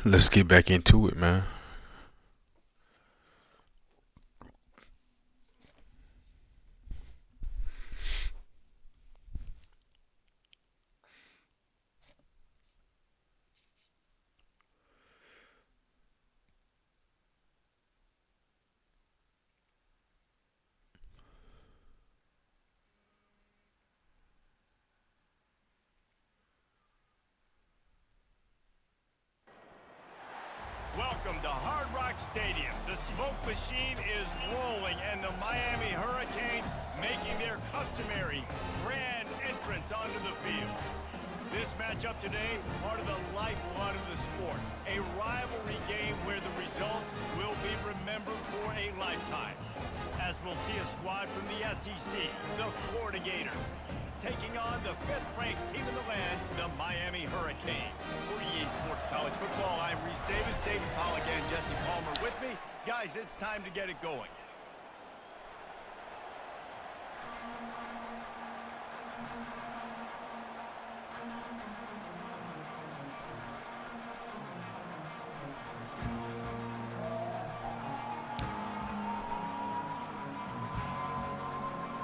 Let's get back into it, man. Welcome to Hard Rock Stadium. The smoke machine is rolling, and the Miami Hurricanes making their customary grand entrance onto the field. This matchup today, part of the lifeblood of the sport. A rivalry game where the results will be remembered for a lifetime. As we'll see a squad from the SEC, the Florida Gators, taking on the fifth-ranked team in the land, the Miami Hurricanes. For easports college football, I'm Reese Davis, David Pollock, and Jesse Palmer with me. Guys, it's time to get it going.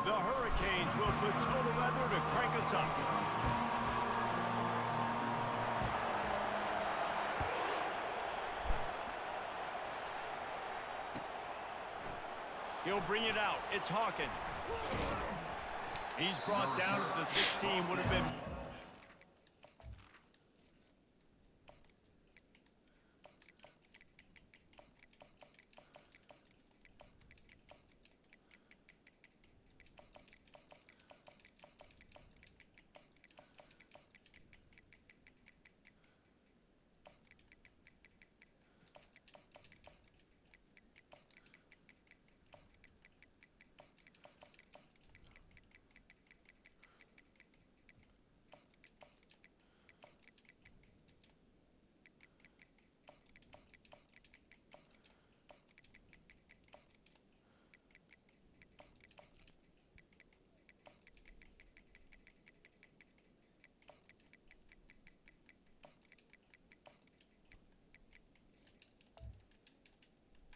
The Hurricanes will put total weather to crank us up. He'll bring it out. It's Hawkins. He's brought down at the 16. Would have been...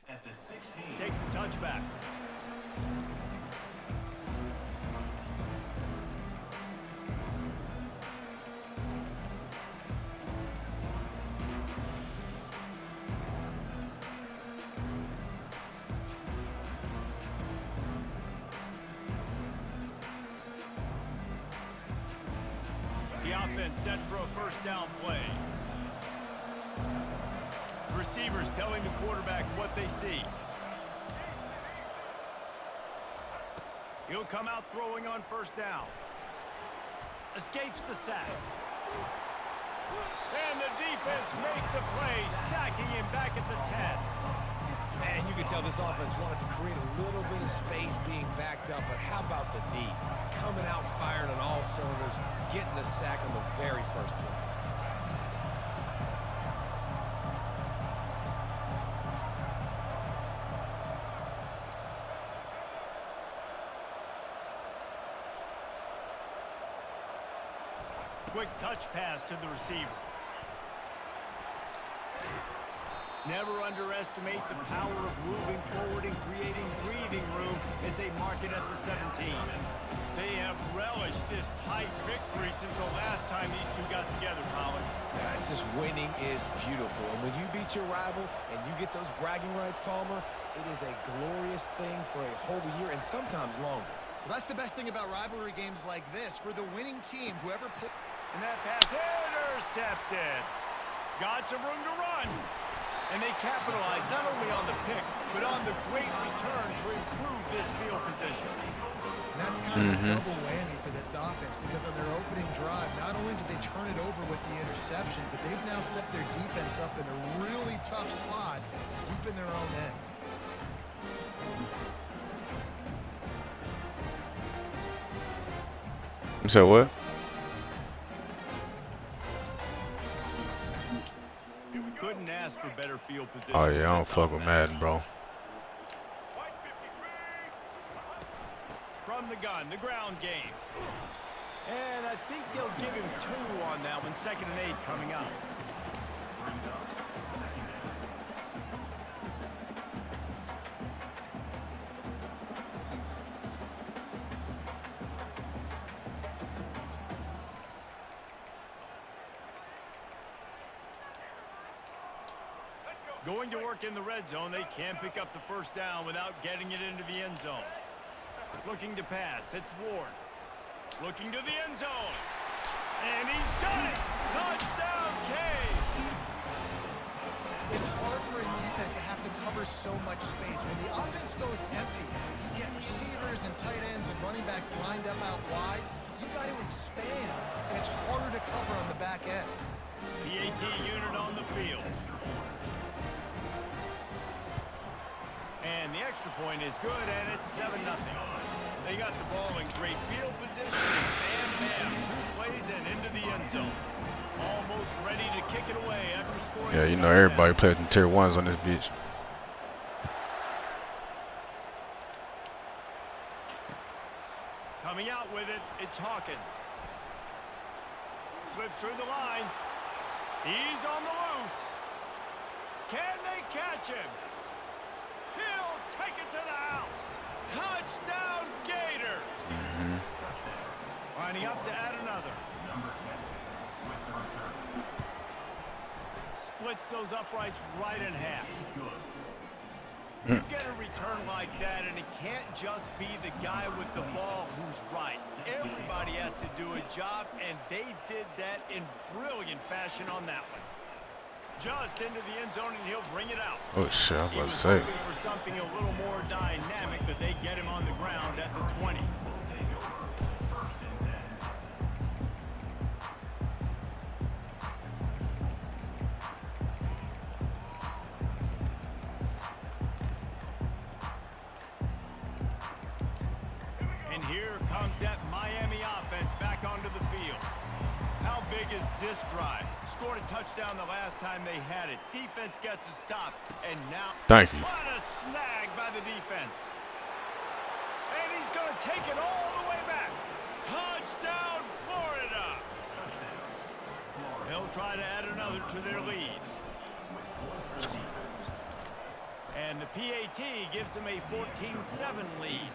At the 16. Take the touchback. The offense set for a first down play. Receivers telling the quarterback what they see. He'll come out throwing on first down. Escapes the sack. And the defense makes a play, sacking him back at the 10. Man, you can tell this offense wanted to create a little bit of space being backed up, but how about the D? Coming out firing on all cylinders, getting the sack on the very first play. Quick touch pass to the receiver. Never underestimate the power of moving forward and creating breathing room as they mark it at the 17. They have relished this tight victory since the last time these two got together, Colin. Guys, this winning is beautiful. And when you beat your rival and you get those bragging rights, Palmer, it is a glorious thing for a whole year and sometimes longer. Well, that's the best thing about rivalry games like this. For the winning team, whoever put... And that pass intercepted. Got some room to run. And they capitalized not only on the pick, but on the great return to improve this field position. And that's kind of a double whammy for this offense, because on their opening drive, not only did they turn it over with the interception, but they've now set their defense up in a really tough spot deep in their own end. So what? Couldn't ask for better field position. Oh yeah, I don't fuck with Madden, bro. From the gun, the ground game. And I think they'll give him 2 on that one. 2nd and 8 coming up. Going to work in the red zone, they can pick up the first down without getting it into the end zone. Looking to pass, it's Ward. Looking to the end zone. And he's got it! Touchdown, Cade! It's hard for a defense to have to cover so much space. When the offense goes empty, you get receivers and tight ends and running backs lined up out wide. You've got to expand, and it's harder to cover on the back end. PAT unit on the field. And the extra point is good, and it's 7-0. They got the ball in great field position, and bam, 2 plays and into the end zone. Almost ready to kick it away after scoring. Yeah, you know everybody plays in tier 1s on this bitch. Coming out with it, it's Hawkins. Slips through the line. He's on the loose. Can they catch him? He'll take it to the house. Touchdown, Gator. Lining up to add another. Splits those uprights right in half. You get a return like that, and it can't just be the guy with the ball who's right. Everybody has to do a job, and they did that in brilliant fashion on that one. Just into the end zone, and he'll bring it out. Oh shit, I was He about was to say. hoping for something a little more dynamic, but they get him on the ground at the 20. And here comes that Miami offense back onto the field. How big is this drive? Scored a touchdown the last time they had it. Defense gets a stop, and now Thank you. what a snag by the defense. And he's going to take it all the way back. Touchdown, Florida. They'll try to add another to their lead. And the PAT gives them a 14-7 lead.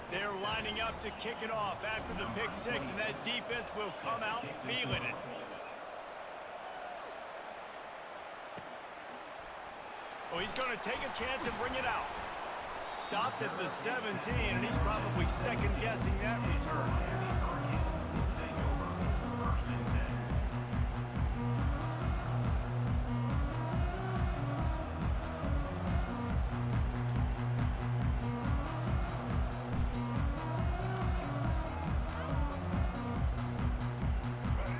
They're lining up to kick it off after the pick 6, and that defense will come out feeling it. Oh, he's going to take a chance and bring it out. Stopped at the 17, and he's probably second-guessing that return.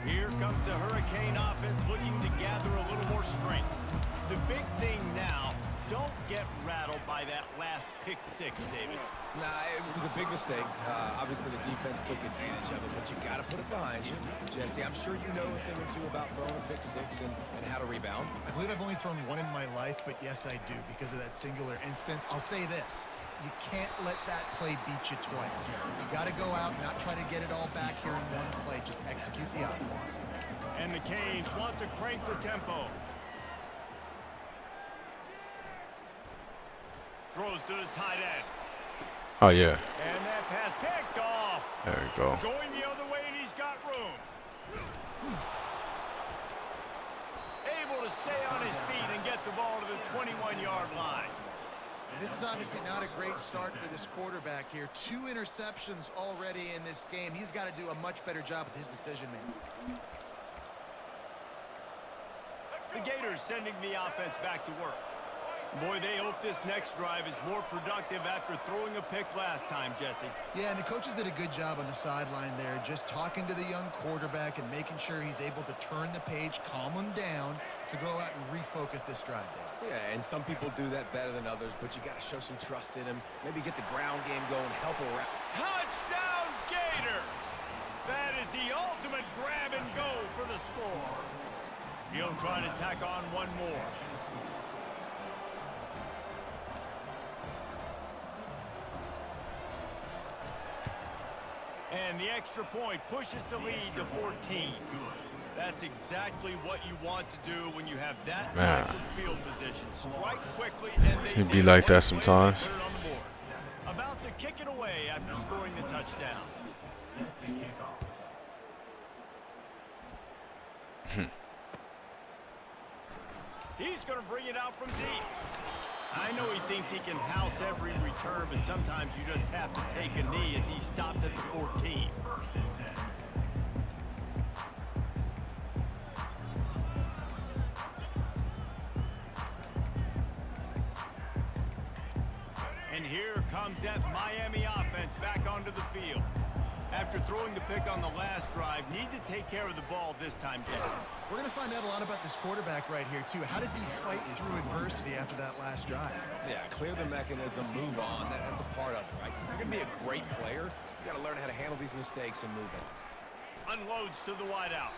Here comes the Hurricane offense looking to gather a little more strength. The big thing now, don't get rattled by that last pick 6, David. Nah, it was a big mistake. Obviously, the defense took advantage of it, but you got to put it behind you. Jesse, I'm sure you know a thing or two about throwing a pick 6 and how to rebound. I believe I've only thrown one in my life, but yes, I do because of that singular instance. I'll say this. You can't let that play beat you twice. You got to go out and not try to get it all back here in one play. Just execute the offense. And the Canes want to crank the tempo. Throws to the tight end. Oh yeah. And that pass picked off. There we go. Going the other way, and he's got room. Able to stay on his feet and get the ball to the 21-yard line. This is obviously not a great start for this quarterback here. 2 interceptions already in this game. He's got to do a much better job with his decision-making. The Gators sending the offense back to work. Boy, they hope this next drive is more productive after throwing a pick last time, Jesse. Yeah, and the coaches did a good job on the sideline there, just talking to the young quarterback and making sure he's able to turn the page, calm him down, to go out and refocus this drive. Yeah, and some people do that better than others, but you got to show some trust in him. Maybe get the ground game going, help around. Touchdown, Gators! That is the ultimate grab and go for the score. He'll try to tack on one more. And the extra point pushes the lead to 14. That's exactly what you want to do when you have that type of field position. Strike quickly, and they It'd be like that sometimes. About to kick it away after scoring the touchdown. He's going to bring it out from deep. I know he thinks he can house every return, but sometimes you just have to take a knee as he stopped at the 14. And here comes that Miami offense back onto the field. After throwing the pick on the last drive, need to take care of the ball this time, Jesse. We're going to find out a lot about this quarterback right here, too. How does he fight through adversity after that last drive? Yeah, clear the mechanism, move on. That's a part of it, right? If you're going to be a great player, you got to learn how to handle these mistakes and move on. Unloads to the wideout.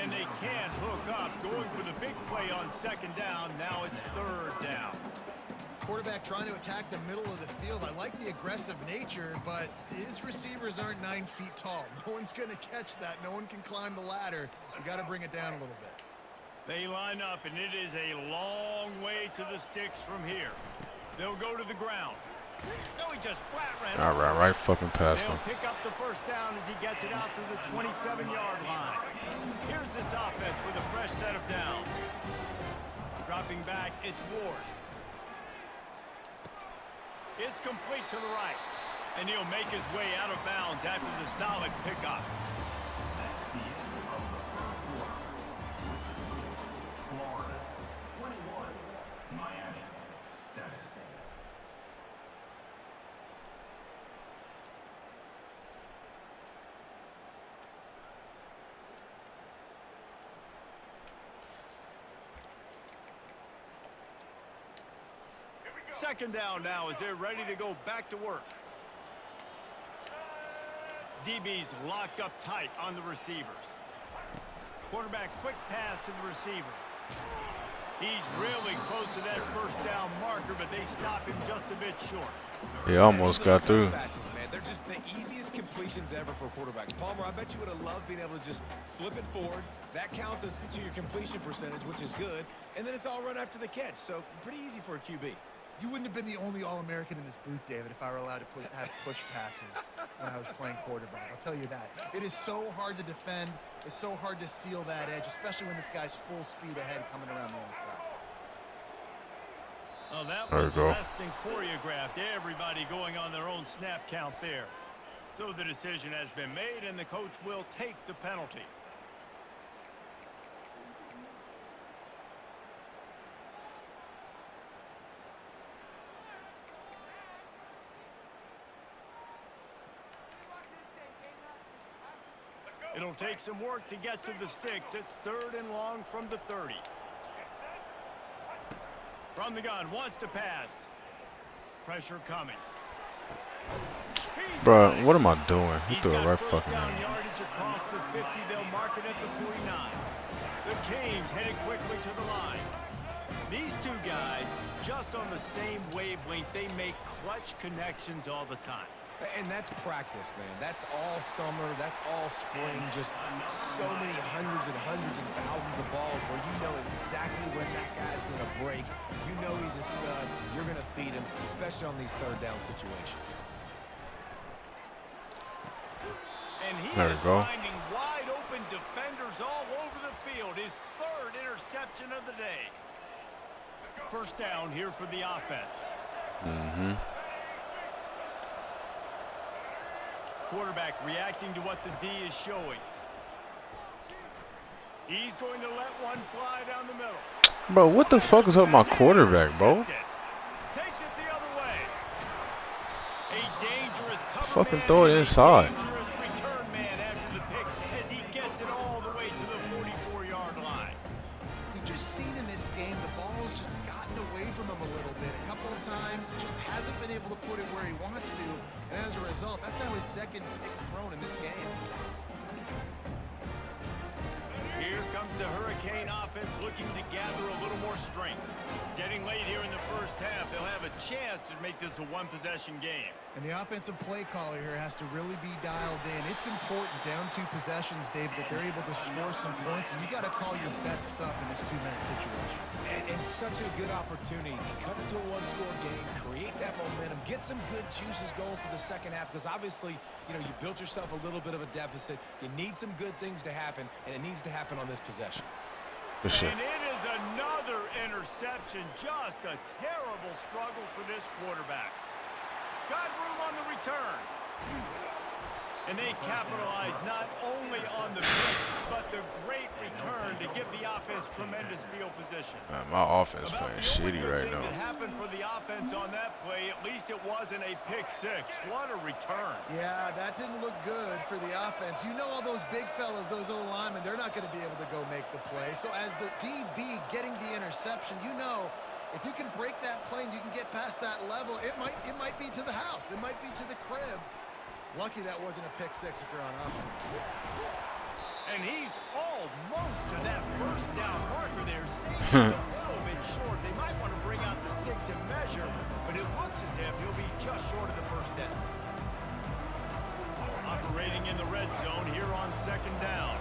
And they can't hook up. Going for the big play on second down. Now it's third down. Quarterback trying to attack the middle of the field. I like the aggressive nature, but his receivers aren't 9 feet tall. No one's going to catch that. No one can climb the ladder. You got to bring it down a little bit. They line up, and it is a long way to the sticks from here. They'll go to the ground. No, he just flat ran. All right, right fucking past him. They'll pick up the first down as he gets it out to the 27-yard line. Here's this offense with a fresh set of downs. Dropping back, it's Ward. It's complete to the right. And he'll make his way out of bounds after the solid pickup. Second down now as they're ready to go back to work. DB's locked up tight on the receivers. Quarterback quick pass to the receiver. He's really close to that first down marker, but they stop him just a bit short. He almost got through. Passes, man. They're just the easiest completions ever for quarterbacks. Palmer, I bet you would have loved being able to just flip it forward. That counts as to your completion percentage, which is good. And then it's all run after the catch. So pretty easy for a QB. You wouldn't have been the only All-American in this booth, David, if I were allowed to have push passes when I was playing quarterback. I'll tell you that. It is so hard to defend. It's so hard to seal that edge, especially when this guy's full speed ahead coming around the outside. Oh, that was less than choreographed. Everybody going on their own snap count there. So the decision has been made, and the coach will take the penalty. It'll take some work to get to the sticks. It's third and long from the 30. From the gun, wants to pass. Pressure coming. Bro, what am I doing? He threw it right fucking down in. yardage across the 50. They'll mark it at the 49. The Canes headed quickly to the line. These two guys, just on the same wavelength, they make clutch connections all the time. And that's practice, man. That's all summer. That's all spring. Just so many hundreds and thousands of balls where you know exactly when that guy's going to break. You know he's a stud. You're going to feed him, especially on these third down situations. And he is finding wide open defenders all over the field. His third interception of the day. First down here for the offense. Mm-hmm. Quarterback reacting to what the D is showing. He's going to let one fly down the middle. Bro, what the fuck is up with my quarterback, bro? Takes it the other way. A dangerous cover Fucking man throw it and a inside. dangerous return man after the pick as he gets it all the way to the 44-yard line. We've just seen in this game the ball's just gotten away from him a little bit. A couple of times, just hasn't been able to put it where he wants to. And as a result, that's now his second pick thrown in this game. Here comes the Hurricane offense looking to gather a little more strength. Getting late here in the first half, they'll have a chance to make this a one-possession game. And the offensive play caller here has to really be dialed in. It's important down 2 possessions, Dave, that they're able to score some points. And you got to call your best stuff in this 2-minute situation. And such a good opportunity to cut into a one-score game, create that momentum, get some good juices going for the second half. Because obviously, you know, you built yourself a little bit of a deficit. You need some good things to happen, and it needs to happen on this possession. For sure. And it is another interception. Just a terrible struggle for this quarterback. Got room on the return. And they capitalize not only on the pick, but the great return to give the offense tremendous field position. Man, my offense playing shitty right now. What happened for the offense on that play, at least it wasn't a pick 6. What a return. Yeah, that didn't look good for the offense. You know all those big fellas, those O-linemen, they're not going to be able to go make the play. So as the DB getting the interception, you know, if you can break that play and you can get past that level, it might be to the house. It might be to the crib. Lucky that wasn't a pick 6 if you're on offense. And he's almost to that first down marker there. Safety's a little bit short. They might want to bring out the sticks and measure, but it looks as if he'll be just short of the first down. Operating in the red zone here on second down.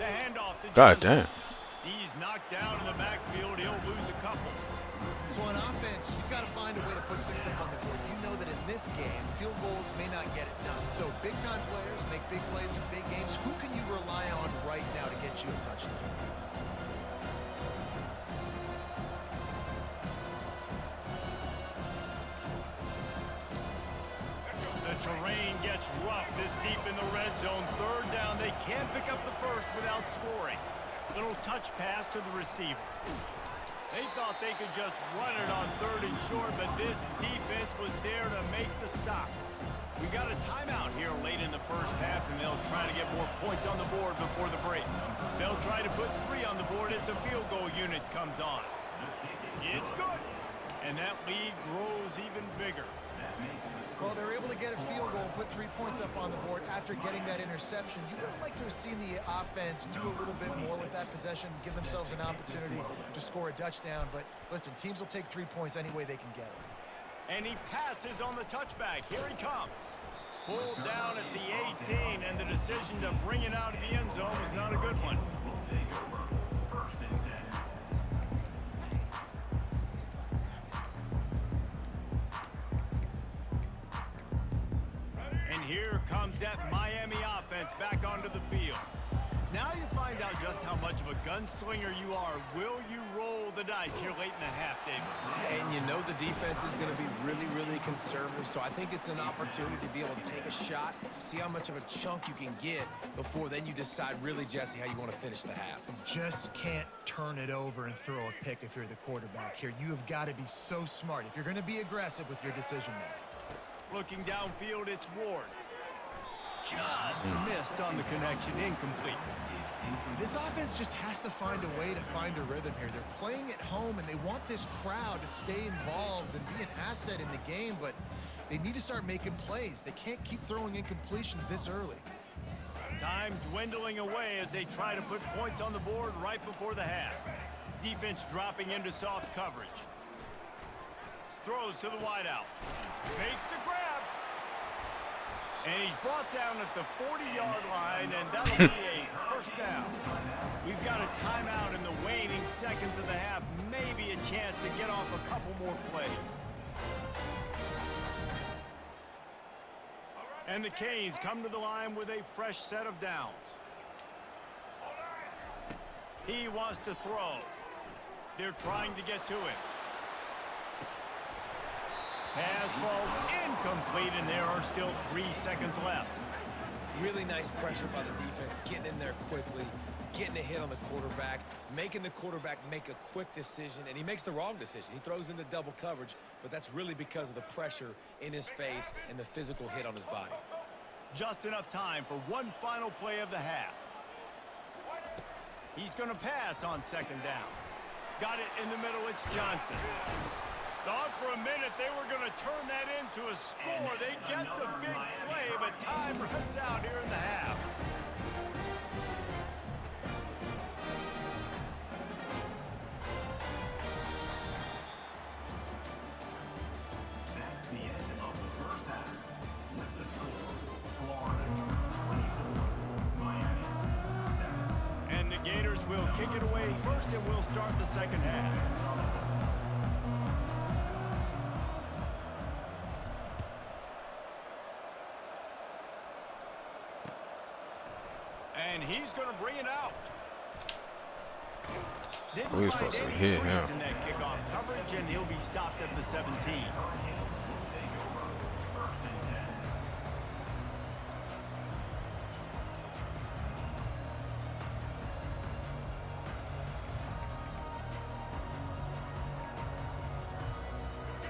The handoff to God Johnson. damn. He's knocked down in the backfield. He'll lose a couple. So on offense, you've got to find a way to put 6 up on the board. You know that in this game, field goals may not get it done. So big-time players make big plays in big games. Who can you rely on right now to get you a touchdown? The terrain gets rough this deep in the red zone. Third down, they can't pick up the first without scoring. Little touch pass to the receiver. They thought they could just run it on 3rd and short, but this defense was there to make the stop. We got a timeout here late in the first half, and they'll try to get more points on the board before the break. They'll try to put 3 on the board as the field goal unit comes on. It's good, and that lead grows even bigger. Well, they're able to get a field goal and put 3 points up on the board after getting that interception. You would like to have seen the offense do a little bit more with that possession, give themselves an opportunity to score a touchdown. But listen, teams will take 3 points any way they can get it. And he passes on the touchback. Here he comes. Pulled down at the 18, and the decision to bring it out of the end zone was not a good one. And here comes that Miami offense back onto the field. Now you find out just how much of a gunslinger you are. Will you roll the dice here late in the half, David? And you know the defense is going to be really, really conservative, so I think it's an opportunity to be able to take a shot, see how much of a chunk you can get before then you decide really, Jesse, how you want to finish the half. Just can't turn it over and throw a pick if you're the quarterback here. You have got to be so smart if you're going to be aggressive with your decision making. Looking downfield, it's Ward. Just missed on the connection, incomplete. This offense just has to find a way to find a rhythm here. They're playing at home, and they want this crowd to stay involved and be an asset in the game, but they need to start making plays. They can't keep throwing incompletions this early. Time dwindling away as they try to put points on the board right before the half. Defense dropping into soft coverage. Throws to the wideout. Fakes the grab. And he's brought down at the 40-yard line, and that'll be a first down. We've got a timeout in the waning seconds of the half. Maybe a chance to get off a couple more plays. And the Canes come to the line with a fresh set of downs. He wants to throw. They're trying to get to him. Pass falls incomplete, and there are still 3 seconds left. Really nice pressure by the defense, getting in there quickly, getting a hit on the quarterback, making the quarterback make a quick decision, and he makes the wrong decision. He throws into double coverage, but that's really because of the pressure in his face and the physical hit on his body. Just enough time for one final play of the half. He's going to pass on second down. Got it in the middle, it's Johnson. Thought for a minute they were going to turn that into a score. They get the big play, but time runs out here in the half. Gators will kick it away first, and we'll start the second half. And he's going to bring it out. We was supposed to hit him. In that kickoff coverage, and he'll be stopped at the 17.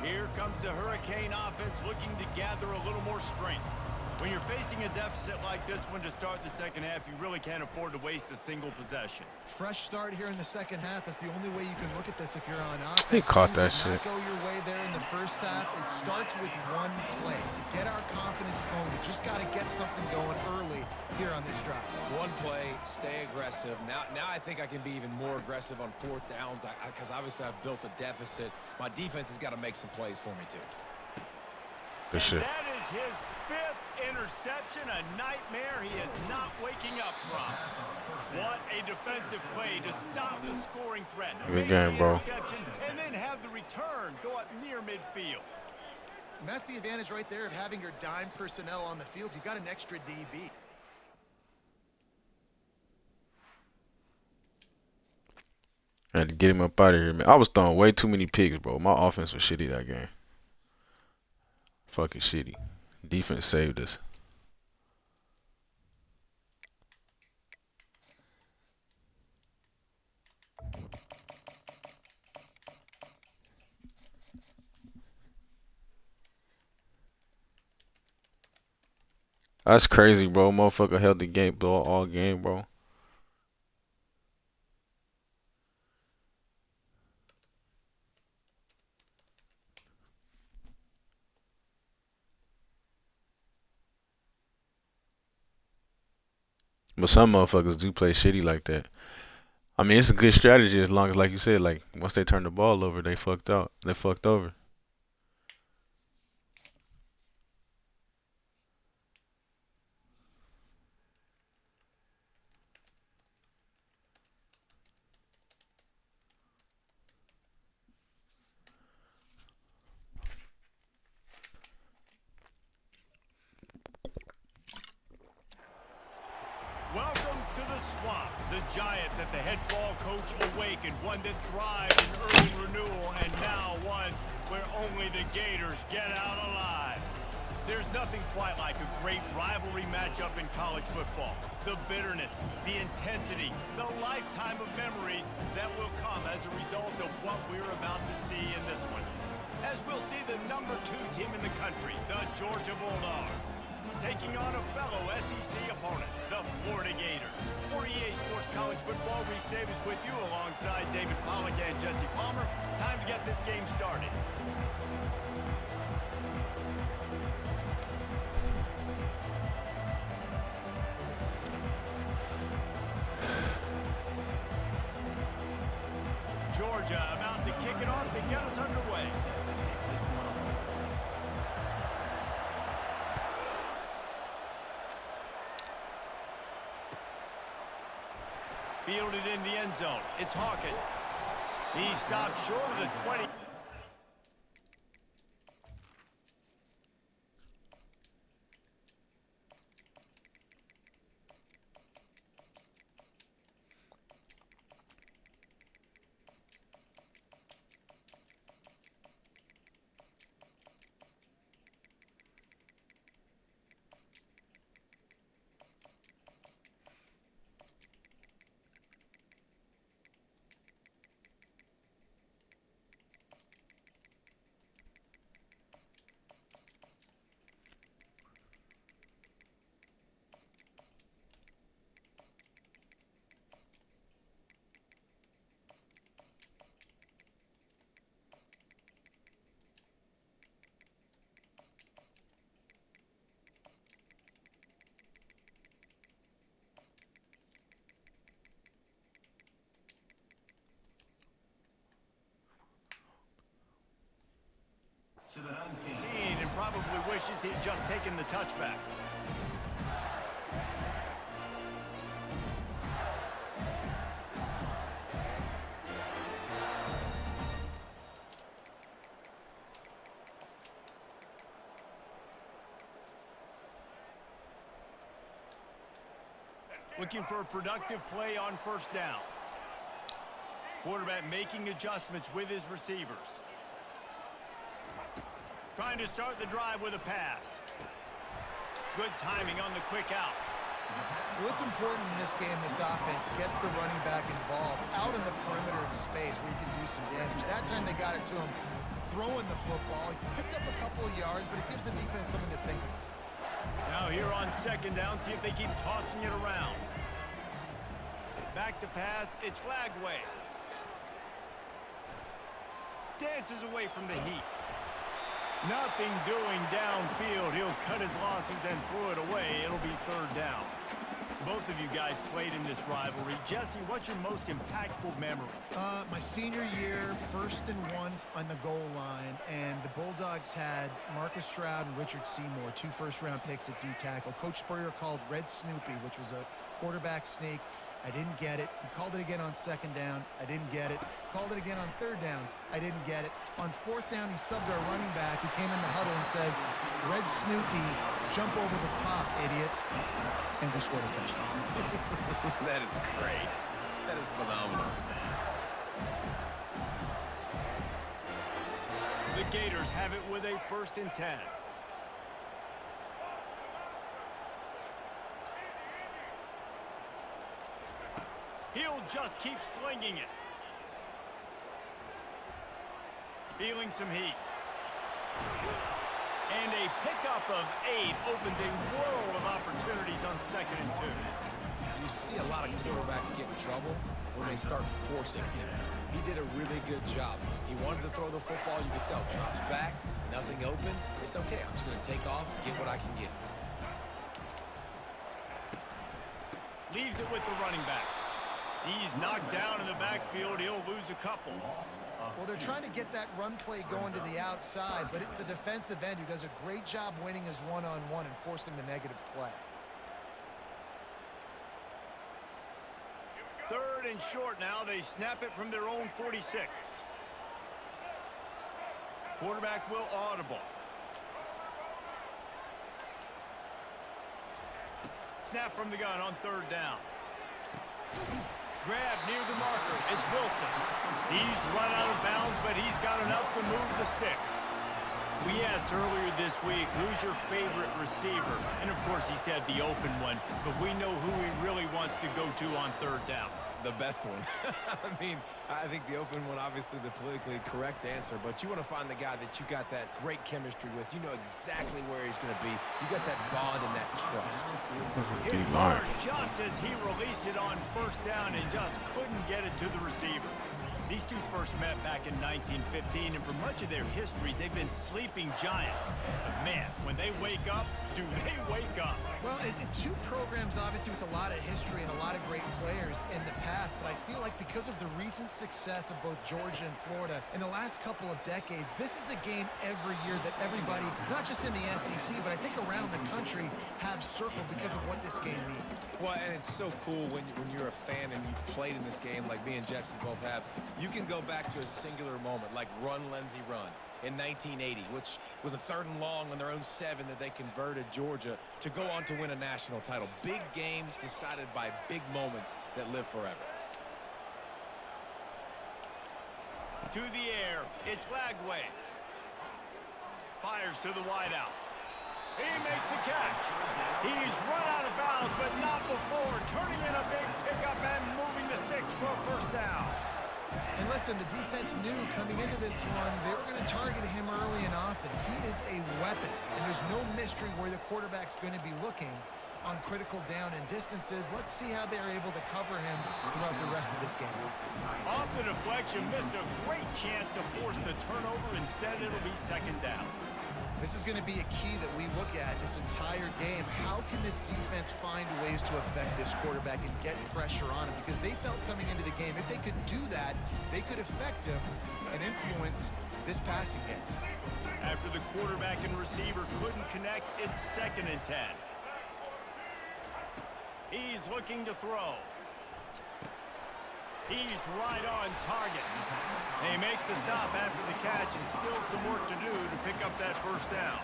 Here comes the Hurricane offense looking to gather a little more strength. When you're facing a deficit like this one to start the second half, you really can't afford to waste a single possession. Fresh start here in the second half. That's the only way you can look at this if you're on offense. He caught that Things shit. did not go your way there in the first half. It starts with one play. To get our confidence going, we just got to get something going early here on this drive. One play, stay aggressive. Now I think I can be even more aggressive on fourth downs because obviously I've built a deficit. My defense has got to make some plays for me too. Good shit. That is his 5th interception, a nightmare he is not waking up from. What a defensive play to stop the scoring threat. Good game, bro. And then have the return go up near midfield. And that's the advantage right there of having your dime personnel on the field. You got an extra DB. I had to get him up out of here, man. I was throwing way too many picks, bro. My offense was shitty that game. Fucking shitty. Defense saved us. That's crazy, bro. Motherfucker held the game, bro, all game, bro. But some motherfuckers do play shitty like that. I mean, it's a good strategy as long as, like you said, like once they turn the ball over, they fucked out. They fucked over. Welcome to the swamp, the giant that the head ball coach awakened, one that thrived in early renewal, and now one where only the Gators get out alive. There's nothing quite like a great rivalry matchup in college football. The bitterness, the intensity, the lifetime of memories that will come as a result of what we're about to see in this one. As we'll see the #2 team in the country, the Georgia Bulldogs, taking on a fellow SEC opponent, the Florida Gators. For EA Sports College Football, Reese Davis with you alongside David Pollack and Jesse Palmer. Time to get this game started. Georgia about to kick it off to get us underway. Fielded in the end zone. It's Hawkins. He stopped short of the 20. And probably wishes he'd just taken the touchback. Looking for a productive play on first down. Quarterback making adjustments with his receivers. Trying to start the drive with a pass. Good timing on the quick out. Well, it's important in this game, this offense gets the running back involved out in the perimeter in space where you can do some damage. That time they got it to him throwing the football. He picked up a couple of yards, but it gives the defense something to think about. Now here on second down, see if they keep tossing it around. Back to pass, it's Flagway. Dances away from the heat. Nothing doing downfield. He'll cut his losses and throw it away. It'll be third down. Both of you guys played in this rivalry. Jesse, what's your most impactful memory? My senior year, 1st and 1 on the goal line, and the Bulldogs had Marcus Stroud and Richard Seymour, 2 first-round picks at D tackle. Coach Spurrier called Red Snoopy, which was a quarterback sneak. I didn't get it. He called it again on second down. I didn't get it. Called it again on third down. I didn't get it. On fourth down, he subbed our running back who came in the huddle and says, Red Snoopy, jump over the top, idiot. And we scored a touchdown. That is great. That is phenomenal. The Gators have it with a 1st and 10. He'll just keep slinging it. Feeling some heat. And a pickup of 8 opens a world of opportunities on 2nd and 2. You see a lot of quarterbacks get in trouble when they start forcing things. He did a really good job. He wanted to throw the football. You could tell. Drops back, nothing open. It's okay. I'm just going to take off, get what I can get. Leaves it with the running back. He's knocked down in the backfield. He'll lose a couple. Well, they're trying to get that run play going to the outside, but it's the defensive end who does a great job winning his one-on-one and forcing the negative play. 3rd and short now. They snap it from their own 46. Quarterback will audible. Snap from the gun on 3rd down. Grab near the marker. It's Wilson. He's run out of bounds, but he's got enough to move the sticks. We asked earlier this week, who's your favorite receiver? And, of course, he said the open one, but we know who he really wants to go to on 3rd down. The best one. I mean, I think the open one, obviously the politically correct answer, but you want to find the guy that you got that great chemistry with. You know exactly where he's going to be. You got that bond and that trust. Hit hard just as he released it on 1st down and just couldn't get it to the receiver. These two first met back in 1915, and for much of their histories, they've been sleeping giants. But man, when they wake up, do they wake up? Well, two programs, obviously, with a lot of history and a lot of great players in the past, but I feel like because of the recent success of both Georgia and Florida in the last couple of decades, this is a game every year that everybody, not just in the SEC, but I think around the country, have circled because of what this game means. Well, and it's so cool when you're a fan and you've played in this game like me and Jesse both have. You can go back to a singular moment, like Run, Lindsey, Run in 1980, which was a 3rd and long on their own 7 that they converted Georgia to go on to win a national title. Big games decided by big moments that live forever. To the air, it's Flagway. Fires to the wideout. He makes the catch. He's run out of bounds, but not before turning in a big pickup and moving the sticks for a 1st down. And listen, the defense knew coming into this one, they were going to target him early and often. He is a weapon, and there's no mystery where the quarterback's going to be looking on critical down and distances. Let's see how they're able to cover him throughout the rest of this game. Off the deflection, missed a great chance to force the turnover. Instead, it'll be 2nd down. This is going to be a key that we look at this entire game. How can this defense find ways to affect this quarterback and get pressure on him? Because they felt coming into the game, if they could do that, they could affect him and influence this passing game. After the quarterback and receiver couldn't connect, it's 2nd and 10. He's looking to throw. He's right on target. They make the stop after the catch and still some work to do to pick up that 1st down.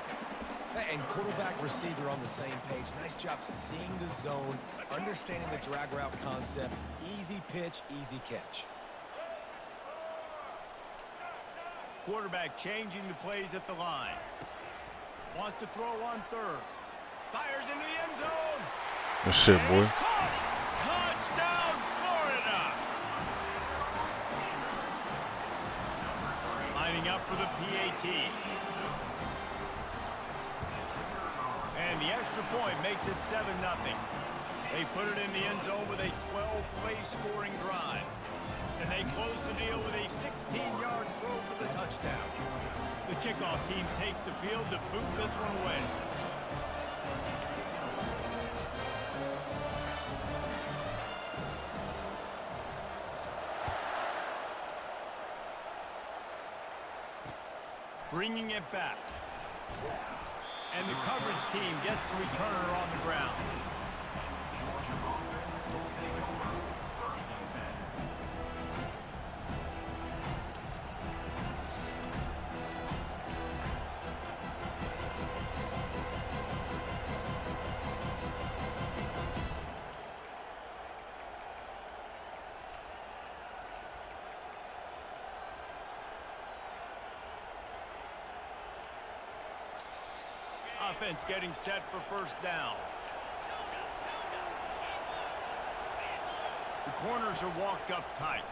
And quarterback, receiver on the same page. Nice job seeing the zone, understanding the drag route concept. Easy pitch, easy catch. Quarterback changing the plays at the line. Wants to throw on third. Fires into the end zone. Good shit, And boy. it's caught. Touchdown, Florida. Lining up for the PAT. And the extra point makes it 7-0. They put it in the end zone with a 12-play scoring drive. And they close the deal with a 16-yard throw for the touchdown. The kickoff team takes the field to boot this one away. Bringing it back. And the coverage team gets the returner on the ground. Offense getting set for first down. The corners are walked up tight.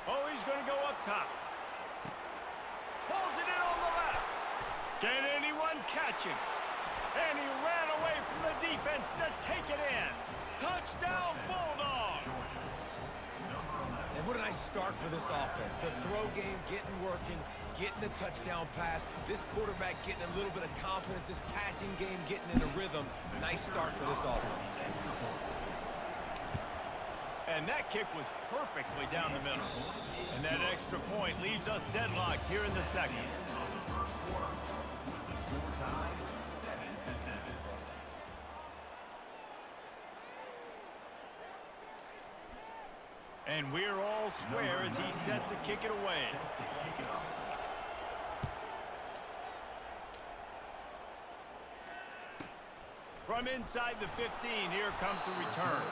Oh, he's going to go up top. Pulls it in on the left. Can anyone catch him? And he ran away from the defense to take it in. Touchdown, Bulldogs! And what a nice start for this offense. The throw game getting working, getting the touchdown pass. This quarterback getting a little bit of confidence. This passing game getting in a rhythm. Nice start for this offense. And that kick was perfectly down the middle. And that extra point leaves us deadlocked here in the second. And we're all square as he's set to kick it away. From inside the 15, here comes the return.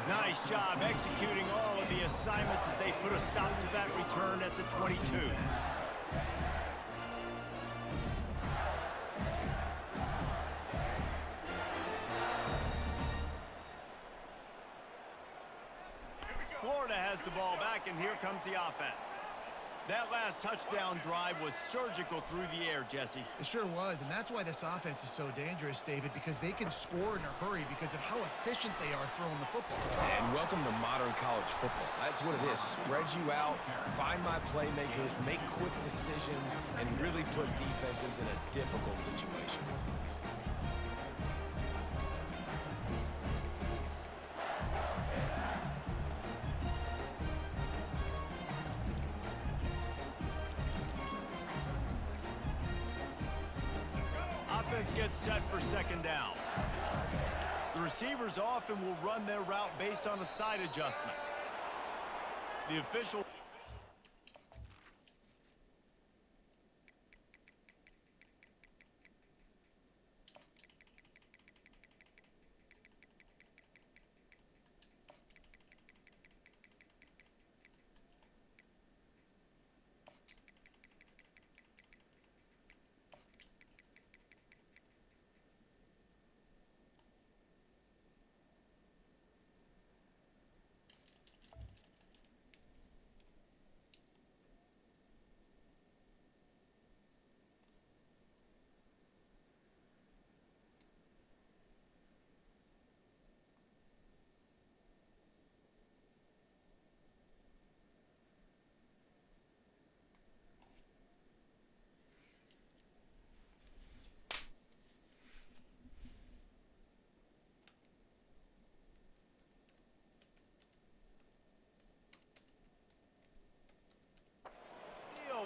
Nice job executing all of the assignments as they put a stop to that return at the 22. Florida has the ball back, and here comes the offense. That last touchdown drive was surgical through the air, Jesse. It sure was, and that's why this offense is so dangerous, David, because they can score in a hurry because of how efficient they are throwing the football. And welcome to modern college football. That's what it is. Spread you out, find my playmakers, make quick decisions, and really put defenses in a difficult situation. Offense gets set for second down. The receivers often will run their route based on a side adjustment. The official...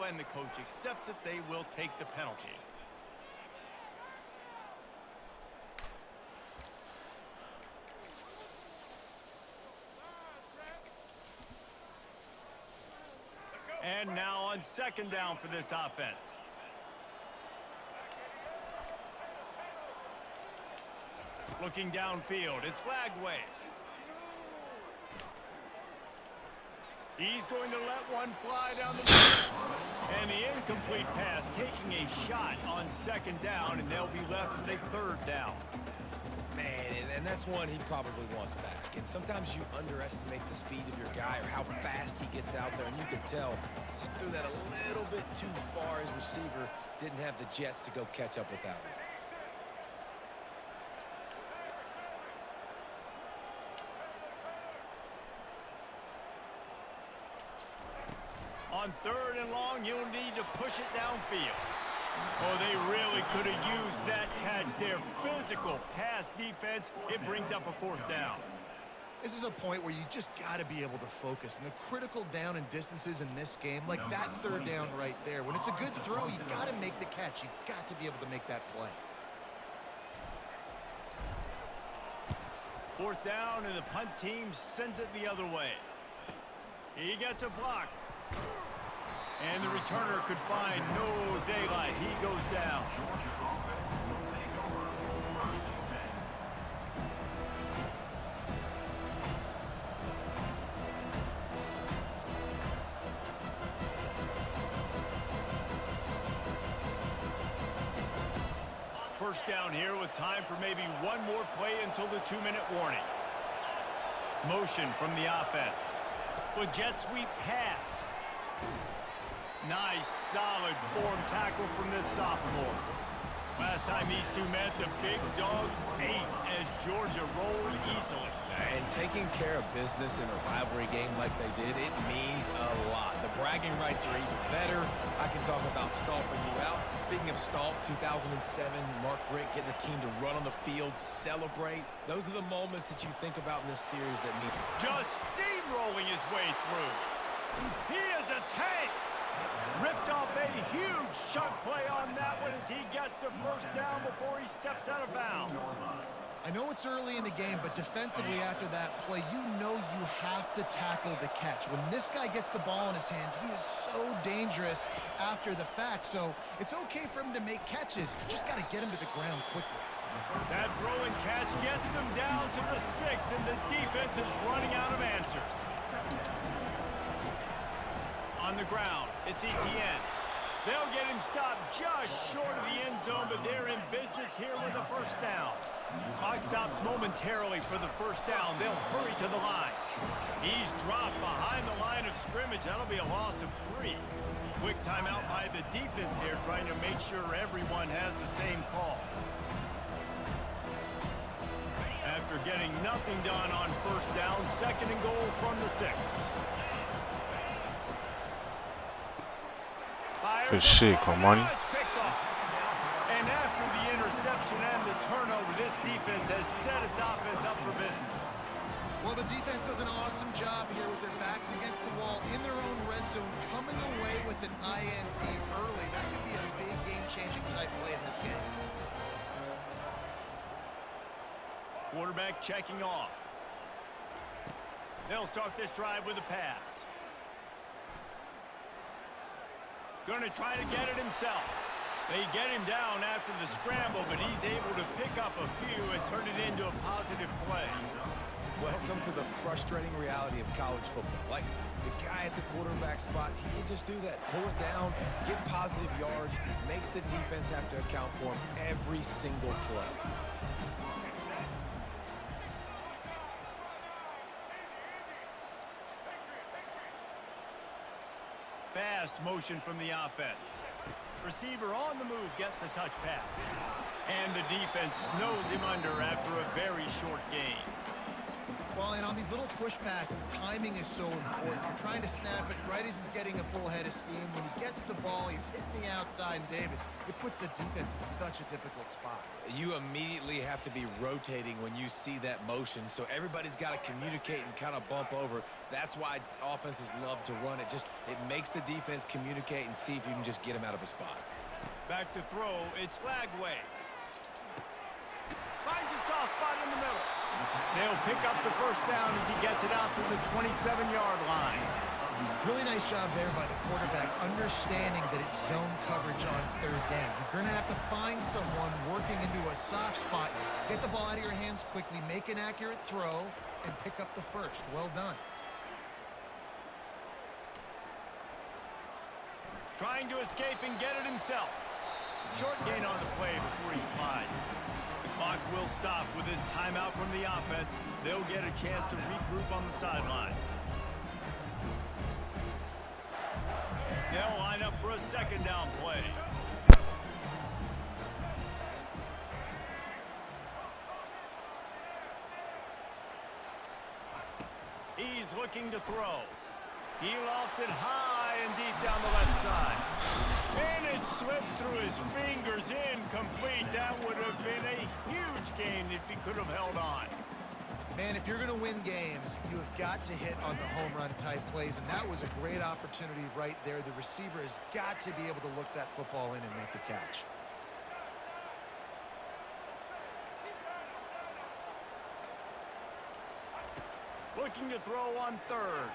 And the coach accepts it, they will take the penalty. And now on second down for this offense. Looking downfield, it's Flagway. He's going to let one fly down the field. And the incomplete pass taking a shot on second down, and they'll be left with a third down. Man, and that's one he probably wants back. And sometimes you underestimate the speed of your guy or how fast he gets out there, and you can tell just threw that a little bit too far. His receiver didn't have the jets to go catch up with that one. On third and long, you'll need to push it downfield. Oh, they really could have used that catch there. Physical pass defense. It brings up a fourth down. This is a point where you just got to be able to focus. And the critical down and distances in this game, like that third down right there, when it's a good throw, you got to make the catch. You got to be able to make that play. Fourth down, and the punt team sends it the other way. He gets a block. And the returner could find no daylight. He goes down. First down here with time for maybe one more play until the 2-minute warning. Motion from the offense. With jet sweep pass. Nice, solid form tackle from this sophomore. Last time these two met, the big dogs ate as Georgia rolled easily. And taking care of business in a rivalry game like they did, it means a lot. The bragging rights are even better. I can talk about stomping you out. Speaking of stomp, 2007, Mark Richt getting the team to run on the field, celebrate. Those are the moments that you think about in this series that mean. Just steamrolling his way through. He is a tank. Ripped off a huge chunk play on that one as he gets the first down before he steps out of bounds. I know it's early in the game, but defensively after that play, you know you have to tackle the catch. When this guy gets the ball in his hands, he is so dangerous after the fact. So it's okay for him to make catches. You just got to get him to the ground quickly. That throw and catch gets them down to the 6, and the defense is running out of answers. On the ground, it's Etienne. They'll get him stopped just short of the end zone, but they're in business here with a first down. Clock stops momentarily for the first down. They'll hurry to the line. He's dropped behind the line of scrimmage. That'll be a loss of 3. Quick timeout by the defense there, trying to make sure everyone has the same call. After getting nothing done on first down, 2nd and goal from the 6. Good shit, Comani. And after the interception and the turnover, this defense has set its offense up for business. Well, the defense does an awesome job here with their backs against the wall in their own red zone, coming away with an INT early. That could be a big game-changing type play in this game. Quarterback checking off. They'll start this drive with a pass. Going to try to get it himself. They get him down after the scramble, but he's able to pick up a few and turn it into a positive play. Welcome to the frustrating reality of college football. Like, the guy at the quarterback spot, he can just do that. Pull it down, get positive yards, makes the defense have to account for him every single play. Fast motion from the offense. Receiver on the move gets the touch pass. And the defense snows him under after a very short gain. Well, and on these little push passes, timing is so important. You're trying to snap it right as he's getting a full head of steam. When he gets the ball, he's hitting the outside, and David, it puts the defense in such a difficult spot. You immediately have to be rotating when you see that motion, so everybody's got to communicate and kind of bump over. That's why offenses love to run it. It makes the defense communicate and see if you can just get him out of a spot. Back to throw, it's Flagway. Finds a soft spot in the middle. They'll pick up the first down as he gets it out to the 27-yard line. Really nice job there by the quarterback, understanding that it's zone coverage on third down. You're going to have to find someone working into a soft spot, get the ball out of your hands quickly, make an accurate throw, and pick up the first. Well done. Trying to escape and get it himself. Short gain on the play before he slides. The clock will stop with this timeout from the offense. They'll get a chance to regroup on the sideline. They'll line up for a second down play. He's looking to throw. He lofts it high and deep down the left side. And it slips through his fingers, incomplete. That would have been a huge gain if he could have held on. Man, if you're going to win games, you have got to hit on the home run type plays, and that was a great opportunity right there. The receiver has got to be able to look that football in and make the catch. Looking to throw on third.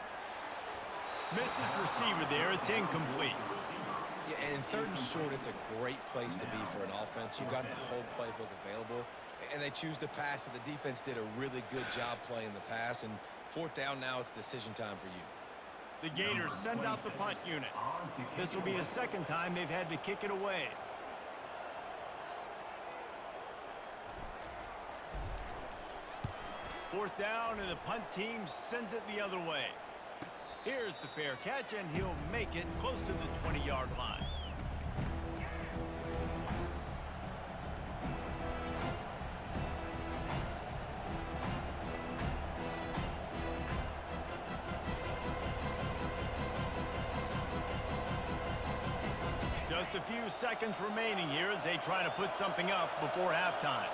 Missed his receiver there. It's incomplete. Yeah, and third and short, it's a great place to be for an offense. You've got the whole playbook available, and they choose to pass. And the defense did a really good job playing the pass. And fourth down now, it's decision time for you. The Gators send out the punt unit. This will be the second time they've had to kick it away. Fourth down, and the punt team sends it the other way. Here's the fair catch, and he'll make it close to the 20-yard line. Just a few seconds remaining here as they try to put something up before halftime.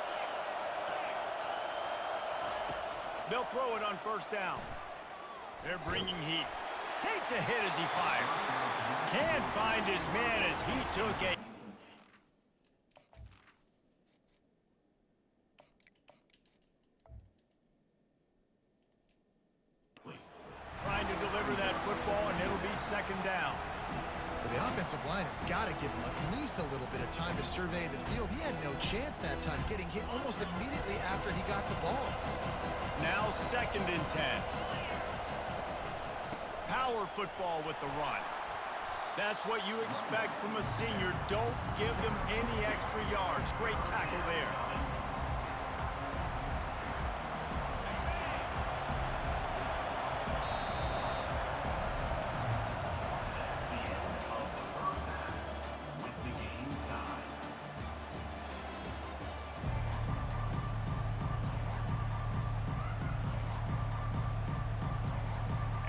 They'll throw it on first down. They're bringing heat. Takes a hit as he fires. Can't find his man as he took a... Trying to deliver that football, and it'll be second down. Well, the offensive line has got to give him at least a little bit of time to survey the field. He had no chance that time, getting hit almost immediately after he got the ball. Now second and 10. Power football with the run. That's what you expect from a senior. Don't give them any extra yards. Great tackle there.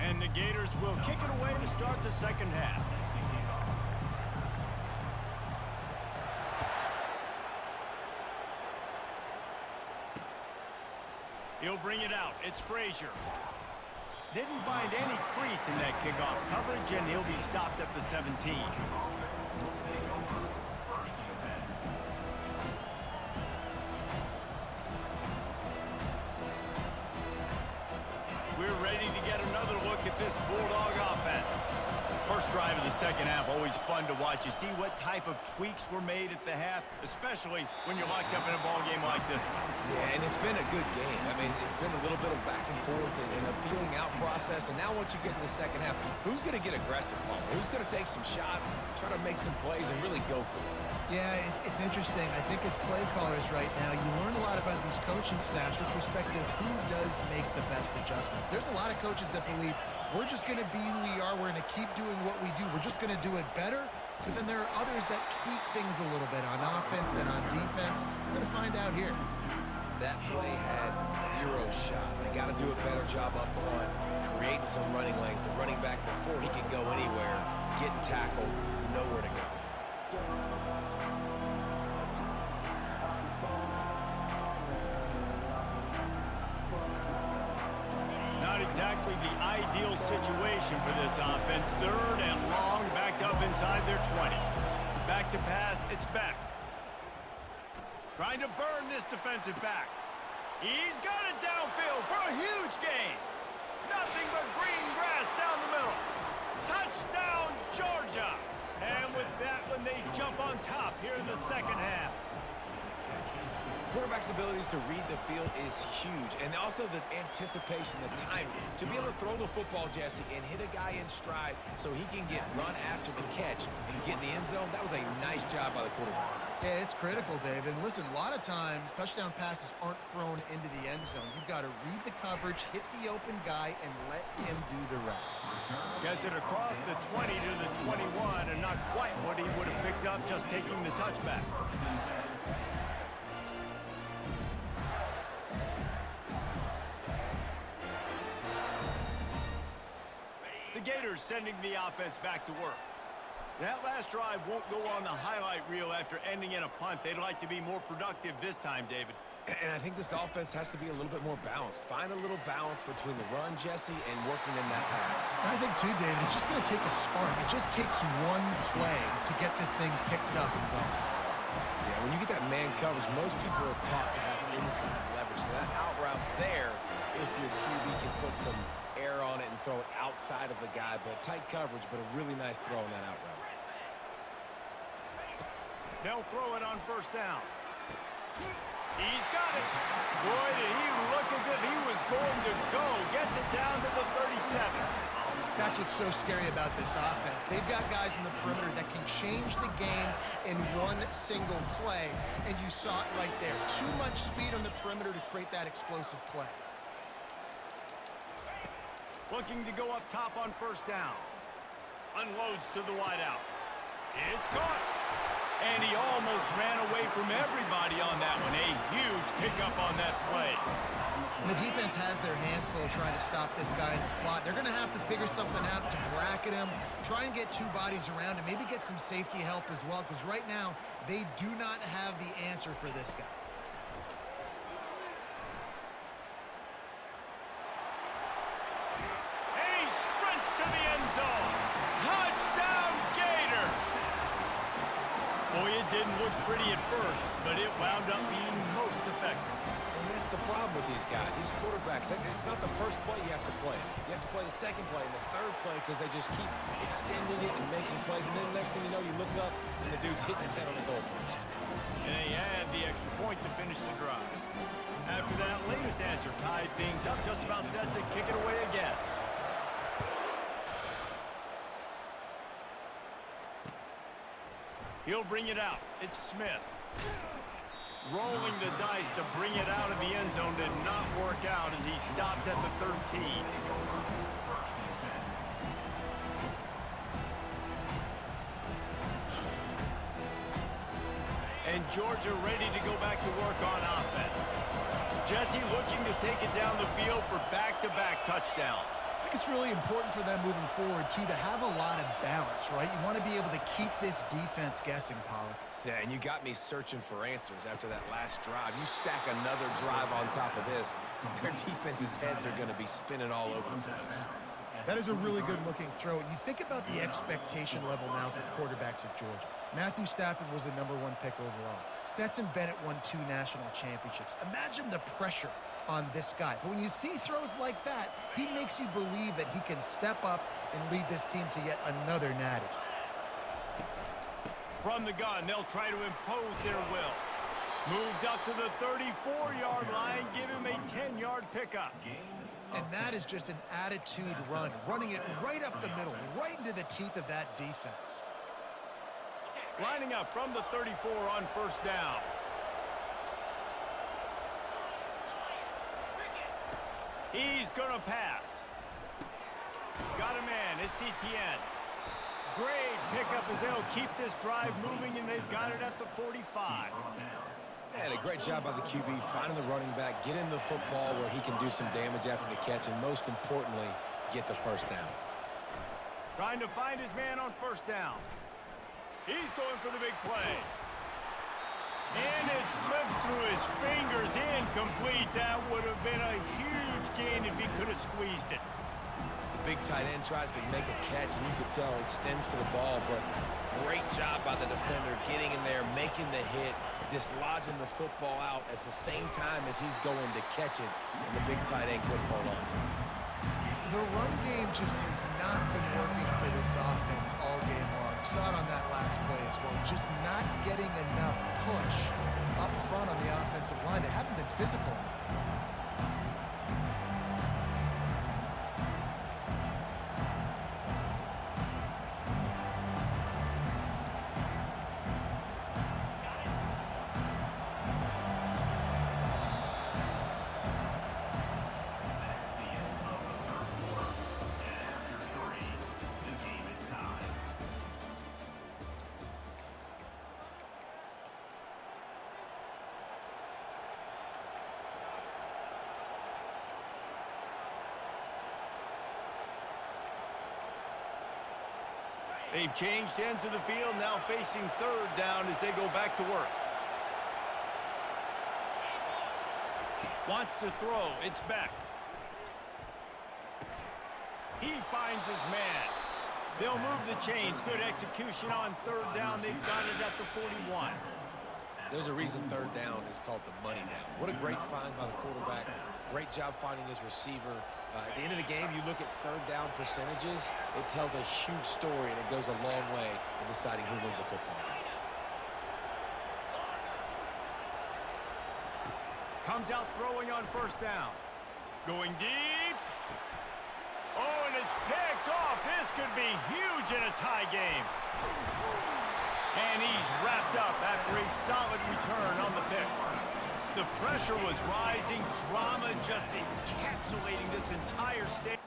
And the Gators will kick it away to start the second half. He'll bring it out. It's Frazier. Didn't find any crease in that kickoff coverage, and he'll be stopped at the 17. We're ready to get another look at this Bulldog offense. First drive of the second half, always fun to watch. You see what type of tweaks were made at the half, especially when you're locked up in a ball game like this one. Yeah, and it's been a good game. I mean, it's been a little bit of back and forth and a feeling out process. And now once you get in the second half, who's going to get aggressive, Paul? Who's going to take some shots, try to make some plays, and really go for it? Yeah, it's interesting. I think as play callers right now, you learn a lot about these coaching staffs with respect to who does make the best adjustments. There's a lot of coaches that believe we're just going to be who we are. We're going to keep doing what we do. We're just going to do it better. But then there are others that tweak things a little bit on offense and on defense. We're going to find out here. That play had zero shot. They got to do a better job up front, creating some running lanes. The running back, before he could go anywhere, getting tackled, nowhere to go. Not exactly the ideal situation for this offense. Third and long, backed up inside their 20. Back to pass, it's Beck. Trying to burn this defensive back. He's got it downfield for a huge gain. Nothing but green grass down the middle. second half. Quarterback's abilities to read the field is huge, and also the anticipation, the timing. To be able to throw the football, Jesse, and hit a guy in stride so he can get run after the catch and get in the end zone, that was a nice job by the quarterback. Yeah, it's critical, David. And listen, a lot of times touchdown passes aren't thrown into the end zone. You've got to read the coverage, hit the open guy, and let him do the rest. Gets it across the 20 to the 21, and not quite what he would have picked up just taking the touchback. The Gators sending the offense back to work. That last drive won't go on the highlight reel after ending in a punt. They'd like to be more productive this time, David. And I think this offense has to be a little bit more balanced. Find a little balance between the run, Jesse, and working in that pass. And I think, too, David, it's just going to take a spark. It just takes one play to get this thing picked up and going. Yeah, when you get that man coverage, most people are taught to have inside leverage. So that out route's there if your QB can put some air on it and throw it outside of the guy. But tight coverage, but a really nice throw on that out route. They'll throw it on first down. He's got it. Boy, did he look as if he was going to go. Gets it down to the 37. That's what's so scary about this offense. They've got guys in the perimeter that can change the game in one single play, and you saw it right there. Too much speed on the perimeter to create that explosive play. Looking to go up top on first down. Unloads to the wideout. It's caught. And he almost ran away from everybody on that one. A huge pickup on that play. And the defense has their hands full trying to stop this guy in the slot. They're going to have to figure something out to bracket him, try and get two bodies around him, maybe get some safety help as well, because right now they do not have the answer for this guy. And he sprints to the end zone. Touchdown, Gator! Boy, it didn't look pretty at first, but it wound up being most effective. And that's the problem with these guys, these quarterbacks. It's not the first play you have to play. You have to play the second play and the third play because they just keep extending it and making plays. And then next thing you know, you look up and the dude's hitting his head on the goalpost. And they had the extra point to finish the drive. After that latest answer tied things up, just about set to kick it away again. He'll bring it out. It's Smith. Rolling the dice to bring it out of the end zone did not work out as he stopped at the 13. And Georgia ready to go back to work on offense. Jesse looking to take it down the field for back-to-back touchdowns. I think it's really important for them moving forward, too, to have a lot of balance, right? You want to be able to keep this defense guessing, Pollard. Yeah, and you got me searching for answers after that last drive. You stack another drive on top of this, their defense's heads are going to be spinning all over the place. That is a really good-looking throw. You think about the expectation level now for quarterbacks at Georgia. Matthew Stafford was the #1 pick overall. Stetson Bennett won 2 national championships. Imagine the pressure on this guy. But when you see throws like that, he makes you believe that he can step up and lead this team to yet another natty. From the gun, they'll try to impose their will. Moves up to the 34-yard line, give him a 10-yard pickup. And that is just an attitude run, running it right up the middle, right into the teeth of that defense. Lining up from the 34 on first down. He's going to pass. Got a man. It's Etienne. Great pickup as they'll keep this drive moving, and they've got it at the 45. And a great job by the QB, finding the running back, get him the football where he can do some damage after the catch, and most importantly, get the first down. Trying to find his man on first down. He's going for the big play. And it slips through his fingers, incomplete. That would have been a huge gain if he could have squeezed it. The big tight end tries to make a catch, and you could tell he extends for the ball, but great job by the defender getting in there, making the hit, dislodging the football out at the same time as he's going to catch it, and the big tight end couldn't hold on to it. The run game just has not been working for this offense all game long. You saw it on that last play as well. just not getting enough push up front on the offensive line. They haven't been physical. They've changed ends of the field, now facing third down as they go back to work. Wants to throw. It's back. He finds his man. They'll move the chains. Good execution on third down. They've got it at the 41. There's a reason third down is called the money down. What a great find by the quarterback. Great job finding his receiver. At the end of the game, you look at third down percentages, it tells a huge story, and it goes a long way in deciding who wins a football game. Comes out throwing on first down. Going deep. Oh, and it's picked off. This could be huge in a tie game. And he's wrapped up after a solid return on the pick. The pressure was rising, drama just encapsulating this entire stage.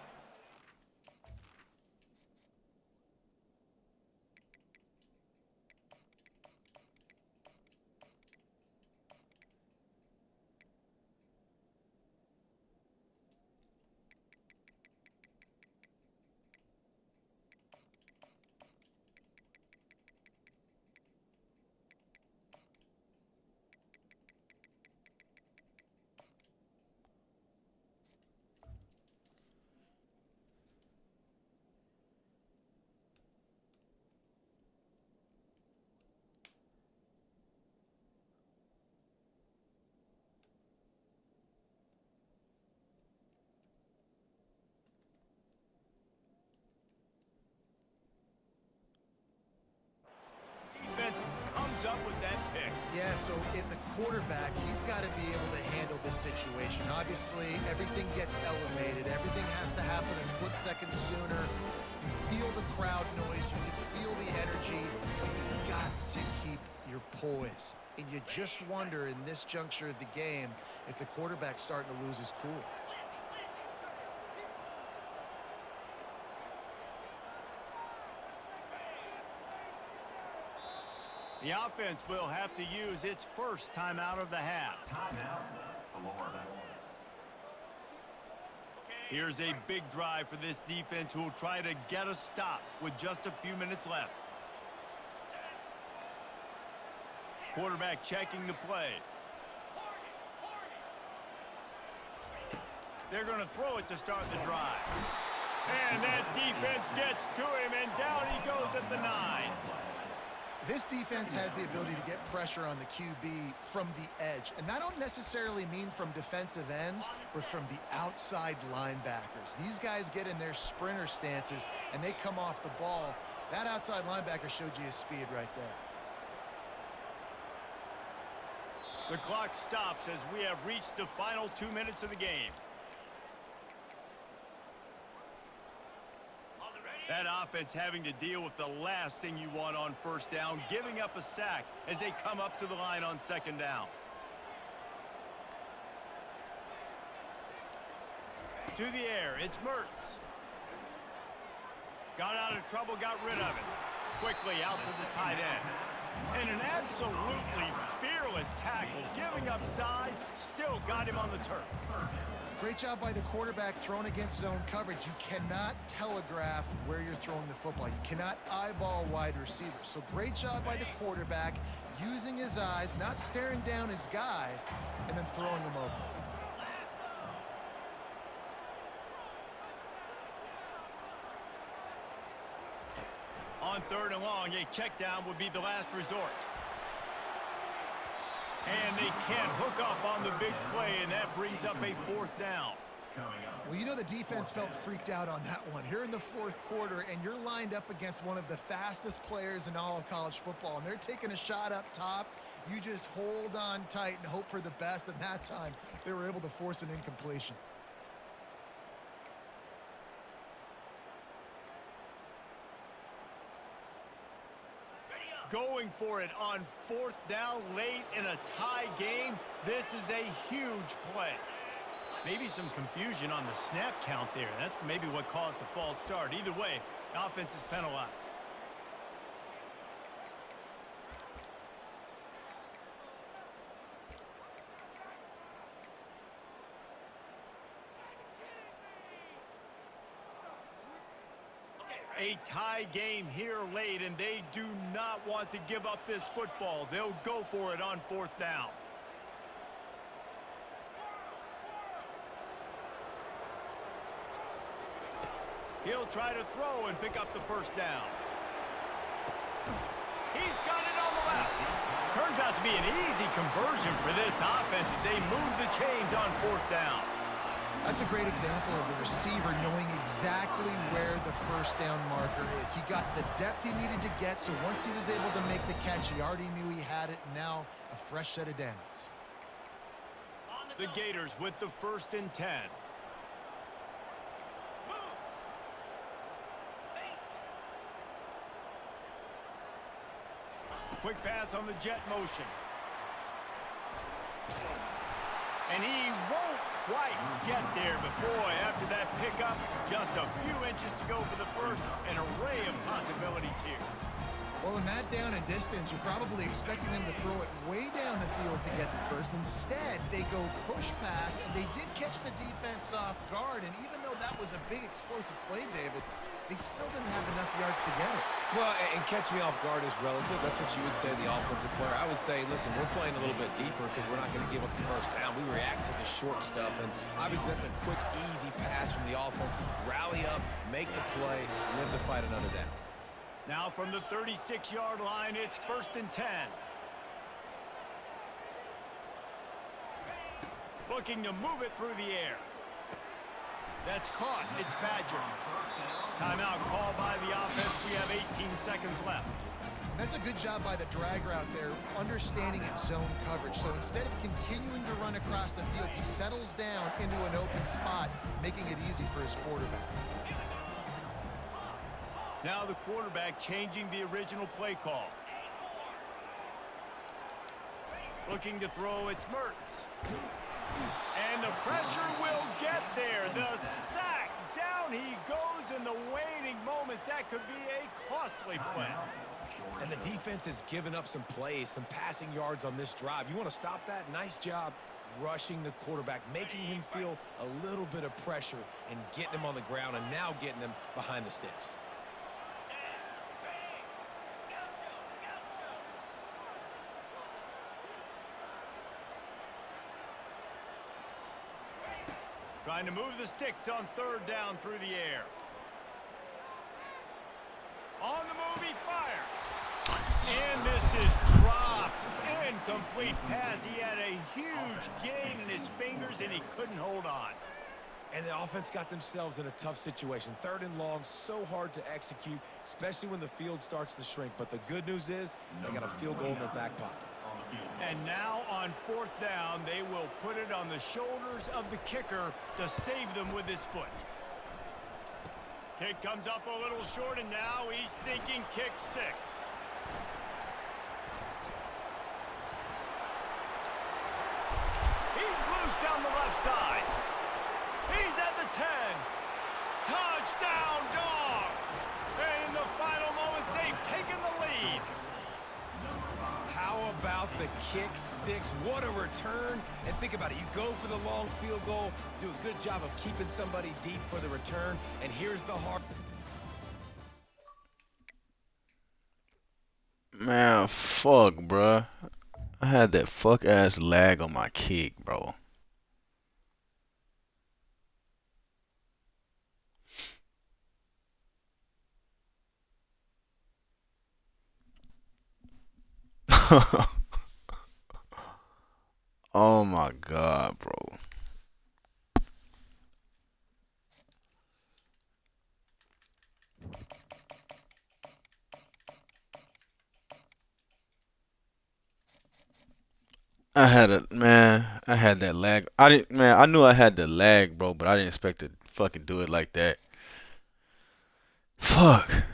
Up with that pick. Yeah, so in the quarterback, he's got to be able to handle this situation. Obviously, everything gets elevated. Everything has to happen a split second sooner. You feel the crowd noise. You can feel the energy. But you've got to keep your poise. And you just wonder in this juncture of the game if the quarterback's starting to lose his cool. The offense will have to use its first timeout of the half. Here's a big drive for this defense who will try to get a stop with just a few minutes left. Quarterback checking the play. They're going to throw it to start the drive. And that defense gets to him, and down he goes at the 9. This defense has the ability to get pressure on the QB from the edge. And I don't necessarily mean from defensive ends, but from the outside linebackers. These guys get in their sprinter stances, and they come off the ball. That outside linebacker showed you his speed right there. The clock stops as we have reached the final 2 minutes of the game. That offense having to deal with the last thing you want on first down, giving up a sack as they come up to the line on second down. To the air, it's Mertz. Got out of trouble, got rid of it. Quickly out to the tight end. And an absolutely fearless tackle, giving up size, still got him on the turf. Great job by the quarterback throwing against zone coverage. You cannot telegraph where you're throwing the football. You cannot eyeball wide receivers. So great job by the quarterback using his eyes, not staring down his guy, and then throwing him open. On third and long, a check down would be the last resort. And they can't hook up on the big play, and that brings up a fourth down. Well, you know the defense felt freaked out on that one. Here in the fourth quarter, and you're lined up against one of the fastest players in all of college football, and they're taking a shot up top. You just hold on tight and hope for the best, and that time they were able to force an incompletion. Going for it on fourth down late in a tie game. This is a huge play. Maybe some confusion on the snap count there. That's maybe what caused the false start. Either way, the offense is penalized. A tie game here late, and they do not want to give up this football. They'll go for it on fourth down. He'll try to throw and pick up the first down. He's got it on the left. Turns out to be an easy conversion for this offense as they move the chains on fourth down. That's a great example of the receiver knowing exactly where the first down marker is. He got the depth he needed to get, so once he was able to make the catch, he already knew he had it, and now a fresh set of downs. The Gators with the 1st and 10. Quick pass on the jet motion. And he won't quite get there, but boy, after that pickup, just a few inches to go for the first. An array of possibilities here. Well, in that down and distance, you're probably expecting them to throw it way down the field to get the first. Instead, they go push pass, and they did catch the defense off guard. And even though that was a big explosive play, David, they still didn't have enough yards to get it. Well, and catch me off guard is relative. That's what you would say, the offensive player. I would say, listen, we're playing a little bit deeper because we're not going to give up the first down. We react to the short stuff, and obviously that's a quick, easy pass from the offense. Rally up, make the play, live to fight another down. Now from the 36-yard line, it's 1st and 10. Looking to move it through the air. That's caught. It's Badger. Timeout called by the offense. We have 18 seconds left. That's a good job by the drag route there, understanding its zone coverage. So instead of continuing to run across the field, he settles down into an open spot, making it easy for his quarterback. Now the quarterback changing the original play call. Looking to throw, it's Mertz. And the pressure will get there. The sack. Down he goes in the waning moments. That could be a costly play. And the defense has given up some plays, some passing yards on this drive. You want to stop that? Nice job rushing the quarterback, making him feel a little bit of pressure and getting him on the ground and now getting him behind the sticks. Trying to move the sticks on 3rd down through the air. On the move, he fires. And this is dropped. Incomplete pass. He had a huge gain in his fingers, and he couldn't hold on. And the offense got themselves in a tough situation. 3rd and long, so hard to execute, especially when the field starts to shrink. But the good news is they got a field goal in their back pocket. And now on 4th down, they will put it on the shoulders of the kicker to save them with his foot. Kick comes up a little short, and now he's thinking kick 6. He's loose down the left side. He's at the 10. Touchdown, Dogs! And in the final moments, they've taken the lead. How about the kick 6? What a return. And think about it. You go for the long field goal, do a good job of keeping somebody deep for the return. And here's the hard. Man, fuck, bruh. I had that fuck-ass lag on my kick, bro. Oh my god, bro. I had a man. I had that lag. I didn't. Man, I knew I had the lag, bro, but I didn't expect to fucking do it like that. Fuck.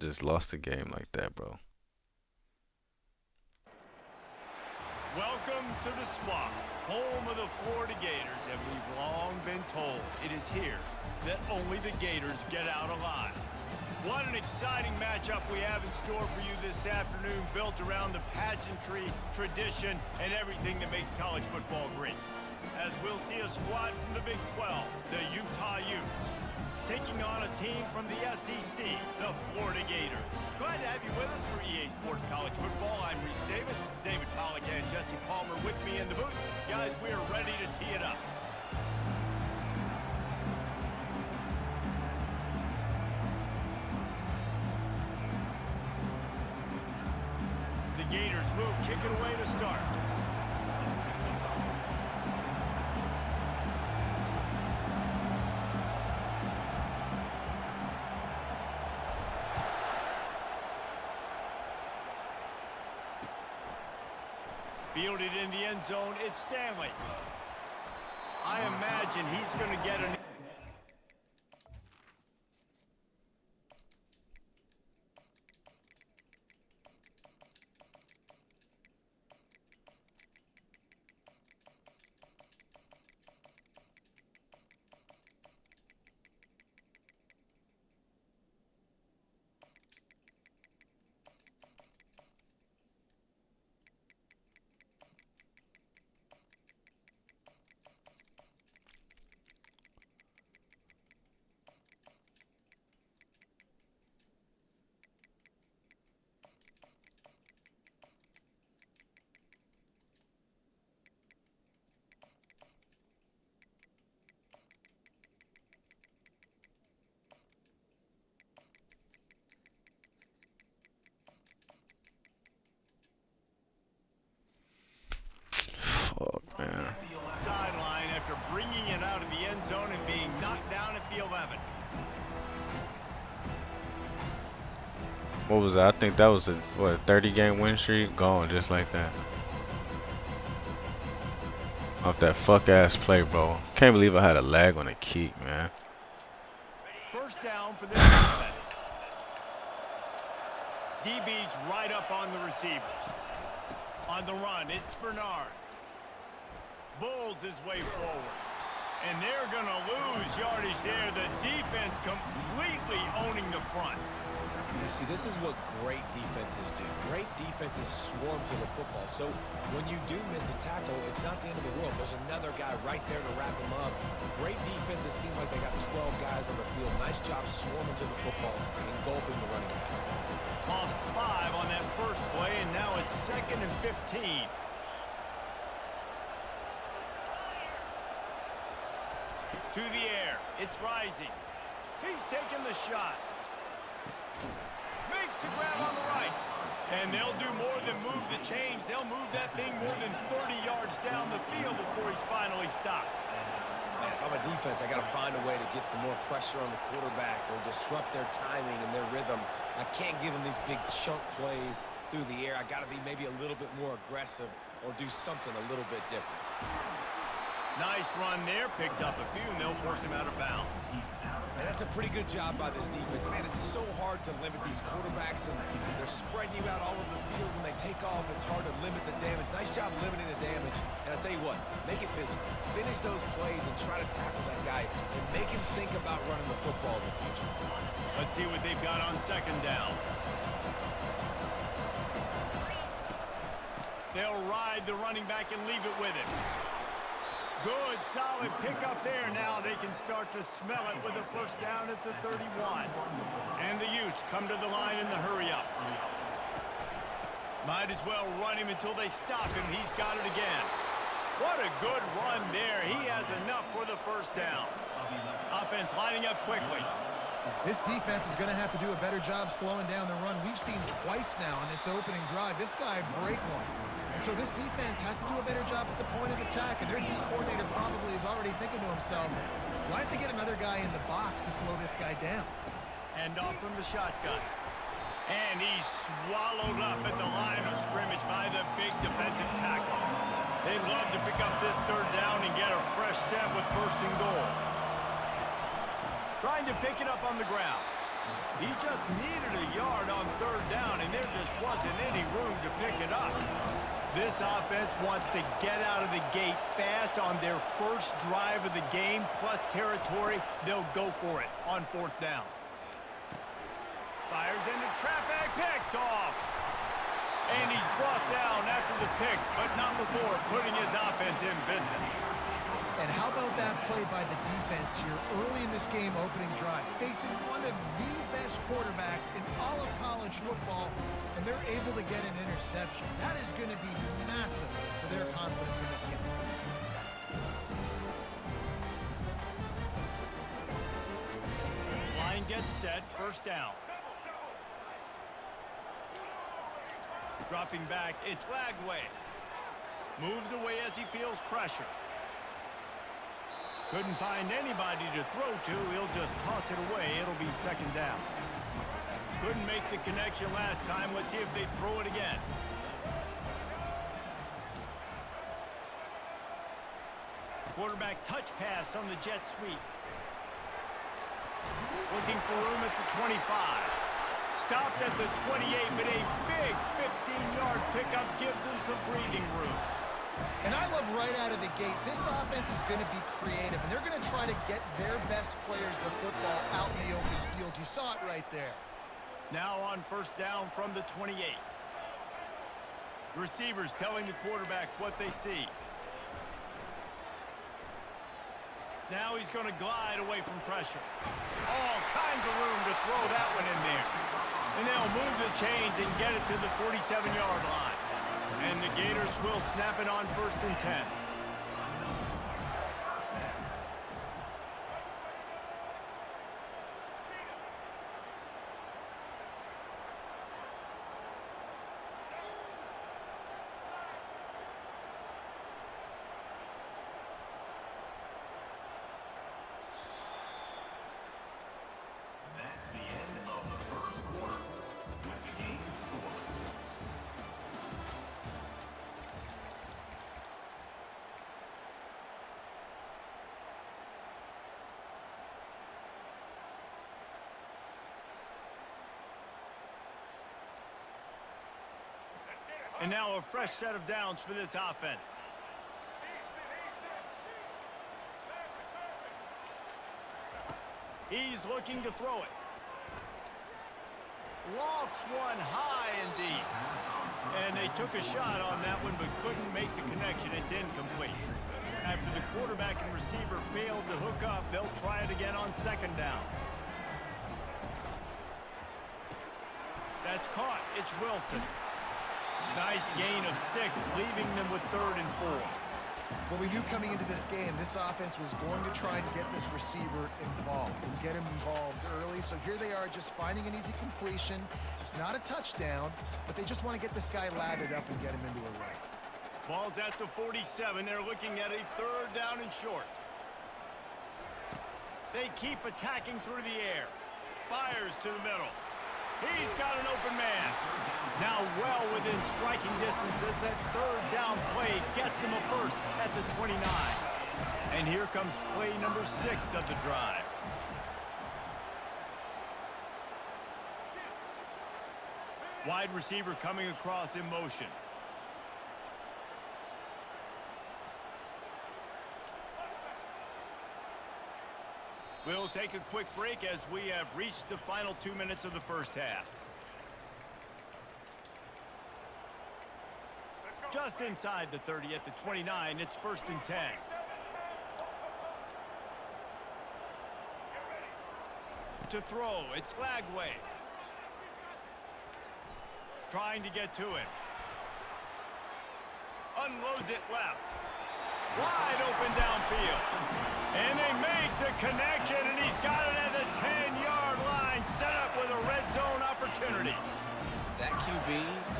Just lost the game like that, bro. Welcome to the Swamp, home of the Florida Gators, and we've long been told it is here that only the Gators get out alive. What an exciting matchup we have in store for you this afternoon, built around the pageantry, tradition, and everything that makes college football great. As we'll see a squad from the Big 12, the Utah Utes, taking on a team from the SEC, the Florida Gators. Glad to have you with us for EA Sports College Football. I'm Reese Davis, David Pollack and Jesse Palmer with me in the booth. Guys, we're ready to tee it up. The Gators will kick it away to start. Fielded in the end zone, it's Stanley. I imagine he's going to get an... Fuck, man. sideline after bringing it out of the end zone and being knocked down at the 11. What was that? I think that was a 30-game win streak gone just like that. Off that fuck ass play, bro. Can't believe I had a lag on a kick, man. First down for this defense. DB's right up on the receivers. On the run, it's Bernard. Bulls his way forward. And they're going to lose yardage there. The defense completely owning the front. You see, this is what great defenses do. Great defenses swarm to the football. So when you do miss a tackle, it's not the end of the world. There's another guy right there to wrap him up. Great defenses seem like they got 12 guys on the field. Nice job swarming to the football, engulfing the running back. Lost 5 on that first play, and now it's 2nd and 15. To the air. It's Rising. He's taking the shot. Makes the grab on the right. And they'll do more than move the chains. They'll move that thing more than 30 yards down the field before he's finally stopped. Man, if I'm a defense, I got to find a way to get some more pressure on the quarterback or disrupt their timing and their rhythm. I can't give them these big chunk plays through the air. I got to be maybe a little bit more aggressive or do something a little bit different. Nice run there. Picks up a few, and they'll force him out of bounds. And that's a pretty good job by this defense. Man, it's so hard to limit these quarterbacks, and they're spreading you out all over the field. When they take off, it's hard to limit the damage. Nice job limiting the damage. And I'll tell you what, make it physical. Finish those plays and try to tackle that guy and make him think about running the football in the future. Let's see what they've got on 2nd down. They'll ride the running back and leave it with him. Good, solid pickup there. Now they can start to smell it with a first down at the 31. And the Utes come to the line in the hurry-up. Might as well run him until they stop him. He's got it again. What a good run there. He has enough for the first down. Offense lining up quickly. This defense is going to have to do a better job slowing down the run. We've seen twice now on this opening drive. This guy break one. And so this defense has to do a better job at the point of attack, and their D coordinator probably is already thinking to himself, do I have to get another guy in the box to slow this guy down? Hand off from the shotgun. And he's swallowed up at the line of scrimmage by the big defensive tackle. They'd love to pick up this third down and get a fresh set with first and goal. Trying to pick it up on the ground. He just needed a yard on third down, and there just wasn't any room to pick it up. This offense wants to get out of the gate fast on their first drive of the game, plus territory. They'll go for it on fourth down. Fires into traffic, picked off. And he's brought down after the pick, but not before putting his offense in business. And how about that play by the defense here early in this game opening drive, facing one of the best quarterbacks in all of college football, and they're able to get an interception. That is going to be massive for their confidence in this game. Line gets set, first down. Dropping back, it's Lagway. Moves away as he feels pressure. Couldn't find anybody to throw to. He'll just toss it away. It'll be second down. Couldn't make the connection last time. Let's see if they throw it again. Quarterback touch pass on the jet sweep. Looking for room at the 25. Stopped at the 28, but a big 15-yard pickup gives him some breathing room. And I love right out of the gate, this offense is going to be creative, and they're going to try to get their best players the football out in the open field. You saw it right there. Now on first down from the 28. Receivers telling the quarterback what they see. Now he's going to glide away from pressure. All kinds of room to throw that one in there. And they'll move the chains and get it to the 47-yard line. And the Gators will snap it on first and 10. And now a fresh set of downs for this offense. He's looking to throw it. Lofts one high and deep. And they took a shot on that one but couldn't make the connection. It's incomplete. After the quarterback and receiver failed to hook up, they'll try it again on second down. That's caught. It's Wilson. Nice gain of 6, leaving them with third and 4. Well, we knew coming into this game, this offense was going to try to get this receiver involved and get him involved early. So here they are just finding an easy completion. It's not a touchdown, but they just want to get this guy lathered up and get him into a run. Ball's at the 47. They're looking at a third down and short. They keep attacking through the air. Fires to the middle. He's got an open man. Now well within striking distance as that third down play gets him a first at the 29. And here comes play number 6 of the drive. Wide receiver coming across in motion. We'll take a quick break as we have reached the final 2 minutes of the first half. Just inside the 30 at the 29, it's first and 10. To throw, it's Lagway. Trying to get to him. Unloads it left. Wide open downfield. And they make the connection, and he's got it at the 10-yard opportunity. That QB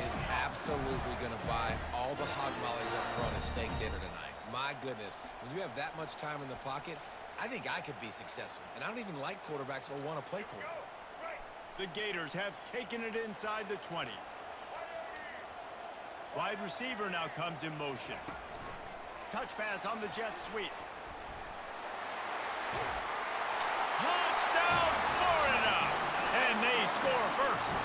is absolutely going to buy all the hog mollies up front at steak dinner tonight. My goodness, when you have that much time in the pocket, I think I could be successful. And I don't even like quarterbacks or want to play quarterback. The Gators have taken it inside the 20. Wide receiver now comes in motion. Touch pass on the jet sweep. Touchdown, Florida! And they score first.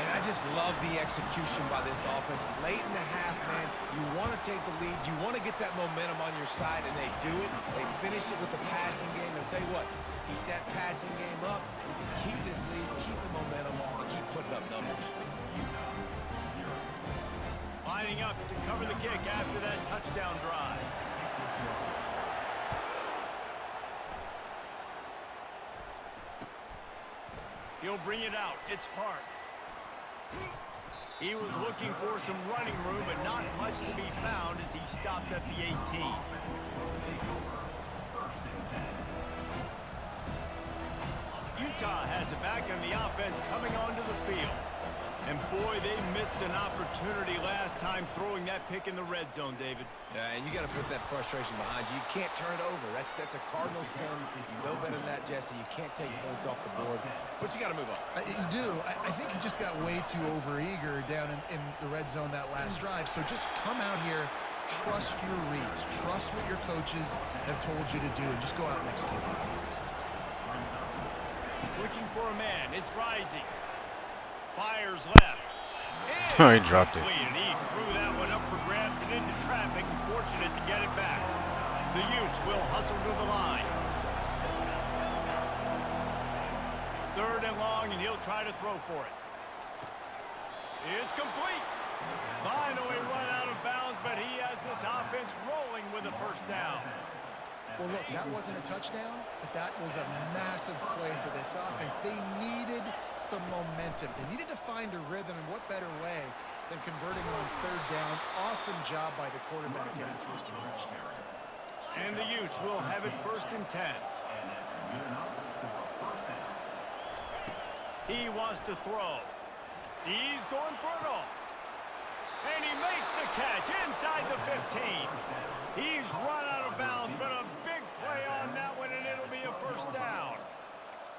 And I just love the execution by this offense. Late in the half, man, you want to take the lead. You want to get that momentum on your side, and they do it. They finish it with the passing game. And I'll tell you what, keep that passing game up. You can keep this lead, keep the momentum, and keep putting up numbers. Lining up to cover the kick after that touchdown drive. He'll bring it out. It's Parks. He was looking for some running room, but not much to be found as he stopped at the 18. Utah has it back, and the offense coming onto the field. And boy, they missed an opportunity last time throwing that pick in the red zone, David. Yeah, and you got to put that frustration behind you. You can't turn it over. That's a cardinal sin. You know better than that, Jesse. You can't take points off the board, but you got to move on. You do. I think he just got way too overeager down in the red zone that last drive. So just come out here, trust your reads, trust what your coaches have told you to do, and just go out and execute the offense. Looking for a man. It's Rising. Fires left. Oh, he dropped it. And he threw that one up for grabs and into traffic. Fortunate to get it back. The Utes will hustle to the line. 3rd and long, and he'll try to throw for it. It's complete. Finally run out of bounds, but he has this offense rolling with a first down. Well, look, that wasn't a touchdown, but that was a massive play for this offense. They needed some momentum. They needed to find a rhythm, and what better way than converting it on 3rd down. Awesome job by the quarterback getting through his progression. And the Utes will have it 1st and 10. He wants to throw. He's going for it all. And he makes the catch inside the 15. He's run out of bounds, but a big play on that one, and it'll be a 1st down.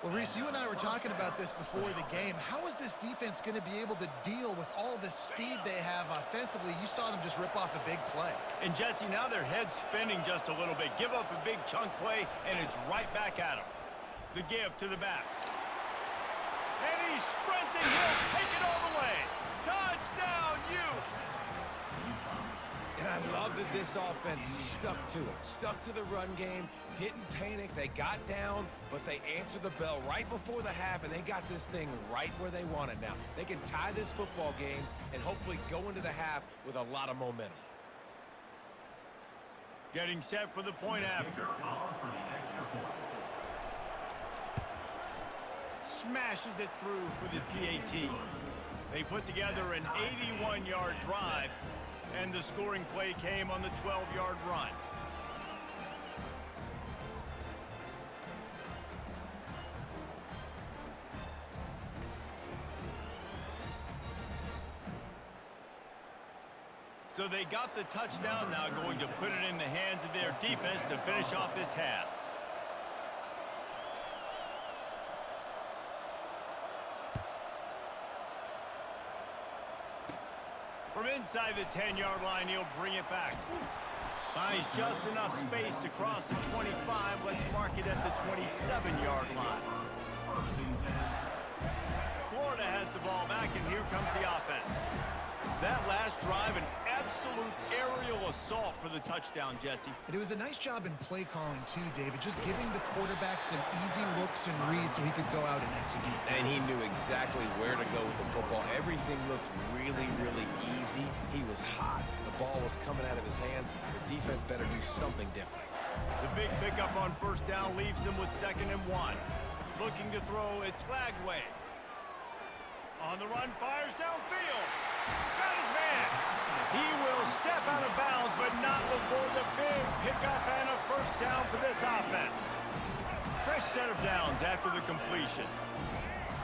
Well, Reese, you and I were talking about this before the game. How is this defense going to be able to deal with all the speed they have offensively? You saw them just rip off a big play. And, Jesse, now their head's spinning just a little bit. Give up a big chunk play, and it's right back at him. The give to the back. And he's sprinting. He'll take it all the way. Touchdown, Utes! And I love that this offense stuck to it, stuck to the run game, didn't panic. They got down, but they answered the bell right before the half, and they got this thing right where they want it now. They can tie this football game and hopefully go into the half with a lot of momentum. Getting set for the point after. Smashes it through for the PAT. They put together an 81-yard drive, and the scoring play came on the 12-yard run. So they got the touchdown, now going to put it in the hands of their defense to finish off this half. From inside the 10-yard line, he'll bring it back. Finds just enough space to cross the 25. Let's mark it at the 27-yard line. Florida has the ball back, and here comes the offense. That last drive, an absolute aerial assault for the touchdown, Jesse. And it was a nice job in play calling, too, David, just giving the quarterback some easy looks and reads so he could go out and execute. And he knew exactly where to go with the football. Everything looked really, really easy. He was hot. The ball was coming out of his hands. The defense better do something different. The big pickup on 1st down leaves him with 2nd and 1. Looking to throw, it's Flagway. On the run, fires downfield. Got his man. He will step out of bounds, but not before the big pickup and a 1st down for this offense. Fresh set of downs after the completion.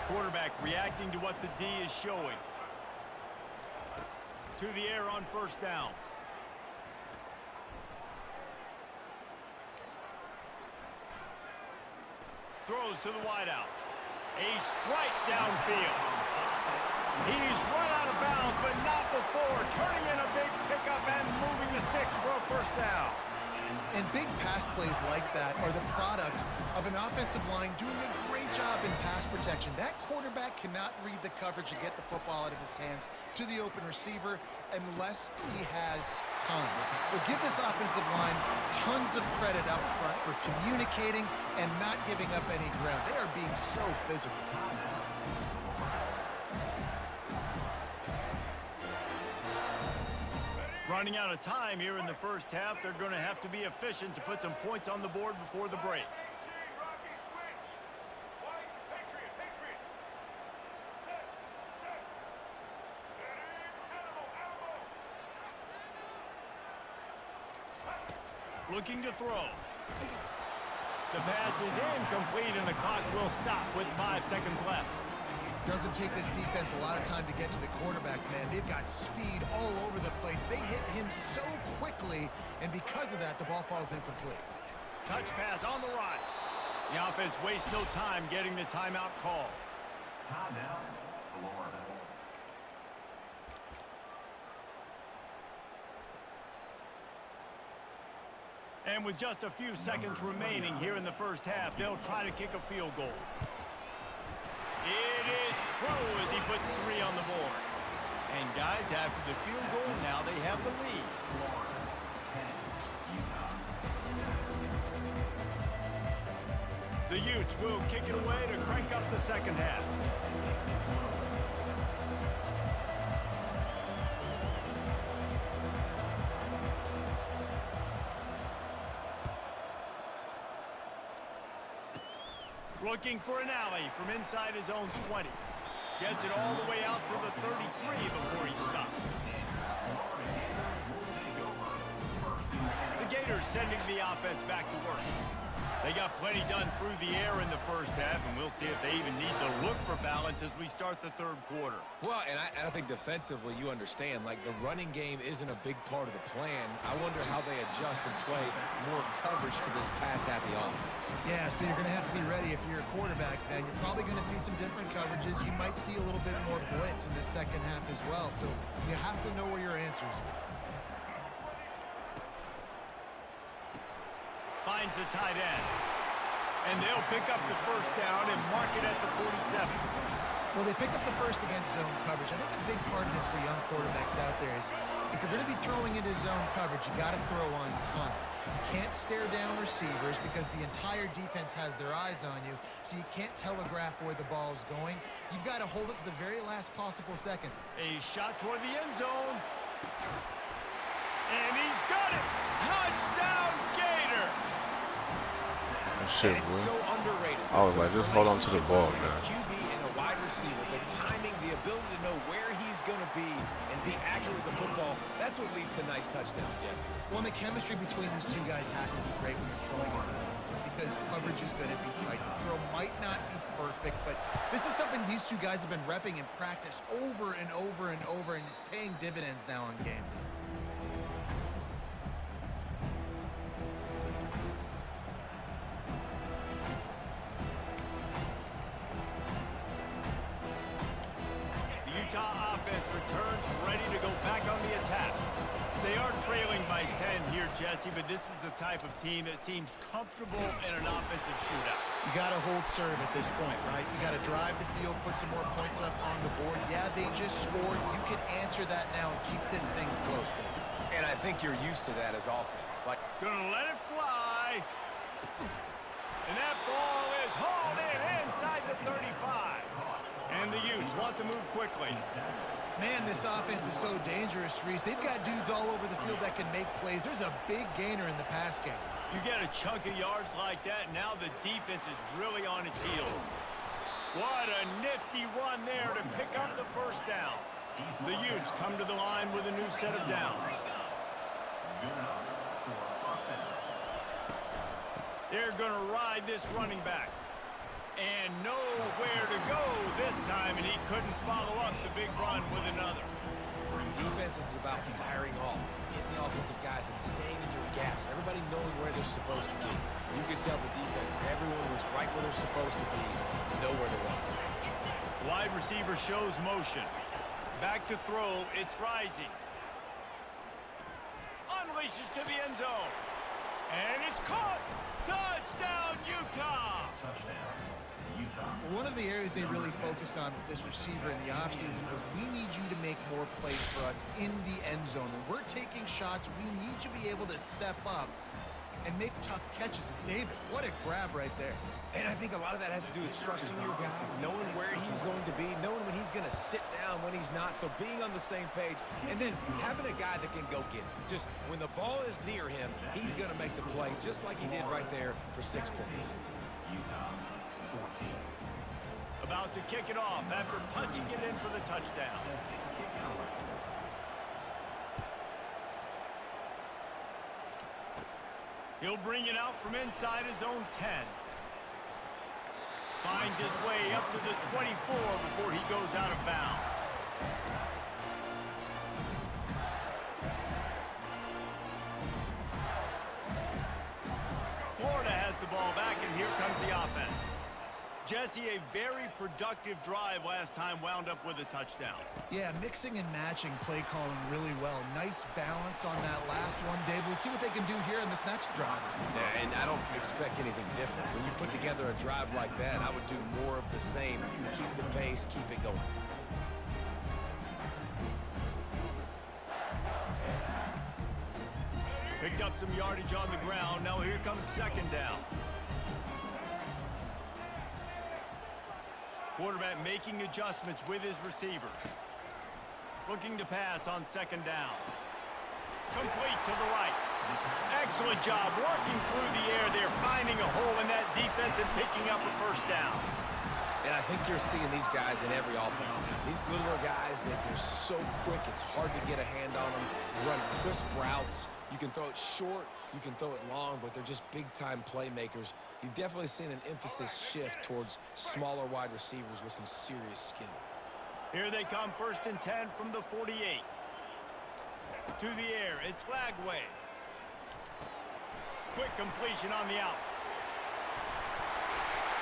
quarterback reacting to what the D is showing. To the air on first down. Throws to the wideout. A strike downfield. He's run out of bounds, but not before. Turning in a big pickup and moving the sticks for a first down. And big pass plays like that are the product of an offensive line doing a great job in pass protection. That quarterback cannot read the coverage and get the football out of his hands to the open receiver unless he has time. So give this offensive line tons of credit up front for communicating and not giving up any ground. They are being so physical. Running out of time here in the first half, they're going to have to be efficient to put some points on the board before the break. Looking to throw. The pass is incomplete and the clock will stop with 5 seconds left. Doesn't take this defense a lot of time to get to the quarterback, man. They've got speed all over the place. They hit him so quickly, and because of that, the ball falls incomplete. Touch pass on the run. The offense wastes no time getting the timeout call. Timeout, Florida. And with just a few seconds remaining here in the first half, they'll try to kick a field goal. It is true as he puts 3 on the board. And guys, after the field goal, now they have the lead. The Utes will kick it away to crank up the second half. Looking for an alley from inside his own 20. Gets it all the way out to the 33 before he stops. The Gators sending the offense back to work. They got plenty done through the air in the first half, and we'll see if they even need to look for balance as we start the third quarter. Well, and I think defensively, you understand, like the running game isn't a big part of the plan. I wonder how they adjust and play more coverage to this pass-happy offense. Yeah, so you're going to have to be ready if you're a quarterback, and you're probably going to see some different coverages. You might see a little bit more blitz in the second half as well, so you have to know where your answers are. Finds the tight end. And they'll pick up the first down and mark it at the 47. Well, they pick up the first against zone coverage. I think a big part of this for young quarterbacks out there is if you're going to be throwing into zone coverage, you got to throw on time. You can't stare down receivers because the entire defense has their eyes on you, so you can't telegraph where the ball is going. You've got to hold it to the very last possible second. A shot toward the end zone. And he's got it. Touchdown, Gator. Shit, And it's bro. so underrated. I was like, just hold on to the ball, Relationship man. between a QB and a wide receiver, the timing, the ability to know where he's going to be and be accurate with the football, that's what leads to nice touchdowns, Jesse. Well, and the chemistry between these two guys has to be great when you're throwing into the because coverage is going to be tight. The throw might not be perfect, but this is something these two guys have been repping in practice over and over and over, and it's paying dividends now on game day. Utah offense returns ready to go back on the attack. They are trailing by 10 here, Jesse, but this is the type of team that seems comfortable in an offensive shootout. You got to hold serve at this point, right? You got to drive the field, put some more points up on the board. Yeah, they just scored. You can answer that now and keep this thing close. And I think you're used to that as offense. Like, Gonna let it fly. And that ball is hauled in inside the 35. And the Utes want to move quickly. Man, this offense is so dangerous, Reese. They've got dudes all over the field that can make plays. There's a big gainer in the pass game. You get a chunk of yards like that, now the defense is really on its heels. What a nifty run there to pick up the first down. The Utes come to the line with a new set of downs. They're going to ride this running back. And nowhere to go this time, and he couldn't follow up the big run with another. Defense is about firing off, hitting the offensive guys, and staying in your gaps. Everybody knowing where they're supposed to be. You could tell the defense, everyone was right where they're supposed to be, nowhere to run. Wide receiver shows motion. Back to throw, it's rising. Unleashes to the end zone. And it's caught! Touchdown, Utah! Touchdown, Utah. One of the areas they really focused on with this receiver in the offseason was we need you to make more plays for us in the end zone. When we're taking shots, we need you to be able to step up and make tough catches. And David, what a grab right there. And I think a lot of that has to do with trusting your guy, knowing where he's going to be, knowing when he's going to sit down, when he's not, so being on the same page, and then having a guy that can go get it. Just when the ball is near him, he's going to make the play, just like he did right there for 6 points. Utah, 14. About to kick it off after punching it in for the touchdown. He'll bring it out from inside his own 10. Finds his way up to the 24 before he goes out of bounds. Florida has the ball back, and here comes the offense. Jesse, a very productive drive last time, wound up with a touchdown. Yeah, mixing and matching play calling really well. Nice balance on that last one, Dave. Let's see what they can do here in this next drive. Yeah, and I don't expect anything different. When you put together a drive like that, I would do more of the same. Keep the pace, keep it going. Picked up some yardage on the ground. Now here comes second down. Quarterback making adjustments with his receivers. Looking to pass on second down. Complete to the right. Excellent job working through the air there, finding a hole in that defense and picking up a first down. And I think you're seeing these guys in every offense now. These littler guys, they're so quick, it's hard to get a hand on them. Run crisp routes. You can throw it short, you can throw it long, but they're just big-time playmakers. You've definitely seen an emphasis shift towards smaller wide receivers with some serious skill. Here they come, 1st and 10 from the 48. To the air, it's Lagway. Quick completion on the out.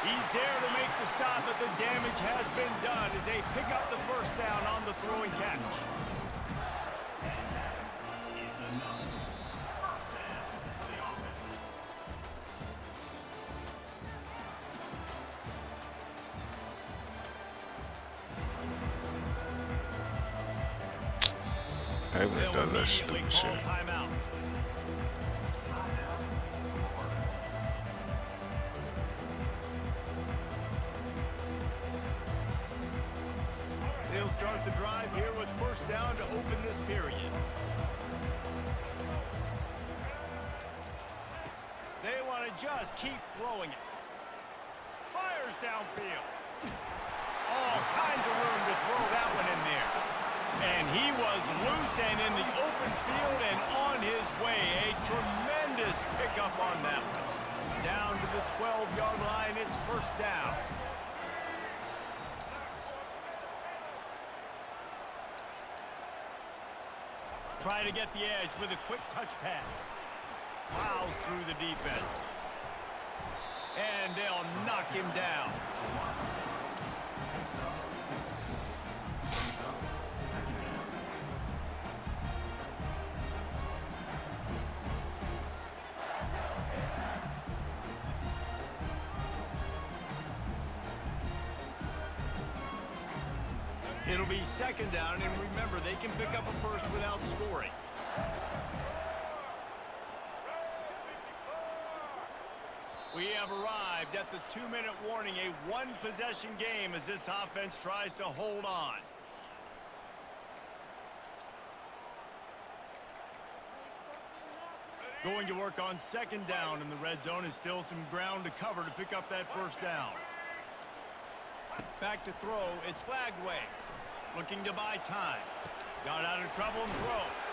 He's there to make the stop, but the damage has been done as they pick up the first down on the throwing catch. Everyone does that stupid shit. Timeout. They'll start the drive here with first down to open this period. They want to just keep throwing it. Fires downfield. All kinds of room to throw that one in there. And he was loose and in the open field and on his way. A tremendous pickup on that one. Down to the 12-yard line, it's first down. Trying to get the edge with a quick touch pass. Plows through the defense. And they'll knock him down. It'll be second down, and remember, they can pick up a first without scoring. We have arrived at the 2-minute warning, a one-possession game as this offense tries to hold on. Going to work on second down, and the red zone is still some ground to cover to pick up that first down. Back to throw, it's Lagway. Looking to buy time. Got out of trouble and throws.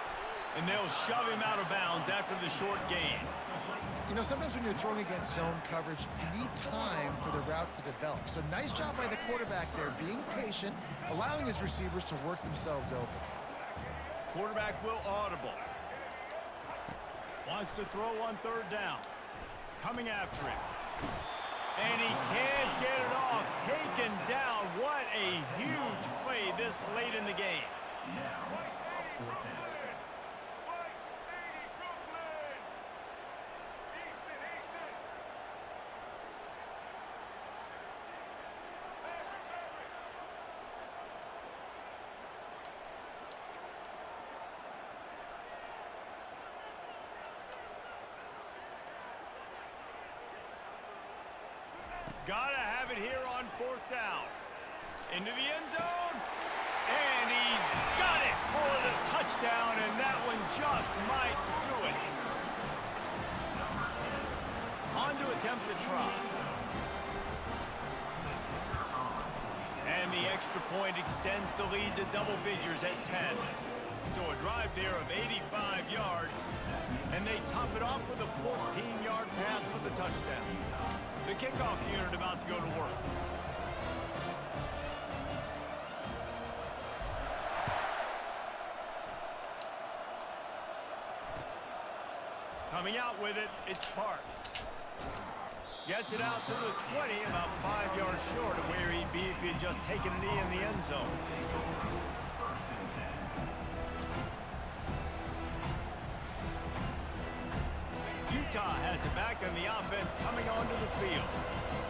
And they'll shove him out of bounds after the short gain. You know, sometimes when you're throwing against zone coverage, you need time for the route routes to develop. So nice job by the quarterback there, being patient, allowing his receivers to work themselves open. Quarterback will audible. Wants to throw on third down. Coming after him. And he can't get it off. Taken down. What a huge play this late in the game. Gotta have it here on fourth down. Into the end zone. And he's got it for the touchdown, and that one just might do it. On to attempt the try. And the extra point extends the lead to double figures at 10. So a drive there of 85 yards, and they top it off with a 14-yard pass for the touchdown. The kickoff unit about to go to work. Coming out with it, it's Parks. Gets it out to the 20, about 5 yards short of where he'd be if he had just taken a knee in the end zone. Utah has it back, and the offense coming onto the field.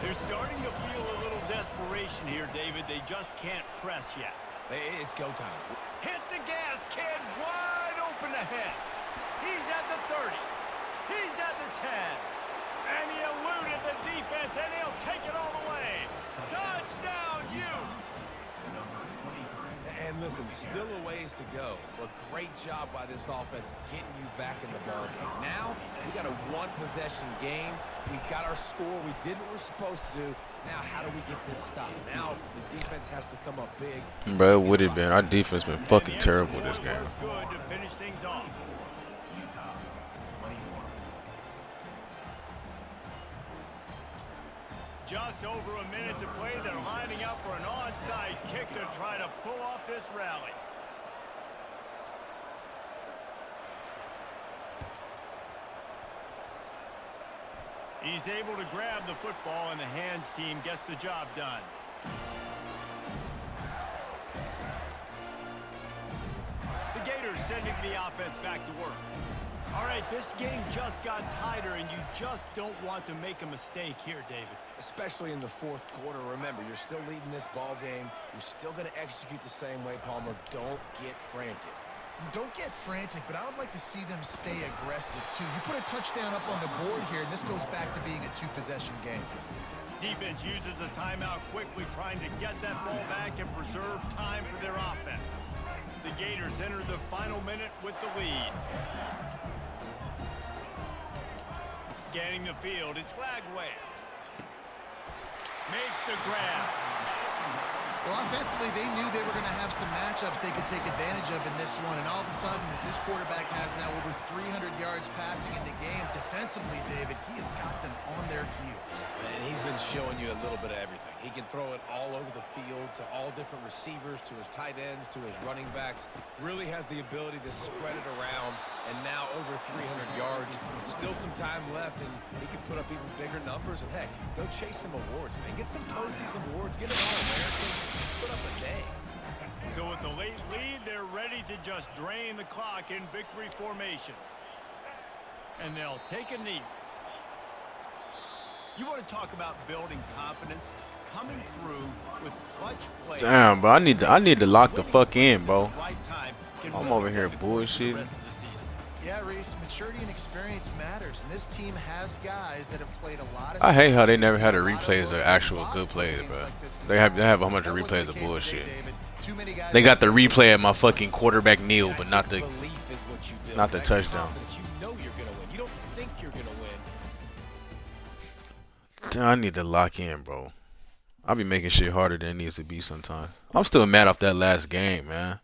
They're starting to feel a little desperation here, David. They just can't press yet. It's go time. Hit the gas, kid. Wide open ahead. He's at the 30. He's at the 10. And he eluded the defense, and he'll take it all the way. Touchdown, Utes! And listen, still a ways to go, but great job by this offense getting you back in the ball game. Now, we got a one-possession game. We got our score. We did what we're supposed to do. Now, how do we get this stopped? Now, the defense has to come up big. Bro, it would have been. Our defense been fucking terrible this game. Was good to finish things off. Just over a minute to play. They're lining up for an onside kick to try to pull off this rally. He's able to grab the football, and the hands team gets the job done. The Gators sending the offense back to work. All right, this game just got tighter, and you just don't want to make a mistake here, David. Especially in the fourth quarter. Remember, you're still leading this ball game. You're still going to execute the same way, Palmer. Don't get frantic. Don't get frantic, but I would like to see them stay aggressive, too. You put a touchdown up on the board here, and this goes back to being a two-possession game. Defense uses a timeout quickly, trying to get that ball back and preserve time for their offense. The Gators enter the final minute with the lead. Scanning the field, it's Flagway. Makes the grab. Well, offensively, they knew they were going to have some matchups they could take advantage of in this one, and all of a sudden, this quarterback has now over 300 yards passing in the game. Defensively, David, he has got them on their heels. And he's been showing you a little bit of everything. He can throw it all over the field to all different receivers, to his tight ends, to his running backs. Really has the ability to spread it around, and now over 300 yards. Still some time left, and he can put up even bigger numbers. And, heck, go chase some awards, man. Get some postseason awards. Get an All-American. Put up a day. So with the late lead, they're ready to just drain the clock in victory formation. And they'll take a knee. You want to talk about building confidence? Coming through with clutch play. Damn, bro, I need to lock the fuck in, bro. I'm over here bullshitting. Yeah, Reese, maturity and experience matters, and this team has guys that have played a lot of. I hate how they never had a replay as an actual good player, bro. They have a whole bunch of replays of bullshit. They got the replay at my fucking quarterback kneel, but not the touchdown. You know you're gonna win. You don't think you're gonna win. Damn, I need to lock in, bro. I'll be making shit harder than it needs to be sometimes. I'm still mad off that last game, man.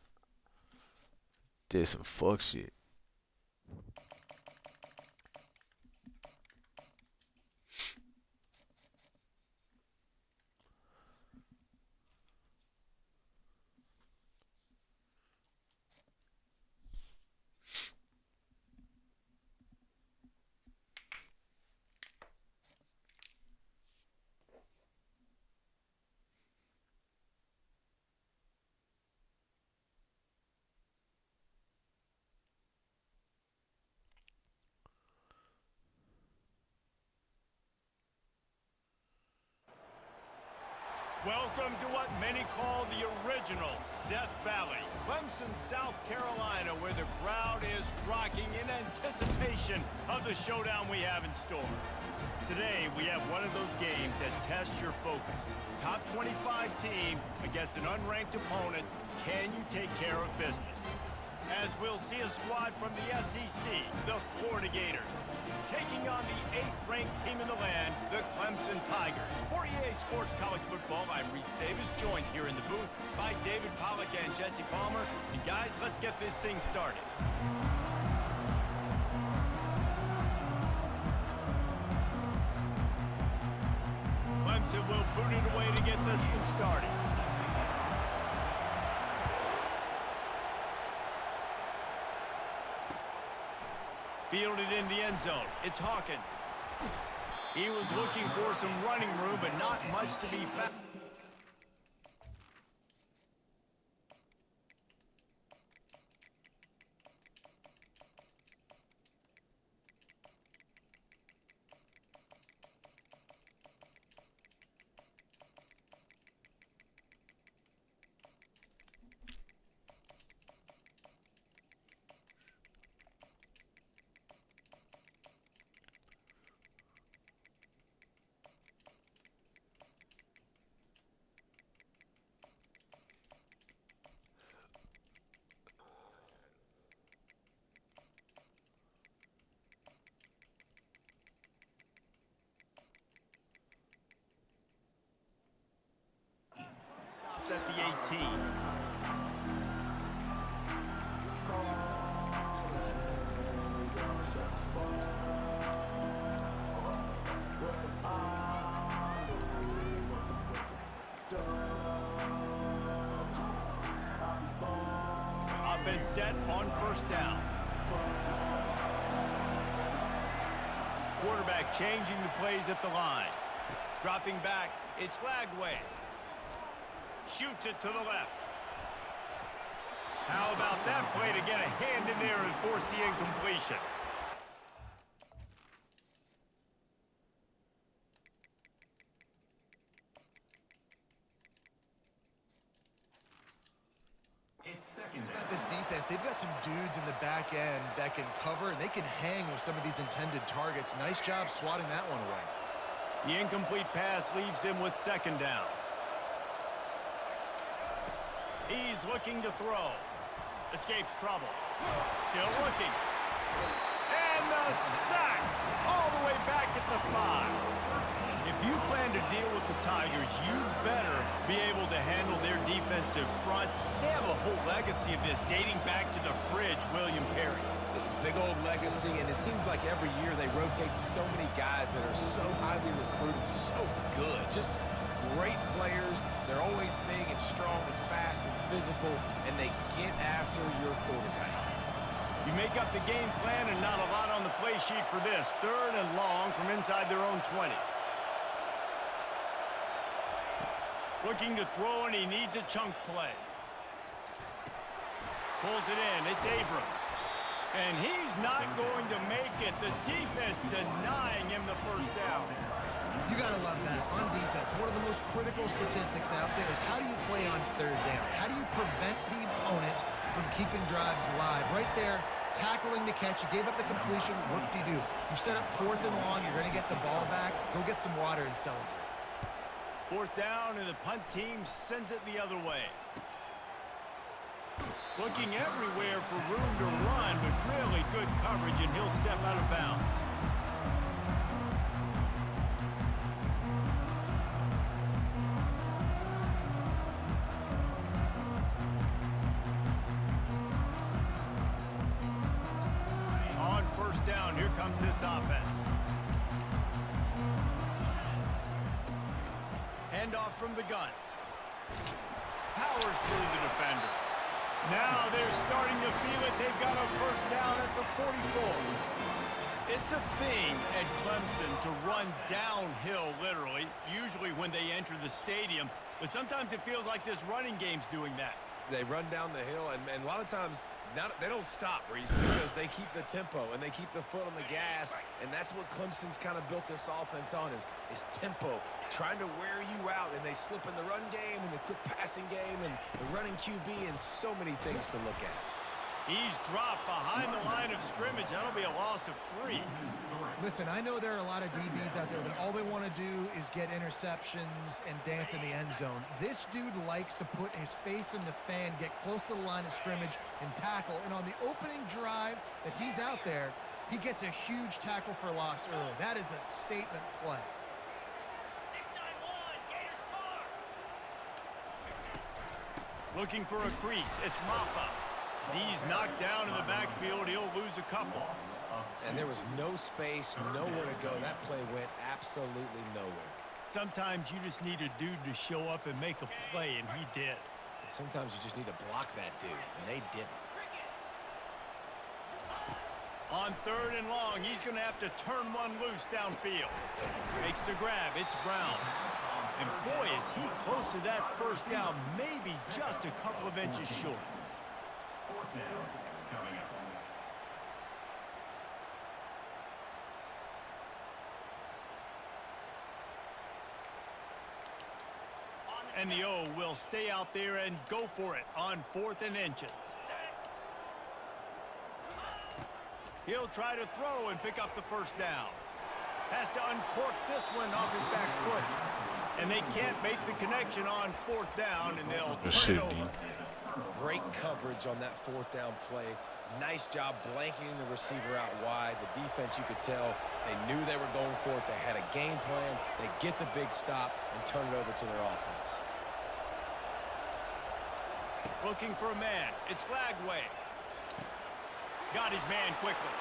Did some fuck shit. Welcome to what many call the original Death Valley, Clemson, South Carolina, where the crowd is rocking in anticipation of the showdown we have in store. Today, we have one of those games that tests your focus. Top 25 team against an unranked opponent. Can you take care of business? As we'll see a squad from the SEC, the Florida Gators, taking on the 8th-ranked team in the land, the Clemson Tigers. For EA Sports College Football, I'm Reese Davis, joined here in the booth by David Pollack and Jesse Palmer. And guys, let's get this thing started. Clemson will boot it away to get this one started. Fielded in the end zone. It's Hawkins. He was looking for some running room, but not much to be found. At the 18. Offense set on first down. Quarterback changing the plays at the line. Dropping back, it's Lagway. Shoots it to the left. How about that play to get a hand in there and force the incompletion? It's second down. This defense, they've got some dudes in the back end that can cover, and they can hang with some of these intended targets. Nice job swatting that one away. The incomplete pass leaves him with second down. He's looking to throw. Escapes trouble. Still looking. And the sack. All the way back at the 5. If you plan to deal with the Tigers, you better be able to handle their defensive front. They have a whole legacy of this dating back to the fridge, William Perry. Big old legacy, and it seems like every year they rotate so many guys that are so highly recruited, so good. Just great players. They're always big and strong and fast and physical, and they get after your quarterback. You make up the game plan and not a lot on the play sheet for this. 3rd and long from inside their own 20. Looking to throw, and he needs a chunk play. Pulls it in. It's Abrams. And he's not going to make it. The defense denying him the first down. You got to love that. On defense, one of the most critical statistics out there is how do you play on 3rd down? How do you prevent the opponent from keeping drives alive? Right there, tackling the catch. You gave up the completion. What do you do? You set up 4th and long. You're going to get the ball back. Go get some water and celebrate. 4th down, and the punt team sends it the other way. Looking everywhere for room to run, but really good coverage, and he'll step out of bounds. On first down, here comes this offense. Handoff from the gun. Powers through the defender. Now they're starting to feel it. They've got a first down at the 44. It's a thing at Clemson to run downhill, literally, usually when they enter the stadium. But sometimes it feels like this running game's doing that. They run down the hill, and a lot of times they don't stop, Reese, because they keep the tempo and they keep the foot on the gas, and that's what Clemson's kind of built this offense on is tempo, trying to wear you out, and they slip in the run game and the quick passing game and the running QB and so many things to look at. He's dropped behind the line of scrimmage. That'll be a loss of 3. Listen, I know there are a lot of DBs out there that all they want to do is get interceptions and dance in the end zone. This dude likes to put his face in the fan, get close to the line of scrimmage, and tackle. And on the opening drive that he's out there, he gets a huge tackle for loss early. That is a statement play. Looking for a crease. It's Rafa. He's knocked down in the backfield. He'll lose a couple. And there was no space, nowhere to go. That play went absolutely nowhere. Sometimes you just need a dude to show up and make a play, and he did. And sometimes you just need to block that dude, and they didn't. On 3rd and long, he's going to have to turn one loose downfield. Makes the grab. It's Brown. And boy, is he close to that first down, maybe just a couple of inches short. 4th down coming up. And the O will stay out there and go for it on 4th and inches. He'll try to throw and pick up the first down. Has to uncork this one off his back foot. And they can't make the connection on 4th down, and they'll turn it over. Great coverage on that 4th down play. Nice job blanketing the receiver out wide. The defense, you could tell, they knew they were going for it. They had a game plan. They get the big stop and turn it over to their offense. Looking for a man. It's Lagway. Got his man quickly.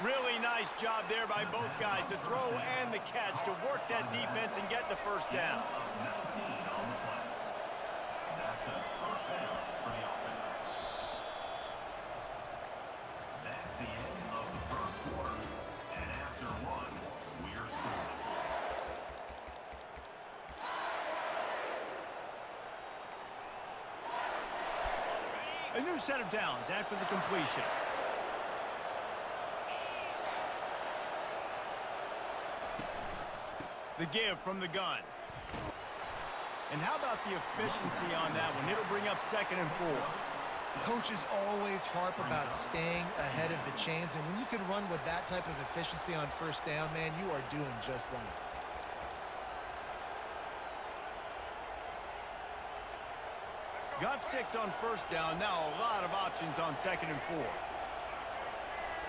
Really nice job there by both guys to throw and the catch to work that defense and get the first down. That's a first down for the offense. That's the end of the first quarter. And after one, we're scoreless. A new set of downs after the completion. The give from the gun. And how about the efficiency on that one? It'll bring up 2nd and 4. Coaches always harp about staying ahead of the chains, and when you can run with that type of efficiency on 1st down, man, you are doing just that. Got 6 on 1st down. Now a lot of options on 2nd and 4.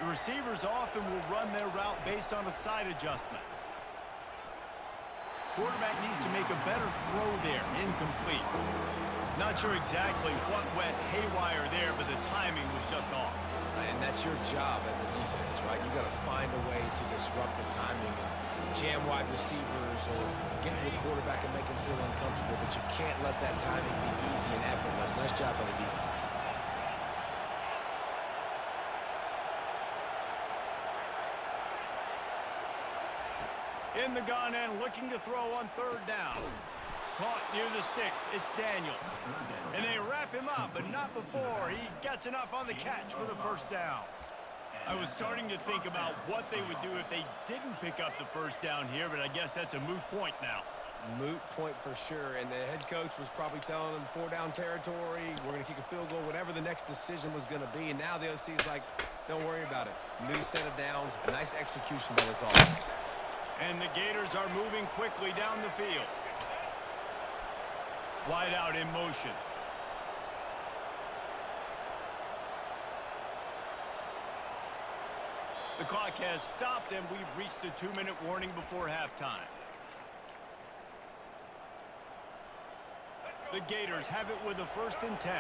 The receivers often will run their route based on a side adjustment. Quarterback needs to make a better throw there. Incomplete. Not sure exactly what went haywire there, but the timing was just off. And that's your job as a defense, right? You got to find a way to disrupt the timing and jam wide receivers or get to the quarterback and make him feel uncomfortable, but you can't let that timing be easy and effortless. Nice job by the defense. In the gun and looking to throw on 3rd down. Caught near the sticks. It's Daniels. And they wrap him up, but not before he gets enough on the catch for the first down. I was starting to think about what they would do if they didn't pick up the first down here, but I guess that's a moot point now. Moot point for sure, and the head coach was probably telling them 4-down territory, we're going to kick a field goal, whatever the next decision was going to be, and now the OC's like, don't worry about it. New set of downs, nice execution by this offense. And the Gators are moving quickly down the field. Wide out in motion. The clock has stopped, and we've reached the 2-minute warning before halftime. The Gators have it with a 1st and 10.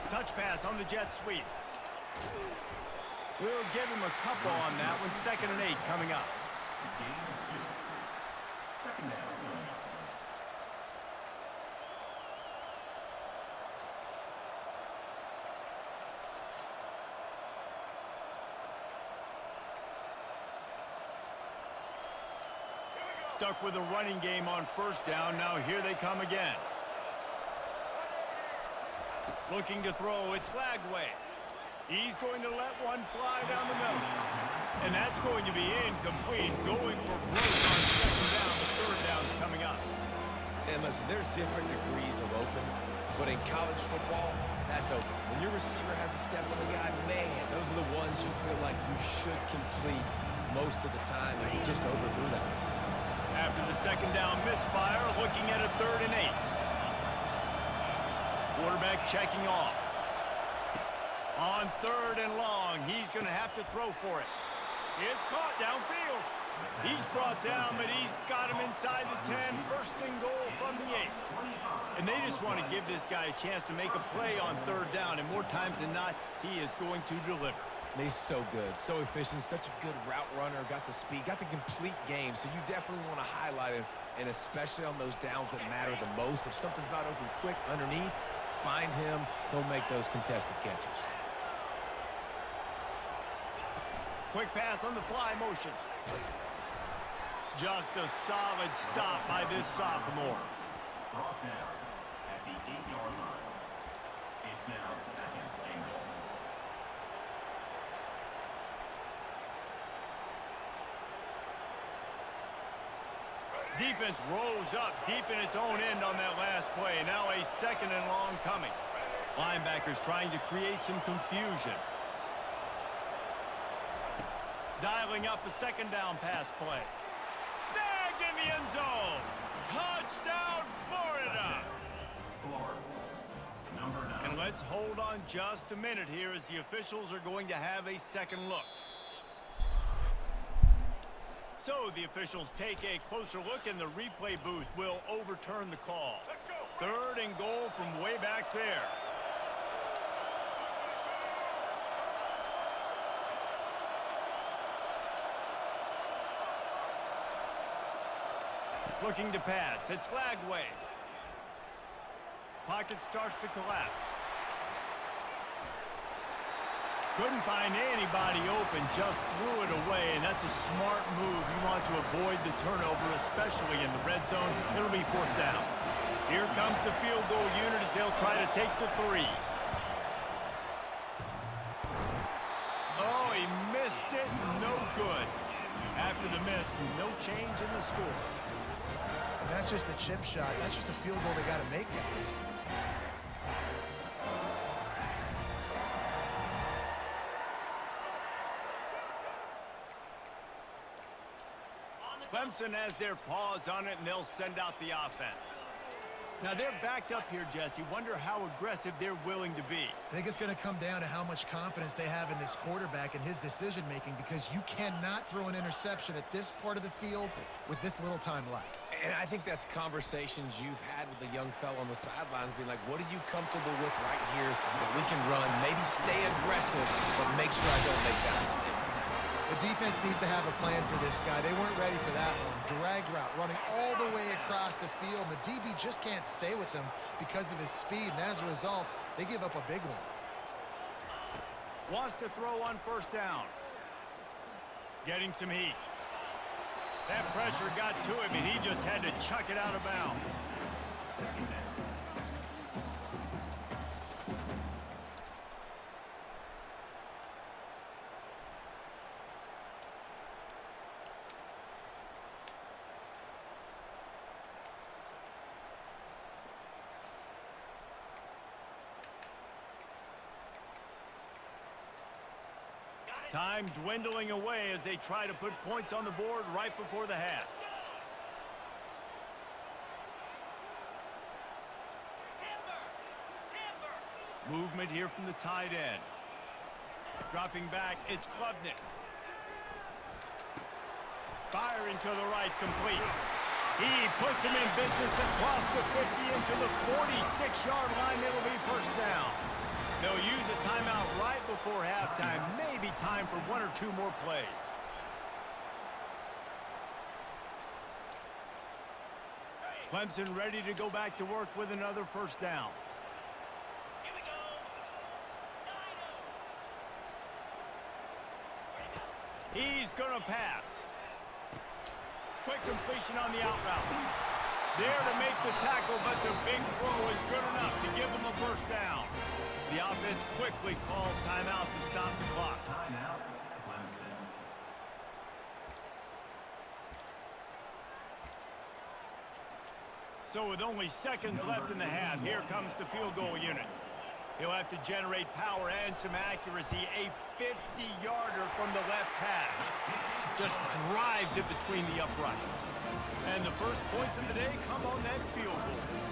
Touch pass on the jet sweep. We'll give him a couple on that one. 2nd and 8 coming up. Second down. Stuck with a running game on 1st down. Now here they come again. Looking to throw. It's Lagway. He's going to let one fly down the middle. And that's going to be incomplete. Going for broke on second down. The third down's coming up. And listen, there's different degrees of open, but in college football, that's open. When your receiver has a step on the guy, man, those are the ones you feel like you should complete most of the time, and he just overthrew that. After the second down misfire, looking at a 3rd and 8. Quarterback checking off. On 3rd and long, he's going to have to throw for it. It's caught downfield. He's brought down, but he's got him inside the 10. 1st and goal from the 8. And they just want to give this guy a chance to make a play on 3rd down, and more times than not, he is going to deliver. He's so good, so efficient, such a good route runner, got the speed, got the complete game, so you definitely want to highlight him, and especially on those downs that matter the most. If something's not open quick underneath, find him, he'll make those contested catches. Quick pass on the fly motion. Just a solid stop by this sophomore. Brought down at the 8-yard line. It's now 2nd and goal. Defense rose up deep in its own end on that last play. Now a 2nd and long coming. Linebackers trying to create some confusion. Dialing up a 2nd down pass play. Snagged in the end zone. Touchdown, Florida. Florida, number 9. And let's hold on just a minute here as the officials are going to have a second look. So the officials take a closer look, and the replay booth will overturn the call. 3rd and goal from way back there. Looking to pass. It's Lagway. Pocket starts to collapse. Couldn't find anybody open, just threw it away, and that's a smart move. You want to avoid the turnover, especially in the red zone. It'll be 4th down. Here comes the field goal unit as they'll try to take the 3. Oh, he missed it. No good. After the miss, no change in the score. And that's just the chip shot. That's just a field goal they got to make, guys. Clemson has their paws on it, and they'll send out the offense. Now, they're backed up here, Jesse. Wonder how aggressive they're willing to be. I think it's going to come down to how much confidence they have in this quarterback and his decision-making, because you cannot throw an interception at this part of the field with this little time left. And I think that's conversations you've had with the young fella on the sidelines, being like, what are you comfortable with right here that we can run? Maybe stay aggressive, but make sure I don't make that mistake. The defense needs to have a plan for this guy. They weren't ready for that one. Drag route, running all the way across the field. The DB just can't stay with them because of his speed, and as a result, they give up a big one. Wants to throw on 1st down. Getting some heat. That pressure got to him, and he just had to chuck it out of bounds. Time dwindling away as they try to put points on the board right before the half. Movement here from the tight end. Dropping back, it's Klubnik. Firing to the right, complete. He puts him in business across the 50 into the 46-yard line. It'll be 1st down. They'll use a timeout right before halftime. Maybe time for 1 or 2 more plays. Clemson ready to go back to work with another 1st down. He's going to pass. Quick completion on the out route. There to make the tackle, but the big throw is good enough to give them a 1st down. The offense quickly calls timeout to stop the clock. Timeout, Clemson. So with only seconds left in the half, here comes the field goal unit. He'll have to generate power and some accuracy. A 50-yarder from the left hash. Just drives it between the uprights. And the first points of the day come on that field goal.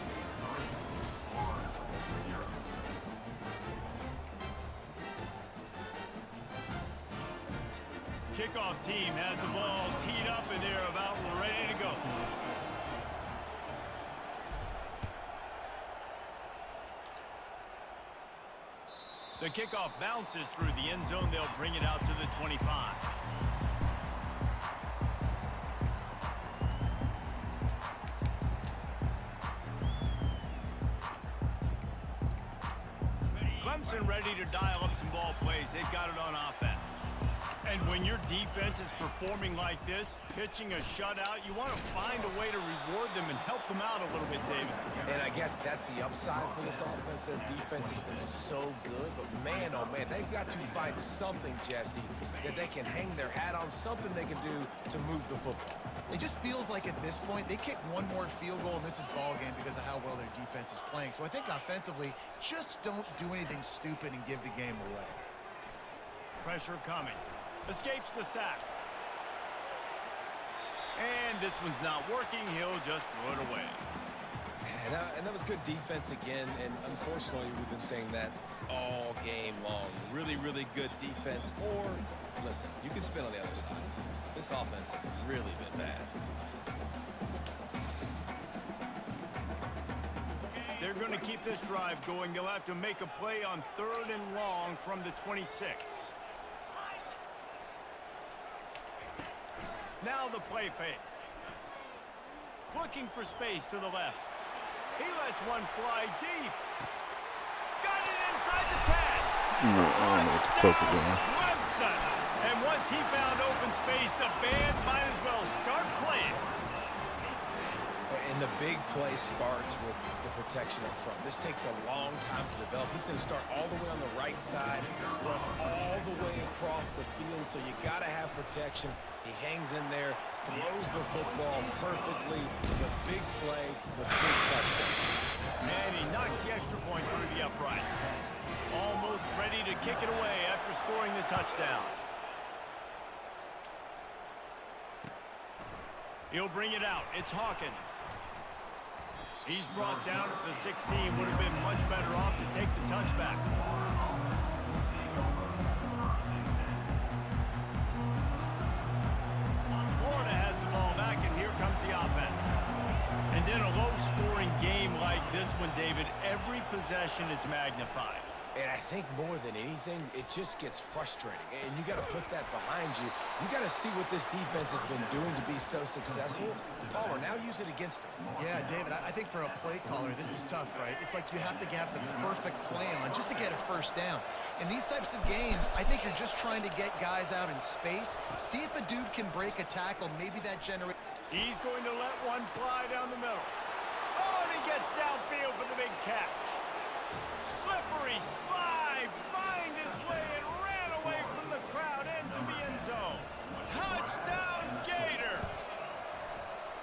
Kickoff team has the ball teed up and they're about ready to go. The kickoff bounces through the end zone. They'll bring it out to the 25. Clemson ready to dial up some ball plays. They've got it on offense. And when your defense is performing like this, pitching a shutout, you want to find a way to reward them and help them out a little bit, David. And I guess that's the upside for this offense. Their defense has been so good, but man, oh man, they've got to find something, Jesse, that they can hang their hat on, something they can do to move the football. It just feels like at this point, they kick one more field goal and this is ball game because of how well their defense is playing. So I think offensively, just don't do anything stupid and give the game away. Pressure coming. Escapes the sack. And this one's not working. He'll just throw it away. And that was good defense again. And unfortunately, we've been saying that all game long. Really, really good defense. Or, listen, you can spin on the other side. This offense has really been bad. They're going to keep this drive going. They'll have to make a play on 3rd and long from the 26. Now the play fake. Looking for space to the left. He lets one fly deep. Got it inside the 10. I don't know what the fuck is going on. Clemson. And once he found open space, the band might as well start playing. And the big play starts with the protection up front. This takes a long time to develop. He's going to start all the way on the right side, run all the way across the field, so you got to have protection. He hangs in there, throws the football perfectly. The big play, the big touchdown. And he knocks the extra point through the uprights. Almost ready to kick it away after scoring the touchdown. He'll bring it out. It's Hawkins. He's brought down at the 16. Would have been much better off to take the touchback. Florida has the ball back, and here comes the offense. And in a low-scoring game like this one, David, every possession is magnified. And I think more than anything, it just gets frustrating. And you got to put that behind you. You got to see what this defense has been doing to be so successful. Caller, now use it against them. Yeah, David, I think for a play caller, this is tough, right? It's like you have to have the perfect play on just to get a first down. In these types of games, I think you're just trying to get guys out in space, see if a dude can break a tackle, maybe that generates... He's going to let one fly down the middle. Oh, and he gets downfield for the big catch. Slippery slide, find his way and ran away from the crowd into the end zone. Touchdown, Gator!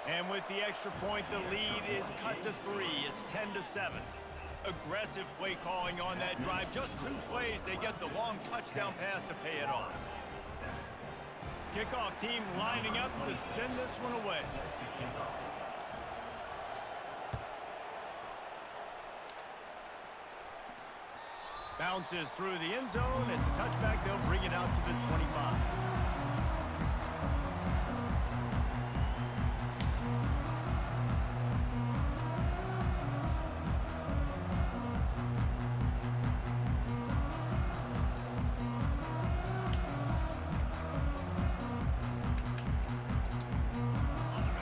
And with the extra point, the lead is cut to 3. It's 10-7. Aggressive play calling on that drive. Just 2 plays, they get the long touchdown pass to pay it off. Kickoff team lining up to send this one away. Bounces through the end zone. It's a touchback. They'll bring it out to the 25.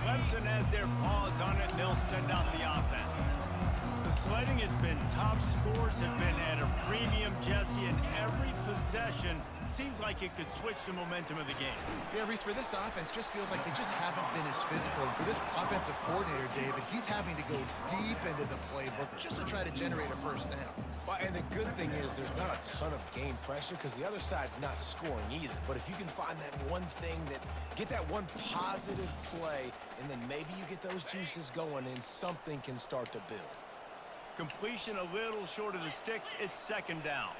Clemson has their paws on it, and they'll send out the offense. The sledding has been tough. Scores have been at a premium, Jesse, and every possession Seems like it could switch the momentum of the game. Yeah, Reese, for this offense, just feels like they just haven't been as physical. And for this offensive coordinator, David, he's having to go deep into the playbook just to try to generate a first down. Well, and the good thing is there's not a ton of game pressure because the other side's not scoring either. But if you can find that one thing get that one positive play, and then maybe you get those juices going and something can start to build. Completion a little short of the sticks. It's second down.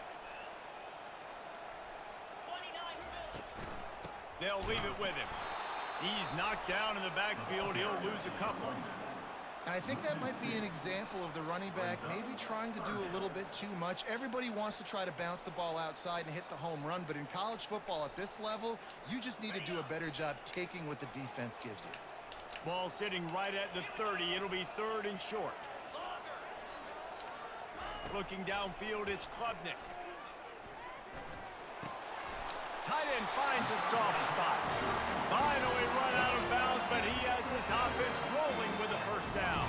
They'll leave it with him. He's knocked down in the backfield. He'll lose a couple. And I think that might be an example of the running back maybe trying to do a little bit too much. Everybody wants to try to bounce the ball outside and hit the home run, but in college football at this level, you just need to do a better job taking what the defense gives you. Ball sitting right at the 30. It'll be third and short. Looking downfield, it's Klubnik. Tight end finds a soft spot. Finally run out of bounds, but he has this offense rolling with a first down.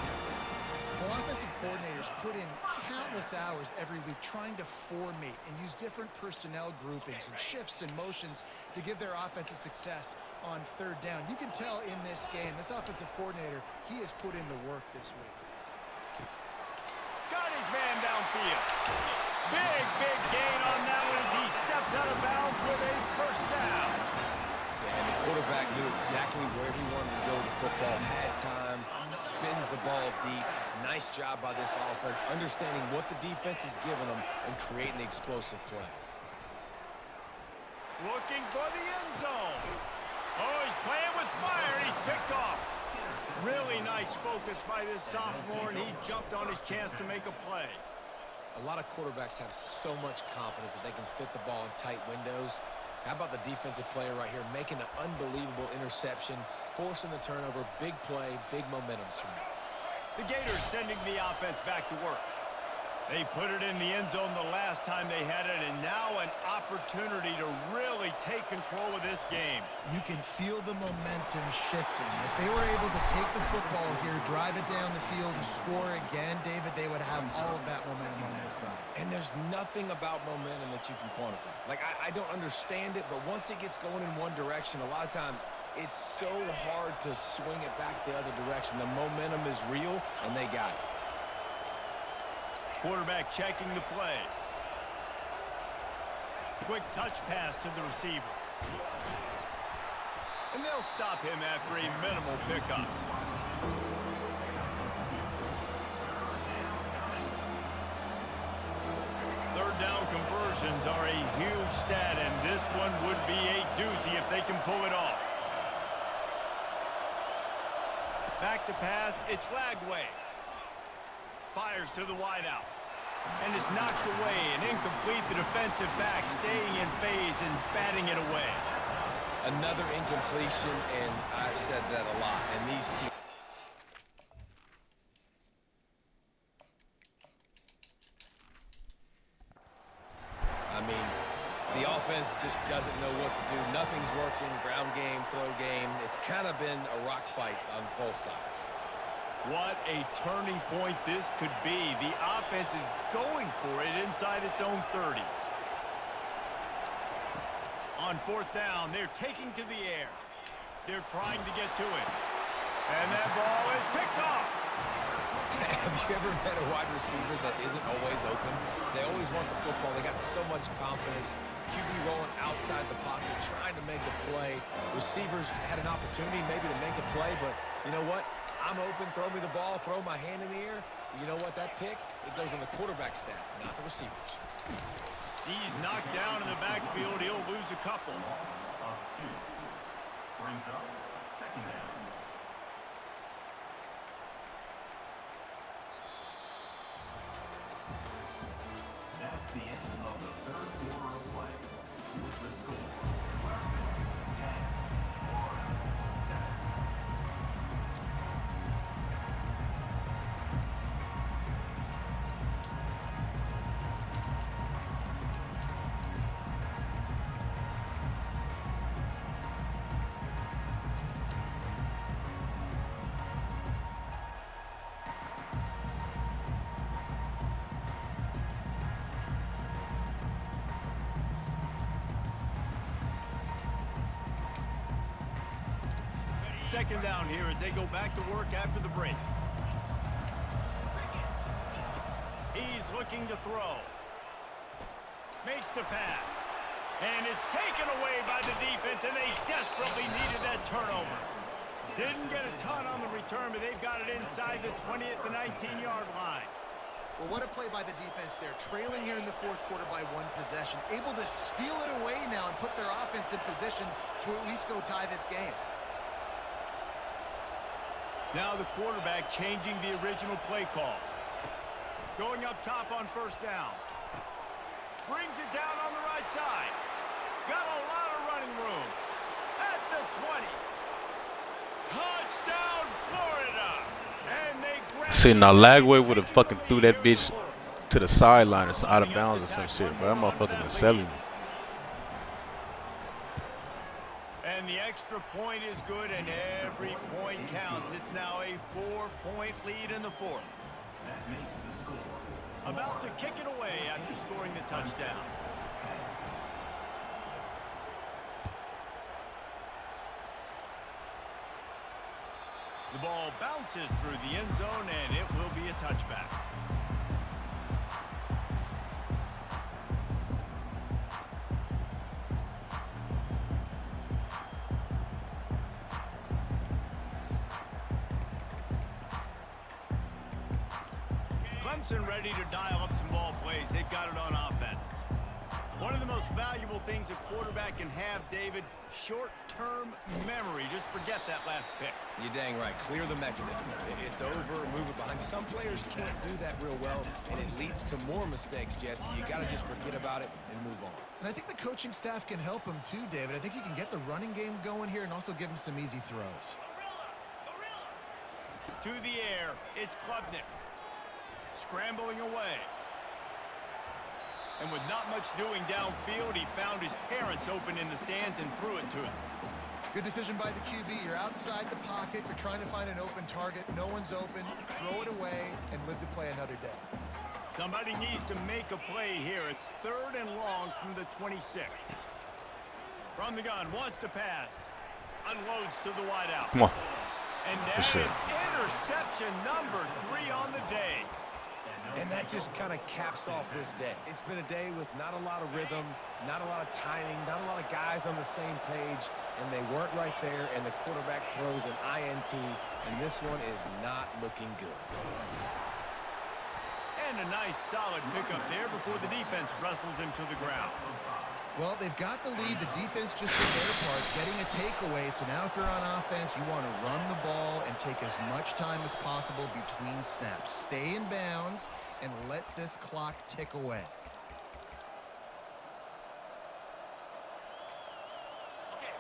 Well, offensive coordinators put in countless hours every week trying to formate and use different personnel groupings and shifts and motions to give their offensive success on third down. You can tell in this game, this offensive coordinator, he has put in the work this week. Got his man downfield. Big gain on that one as he steps out of bounds with a first down. Yeah, and the quarterback knew exactly where he wanted to go with the football, had time, spins the ball deep. Nice job by this offense, understanding what the defense is giving them and creating the explosive play. Looking for the end zone. Oh, he's playing with fire, and he's picked off. Really nice focus by this sophomore, and he jumped on his chance to make a play. A lot of quarterbacks have so much confidence that they can fit the ball in tight windows. How about the defensive player right here making an unbelievable interception, forcing the turnover, big play, big momentum swing. The Gators sending the offense back to work. They put it in the end zone the last time they had it, and now an opportunity to really take control of this game. You can feel the momentum shifting. If they were able to take the football here, drive it down the field, and score again, David, they would have all of that momentum on their side. And there's nothing about momentum that you can quantify. Like, I don't understand it, but once it gets going in one direction, a lot of times it's so hard to swing it back the other direction. The momentum is real, and they got it. Quarterback checking the play. Quick touch pass to the receiver. And they'll stop him after a minimal pickup. Third down conversions are a huge stat, and this one would be a doozy if they can pull it off. Back to pass, it's Lagway. Fires to the wideout. And is knocked away and incomplete. The defensive back staying in phase and batting it away. Another incompletion, and I've said that a lot. And these teams. I mean, the offense just doesn't know what to do. Nothing's working. Ground game, throw game. It's kind of been a rock fight on both sides. What a turning point this could be. The offense is going for it inside its own 30. On fourth down, they're taking to the air. They're trying to get to it. And that ball is picked off. Have you ever met a wide receiver that isn't always open? They always want the football. They got so much confidence. QB rolling outside the pocket, trying to make a play. Receivers had an opportunity maybe to make a play, but you know what? I'm open, throw me the ball, throw my hand in the air. You know what, that pick, it goes on the quarterback stats, not the receivers. He's knocked down in the backfield. He'll lose a couple. Of 2. Brings up second down. That's the end of the third quarter of play. With the score, Western 10, Oregon 7. second down here as they go back to work after the break. He's looking to throw. Makes the pass. And it's taken away by the defense, and they desperately needed that turnover. Didn't get a ton on the return, but they've got it inside the 20 at the 19-yard line. Well, what a play by the defense there. Trailing here in the fourth quarter by one possession. Able to steal it away now and put their offense in position to at least go tie this game. Now the quarterback changing the original play call. Going up top on first down. Brings it down on the right side. Got a lot of running room. At the 20. Touchdown, Florida! And they grab See, now Lagway would have fucking threw that bitch to the sideline or out of bounds or some shit, but that motherfucker was selling me. And the extra point is good, and every point counts. It's now a 4-point lead in the fourth. That makes the score. About to kick it away after scoring the touchdown. The ball bounces through the end zone, and it will be a touchback. Clemson ready to dial up some ball plays. They've got it on offense. One of the most valuable things a quarterback can have, David, short-term memory. Just forget that last pick. You're dang right. Clear the mechanism. It's over, move it behind. Some players can't do that real well, and it leads to more mistakes, Jesse. You got to just forget about it and move on. And I think the coaching staff can help him too, David. I think you can get the running game going here and also give him some easy throws. To the air, it's Klubnik. Scrambling away. And with not much doing downfield, he found his parents open in the stands and threw it to him. Good decision by the QB. You're outside the pocket. You're trying to find an open target. No one's open. Throw it away and live to play another day. Somebody needs to make a play here. It's 3rd and long from the 26. From the gun, wants to pass. Unloads to the wideout. Come on. And that is interception number 3 on the day. And that just kind of caps off this day. It's been a day with not a lot of rhythm, not a lot of timing, not a lot of guys on the same page, and they weren't right there, and the quarterback throws an INT, and this one is not looking good. And a nice solid pickup there before the defense wrestles him to the ground. Well, they've got the lead. The defense just did their part, getting a takeaway. So now if you're on offense, you want to run the ball and take as much time as possible between snaps. Stay in bounds and let this clock tick away.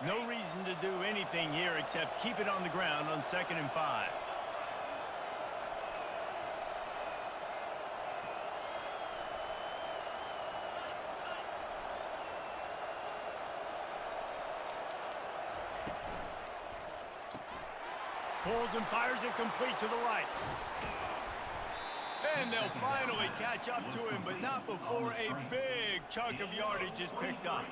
No reason to do anything here except keep it on the ground on 2nd and 5. Pulls and fires it complete to the right. And they'll finally catch up to him, but not before a big chunk of yardage is picked up.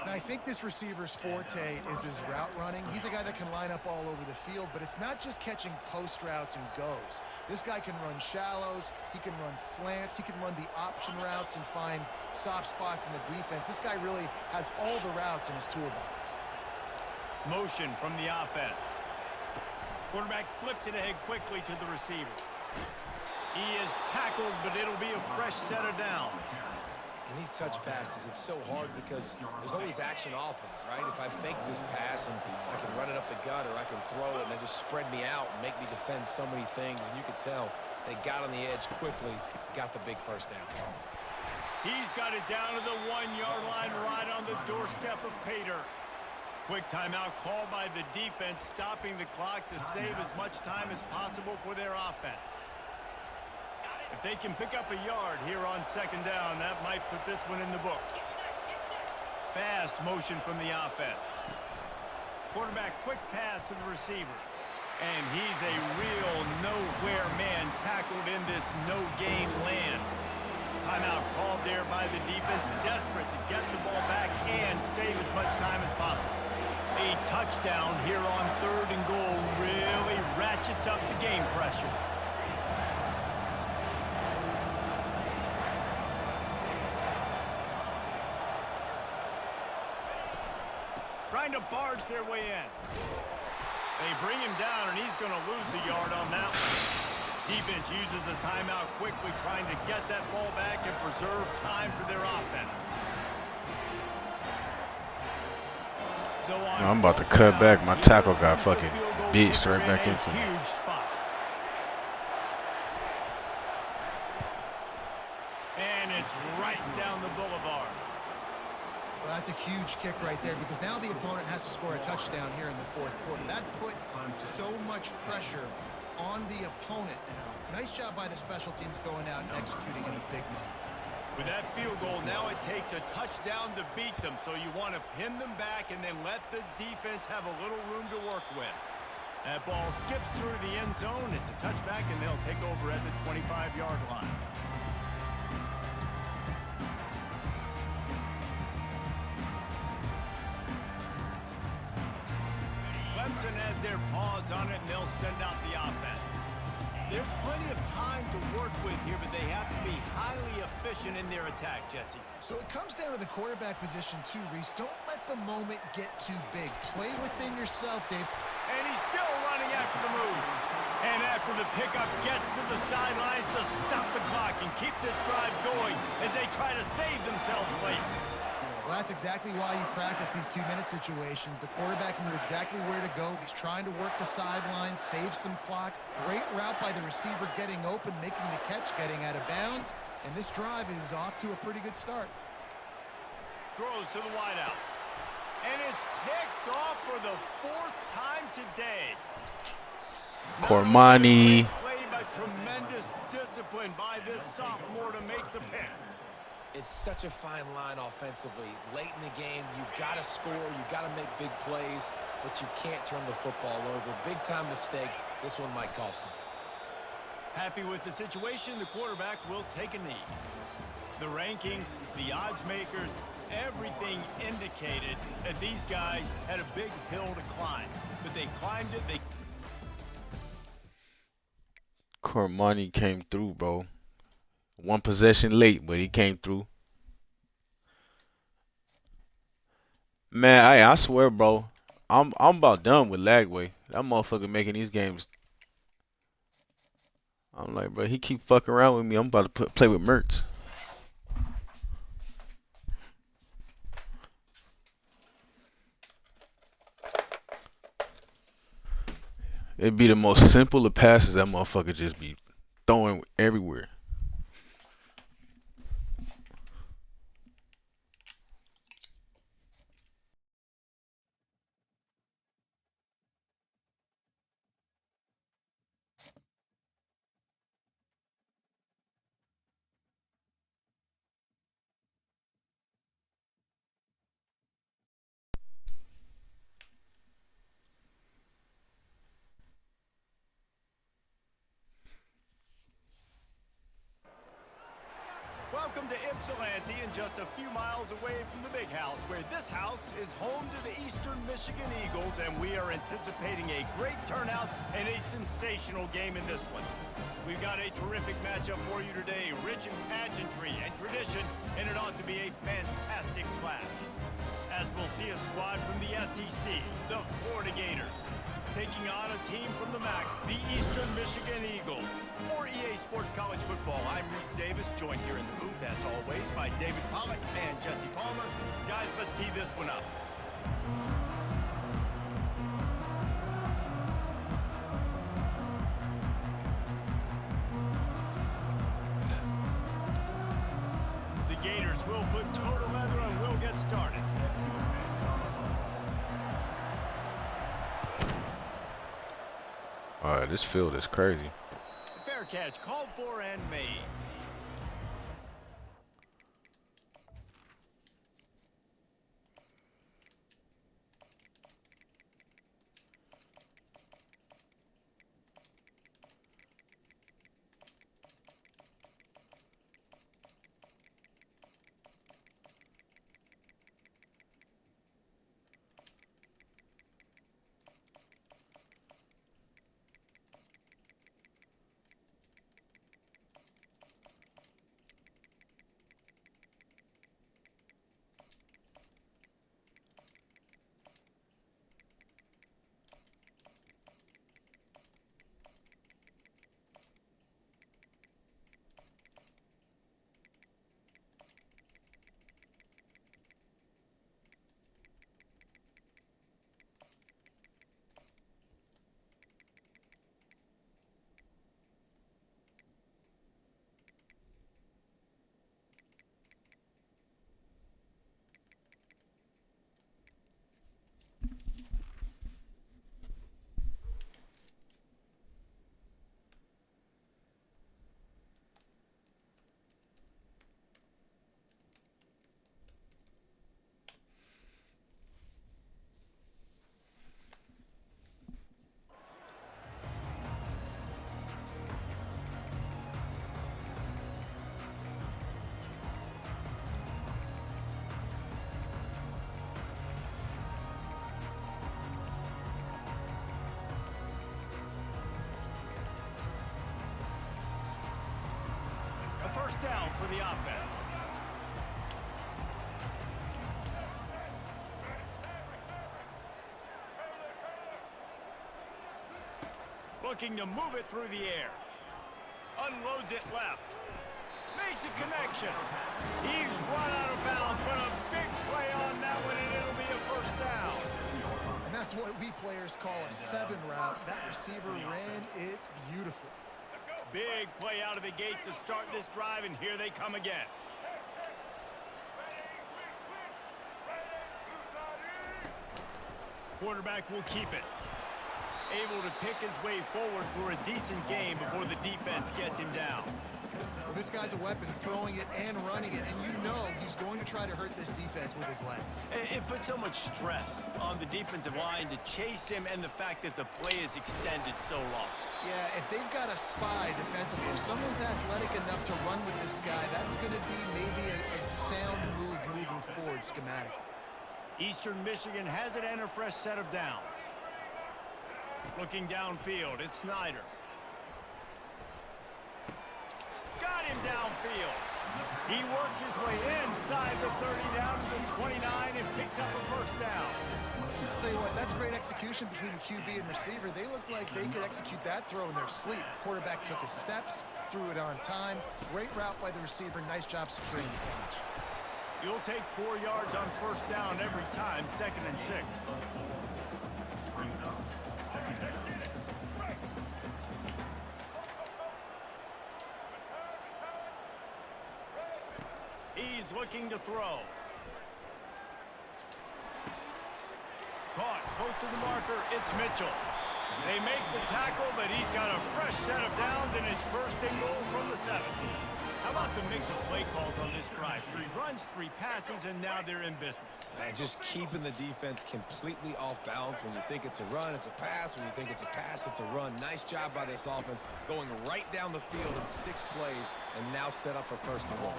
And I think this receiver's forte is his route running. He's a guy that can line up all over the field, but it's not just catching post routes and goes. This guy can run shallows, he can run slants, he can run the option routes and find soft spots in the defense. This guy really has all the routes in his toolbox. Motion from the offense. Quarterback flips it ahead quickly to the receiver. He is tackled, but it'll be a fresh set of downs. In these touch passes, it's so hard because there's always action off of it, right? If I fake this pass and I can run it up the gut or I can throw it and they just spread me out and make me defend so many things, and you could tell they got on the edge quickly, got the big first down. He's got it down to the 1-yard line right on the doorstep of Pater. Quick timeout called by the defense, stopping the clock to save as much time as possible for their offense. If they can pick up a yard here on 2nd down, that might put this one in the books. Fast motion from the offense. Quarterback quick pass to the receiver. And he's a real nowhere man tackled in this no-game land. Timeout called there by the defense, desperate to get the ball back and save as much time as possible. A touchdown. touchdown here on 3rd and goal really ratchets up the game pressure. Trying to barge their way in. They bring him down, and he's going to lose a yard on that one. Defense uses a timeout quickly, trying to get that ball back and preserve time for their offense. So I'm about to cut back. My tackle got fucking beat right back into me. Huge spot. And it's right down the boulevard. Well, that's a huge kick right there because now the opponent has to score a touchdown here in the 4th quarter. That put so much pressure on the opponent. Nice job by the special teams going out and executing in a big moment. With that field goal, now it takes a touchdown to beat them, so you want to pin them back and then let the defense have a little room to work with. That ball skips through the end zone. It's a touchback, and they'll take over at the 25-yard line. Clemson has their paws on it, and they'll send out the offense. There's plenty of time to work with here, but they have to be highly efficient in their attack, Jesse. So it comes down to the quarterback position too, Reese. Don't let the moment get too big. Play within yourself, Dave. And he's still running after the move. And after the pickup gets to the sidelines to stop the clock and keep this drive going as they try to save themselves late. Well, that's exactly why you practice these 2-minute situations. The quarterback knew exactly where to go. He's trying to work the sidelines, save some clock. Great route by the receiver getting open, making the catch, getting out of bounds. And this drive is off to a pretty good start. Throws to the wideout. And it's picked off for the 4th time today. Cormani. Play, but tremendous discipline by this sophomore to make the pick. It's such a fine line offensively. Late in the game, you got to score, you got to make big plays, but you can't turn the football over. Big-time mistake. This one might cost him. Happy with the situation, the quarterback will take a knee. The rankings, the odds makers, everything indicated that these guys had a big hill to climb. But they climbed it. Cormani came through, bro. One possession late, but he came through. Man, I swear, bro, I'm about done with Lagway. That motherfucker making these games. I'm like, bro, he keep fucking around with me. I'm about to play with Mertz. It'd be the most simple of passes that motherfucker just be throwing everywhere. Welcome to Ypsilanti, and just a few miles away from the big house, where this house is home to the Eastern Michigan Eagles, and we are anticipating a great turnout and a sensational game in this one. We've got a terrific matchup for you today, rich in pageantry and tradition, and it ought to be a fantastic clash. As we'll see a squad from the SEC, the Florida Gators, taking on a team from the MAC, the Eastern Michigan Eagles. For EA Sports College Football, I'm Reese Davis, joined here in the booth, as always, by David Pollack and Jesse Palmer. Guys, let's tee this one up. The Gators will put total leather and we'll get started. All right, this field is crazy. Fair catch called for and made. first down for the offense. Looking to move it through the air. Unloads it left. Makes a connection. He's run out of bounds, but a big play on that one, and it'll be a first down. And that's what we players call a 7 route. That receiver ran it beautiful. Big play out of the gate to start this drive, and here they come again. Quarterback will keep it. Able to pick his way forward for a decent game before the defense gets him down. Well, this guy's a weapon, throwing it and running it, and you know he's going to try to hurt this defense with his legs. It puts so much stress on the defensive line to chase him, and the fact that the play is extended so long. Yeah, if they've got a spy defensively, if someone's athletic enough to run with this guy, that's going to be maybe a sound move moving forward schematically. Eastern Michigan has it and a fresh set of downs. Looking downfield, it's Snyder. Got him downfield. He works his way inside the 30 down to the 29 and picks up a first down. I'll tell you what, that's great execution between the QB and receiver. They look like they could execute that throw in their sleep. Quarterback took his steps, threw it on time. Great route by the receiver. Nice job securing the catch. You'll take 4 yards on first down every time, 2nd and 6. He's looking to throw. Caught close to the marker, it's Mitchell. They make the tackle, but he's got a fresh set of downs, and it's first and goal from the 7. How about the mix of play calls on this drive? 3 runs, 3 passes, and now they're in business. Man, just keeping the defense completely off balance. When you think it's a run, it's a pass. When you think it's a pass, it's a run. Nice job by this offense, going right down the field in 6 plays, and now set up for first and goal.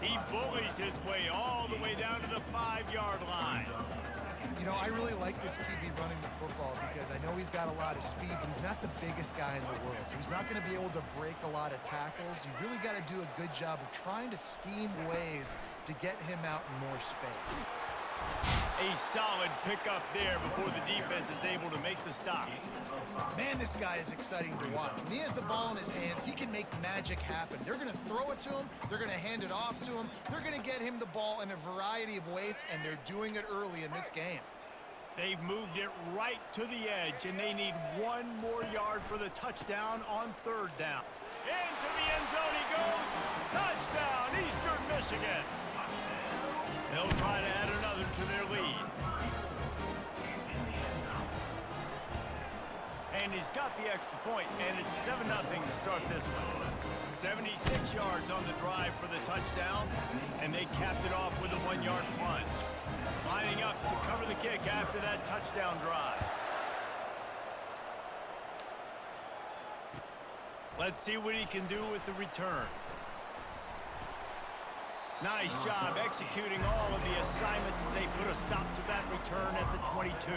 He bullies his way all the way down to the 5-yard line. You know, I really like this QB running the football because I know he's got a lot of speed, but he's not the biggest guy in the world. So he's not going to be able to break a lot of tackles. You really got to do a good job of trying to scheme ways to get him out in more space. A solid pickup there before the defense is able to make the stop. Man, this guy is exciting to watch. When he has the ball in his hands, he can make magic happen. They're going to throw it to him. They're going to hand it off to him. They're going to get him the ball in a variety of ways, and they're doing it early in this game. They've moved it right to the edge, and they need 1 more yard for the touchdown on 3rd down. Into the end zone he goes. Touchdown, Eastern Michigan. They'll try to add another to their lead. And he's got the extra point, and it's 7-0 to start this one. 76 yards on the drive for the touchdown, and they capped it off with a 1-yard plunge. Lining up to cover the kick after that touchdown drive. Let's see what he can do with the return. Nice job executing all of the assignments as they put a stop to that return at the 22.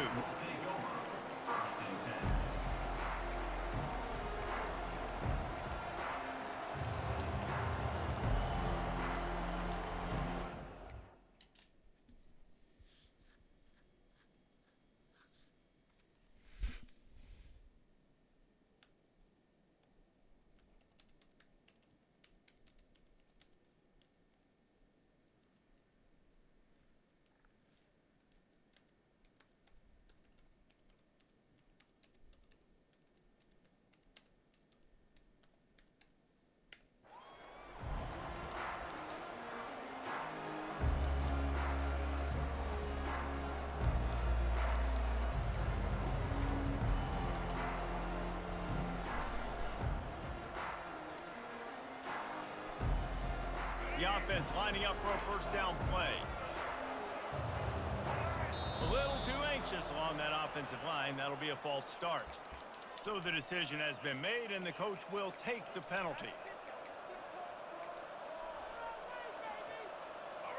The offense lining up for a first down play. A little too anxious along that offensive line. That'll be a false start. So the decision has been made, and the coach will take the penalty.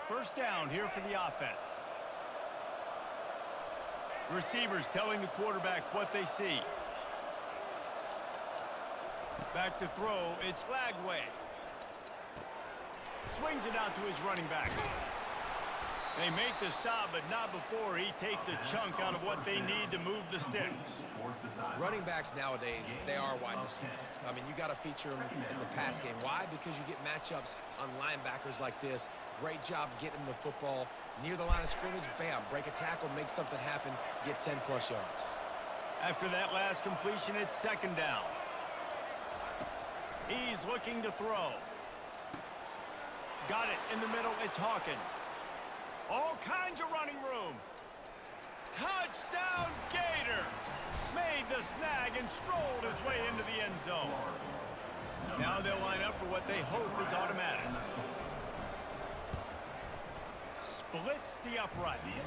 First down here for the offense. Receivers telling the quarterback what they see. Back to throw, it's Lagway. Swings it out to his running back. They make the stop, but not before he takes a chunk out of what they need to move the sticks. Running backs nowadays, they are wide receivers. I mean, you got to feature them in the pass game. Why? Because you get matchups on linebackers like this. Great job getting the football near the line of scrimmage. Bam, break a tackle, make something happen, get 10-plus yards. After that last completion, it's second down. He's looking to throw. Got it in the middle. It's Hawkins. All kinds of running room. Touchdown, Gator! Made the snag and strolled his way into the end zone. Now they'll line up for what they hope is automatic. Splits the uprights.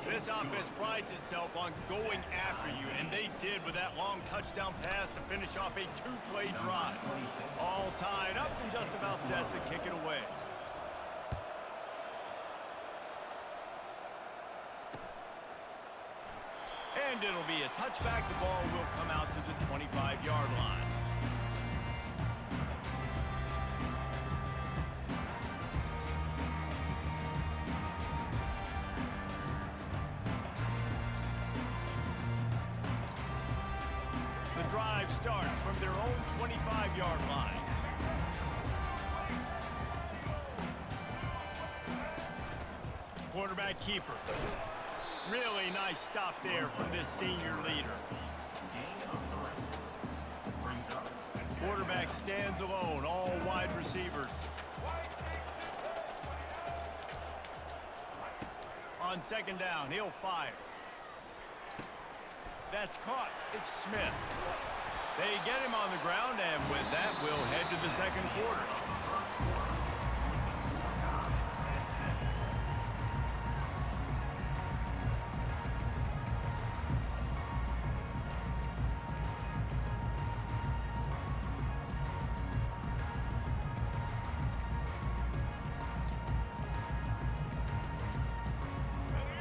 This offense prides itself on going after you, and they did with that long touchdown pass to finish off a two-play drive. All tied up and just about set to kick it away. And it'll be a touchback. The ball will come out to the 25-yard line. The drive starts from their own 25-yard line. Quarterback keeper. Really nice stop there from this senior leader. Quarterback stands alone, all wide receivers. On second down, he'll fire. That's caught. It's Smith. They get him on the ground, and with that, we'll head to the second quarter.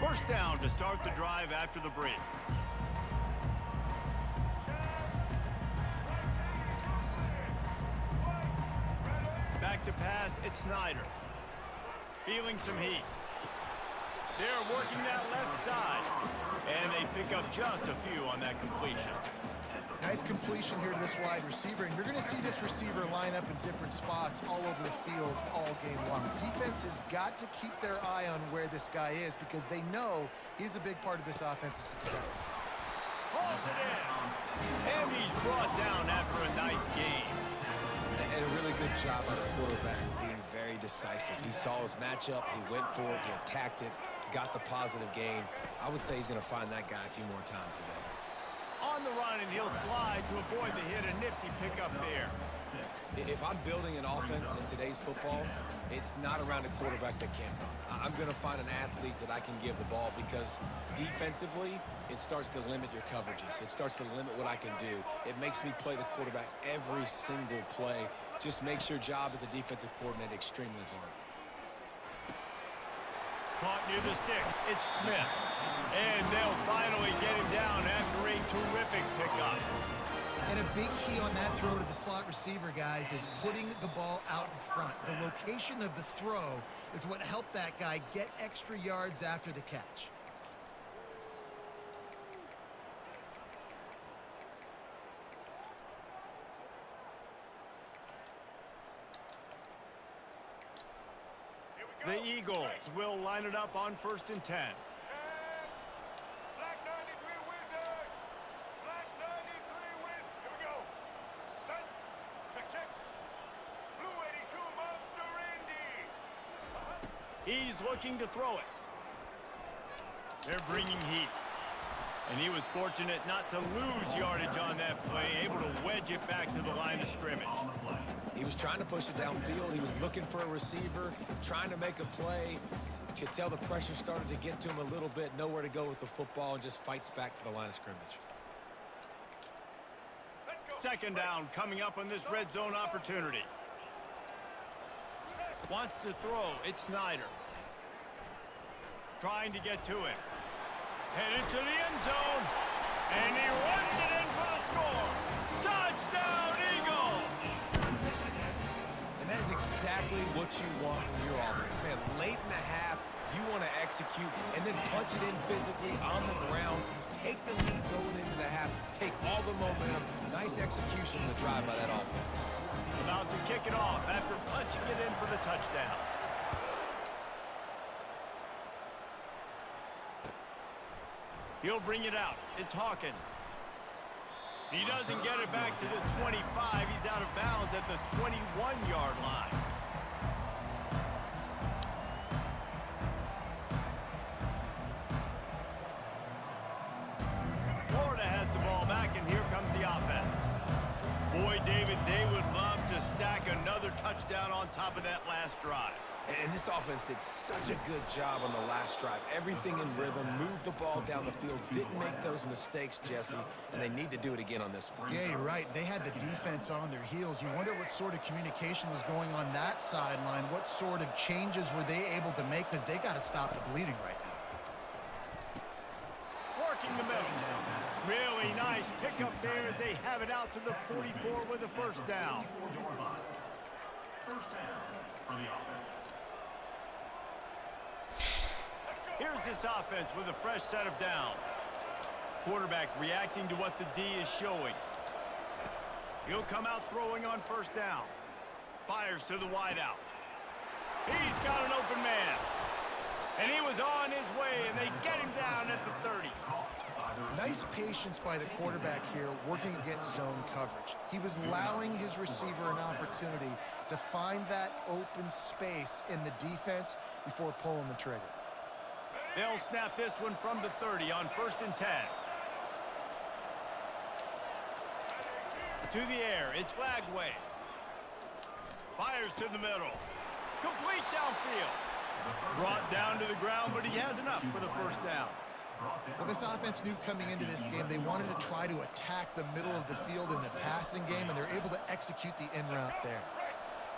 First down to start the drive after the break. Back to pass, it's Snyder. Feeling some heat. They're working that left side. And they pick up just a few on that completion. Nice completion here to this wide receiver, and you're going to see this receiver line up in different spots all over the field all game long. Defense has got to keep their eye on where this guy is because they know he's a big part of this offense's success. Hauls it in. And he's brought down after a nice game. And a really good job by the quarterback being very decisive. He saw his matchup, he went for it, he attacked it, got the positive gain. I would say he's going to find that guy a few more times today. On the run, and he'll slide to avoid the hit. A nifty pickup there. If I'm building an offense in today's football, it's not around a quarterback that can't run. I'm going to find an athlete that I can give the ball because defensively, it starts to limit your coverages. It starts to limit what I can do. It makes me play the quarterback every single play. Just makes your job as a defensive coordinator extremely hard. Caught near the sticks. It's Smith. And they'll finally get him down after a terrific pickup. And a big key on that throw to the slot receiver, guys, is putting the ball out in front. The location of the throw is what helped that guy get extra yards after the catch. The Eagles will line it up on 1st and 10. Black 93 Wizard! Black 93 win. Here we go. Set. Check, check. Blue 82 Monster Indy. He's looking to throw it. They're bringing heat. And he was fortunate not to lose yardage on that play, able to wedge it back to the line of scrimmage. He was trying to push it downfield. He was looking for a receiver, trying to make a play. You could tell the pressure started to get to him a little bit, nowhere to go with the football, and just fights back to the line of scrimmage. Second down coming up on this red zone opportunity. Wants to throw. It's Snyder. Trying to get to him. Headed to the end zone. And he runs it in for the score. Touchdown, Eagles! And that is exactly what you want execute, and then punch it in physically on the ground, take the lead going into the half, take all the momentum. Nice execution on the drive by that offense. About to kick it off after punching it in for the touchdown. He'll bring it out. It's Hawkins. He doesn't get it back to the 25. He's out of bounds at the 21-yard line. Florida has the ball back, and here comes the offense. Boy, David, they would love to stack another touchdown on top of that last drive. And this offense did such a good job on the last drive. Everything in rhythm, moved the ball down the field, didn't make those mistakes, Jesse, and they need to do it again on this one. Yeah, you're right. They had the defense on their heels. You wonder what sort of communication was going on that sideline. What sort of changes were they able to make, because they got to stop the bleeding right now. Working the middle. Really nice pickup there as they have it out to the 44 with a first down. First down for the offense. Here's this offense with a fresh set of downs. Quarterback reacting to what the D is showing. He'll come out throwing on first down. Fires to the wideout. He's got an open man. And he was on his way, and they get him down at the 30. Nice patience by the quarterback here, working against zone coverage. He was allowing his receiver an opportunity to find that open space in the defense before pulling the trigger. They'll snap this one from the 30 on 1st and 10. To the air, it's Lagway. Fires to the middle. Complete downfield. Brought down to the ground, but he has enough for the first down. Well, this offense knew coming into this game they wanted to try to attack the middle of the field in the passing game, and they're able to execute the in route there.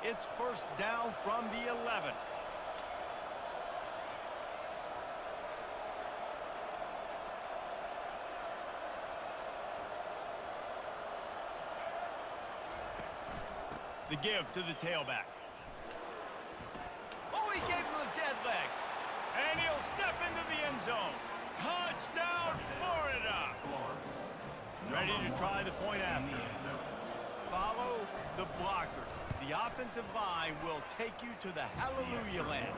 It's first down from the 11. The give to the tailback. Oh, he gave him the dead leg. And he'll step into the end zone. Touchdown, Florida! Ready to try the point after. Follow the blockers. The offensive line will take you to the hallelujah land.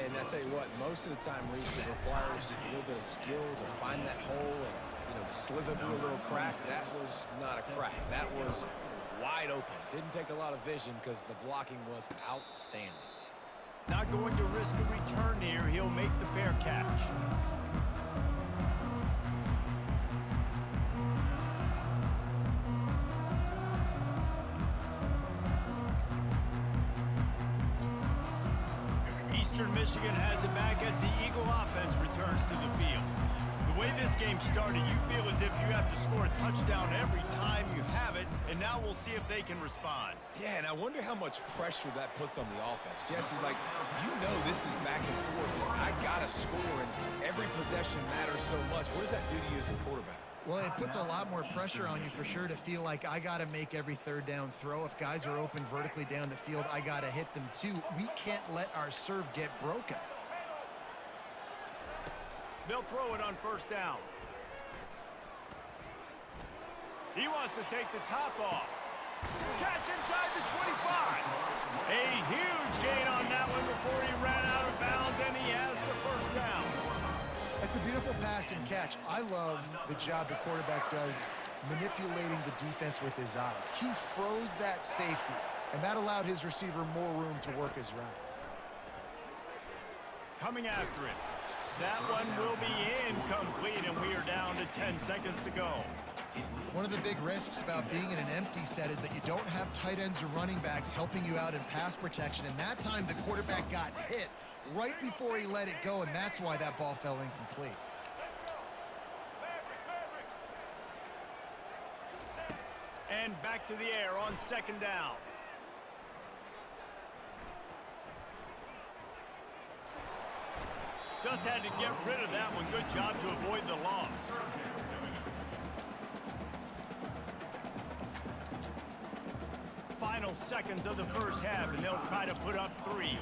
And I tell you what, most of the time, Reese, it requires a little bit of skill to find that hole and, slither through a little crack. That was not a crack. That was wide open. Didn't take a lot of vision because the blocking was outstanding. Not going to risk a return here. He'll make the fair catch. Eastern Michigan has it back as the Eagle offense returns to the field. The way this game started, you feel as if you have to score a touchdown every time you have it, and now we'll see if they can respond. Yeah, and I wonder how much pressure that puts on the offense. Jesse, this is back and forth. I got to score, and every possession matters so much. What does that do to you as a quarterback? Well, it puts a lot more pressure on you for sure to feel like I got to make every third down throw. If guys are open vertically down the field, I got to hit them too. We can't let our serve get broken. They'll throw it on first down. He wants to take the top off. Catch inside the 25. A huge gain on that one before he ran out of bounds, and he has the first down. It's a beautiful pass and catch. I love the job the quarterback does manipulating the defense with his eyes. He froze that safety, and that allowed his receiver more room to work his route. Coming after it. That one will be incomplete, and we are down to 10 seconds to go. One of the big risks about being in an empty set is that you don't have tight ends or running backs helping you out in pass protection, and that time the quarterback got hit right before he let it go, and that's why that ball fell incomplete. And back to the air on second down. Just had to get rid of that one. Good job to avoid the loss. Final seconds of the first half, and they'll try to put up 3.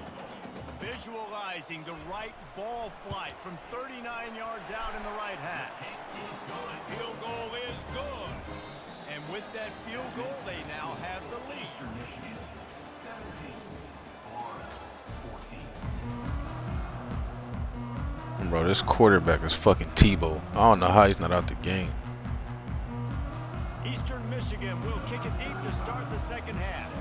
Visualizing the right ball flight from 39 yards out in the right hash. Field goal is good. And with that field goal, they now have the lead. Michigan 17, Florida 14. Bro, this quarterback is fucking Tebow. I don't know how he's not out the game. Eastern Michigan will kick it deep to start the second half.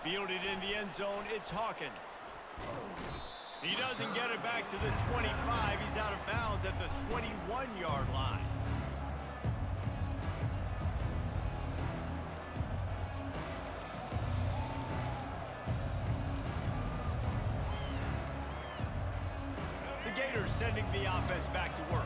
Fielded in the end zone, it's Hawkins. He doesn't get it back to the 25. He's out of bounds at the 21-yard line. The Gators sending the offense back to work.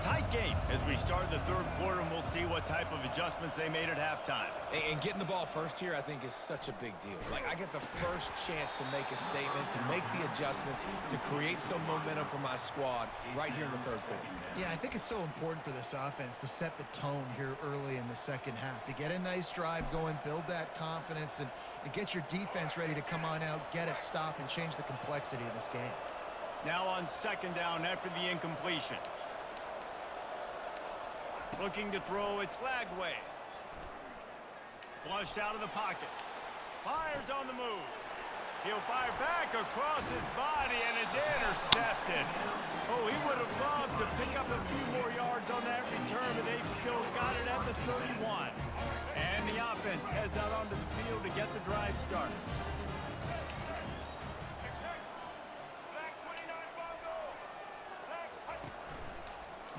Tight game as we start the third quarter, and we'll see what type of adjustments they made at halftime. And getting the ball first here, I think, is such a big deal. Like, I get the first chance to make a statement, to make the adjustments, to create some momentum for my squad right here in the third quarter. Yeah, I think it's so important for this offense to set the tone here early in the second half, to get a nice drive going, build that confidence, and get your defense ready to come on out, get a stop, and change the complexity of this game. Now on second down after the incompletion. Looking to throw, it's Lagway. Flushed out of the pocket. Fires on the move. He'll fire back across his body, and it's intercepted. Oh, he would have loved to pick up a few more yards on that return, but they've still got it at the 31. And the offense heads out onto the field to get the drive started. Black 29 Bongo. Black touch.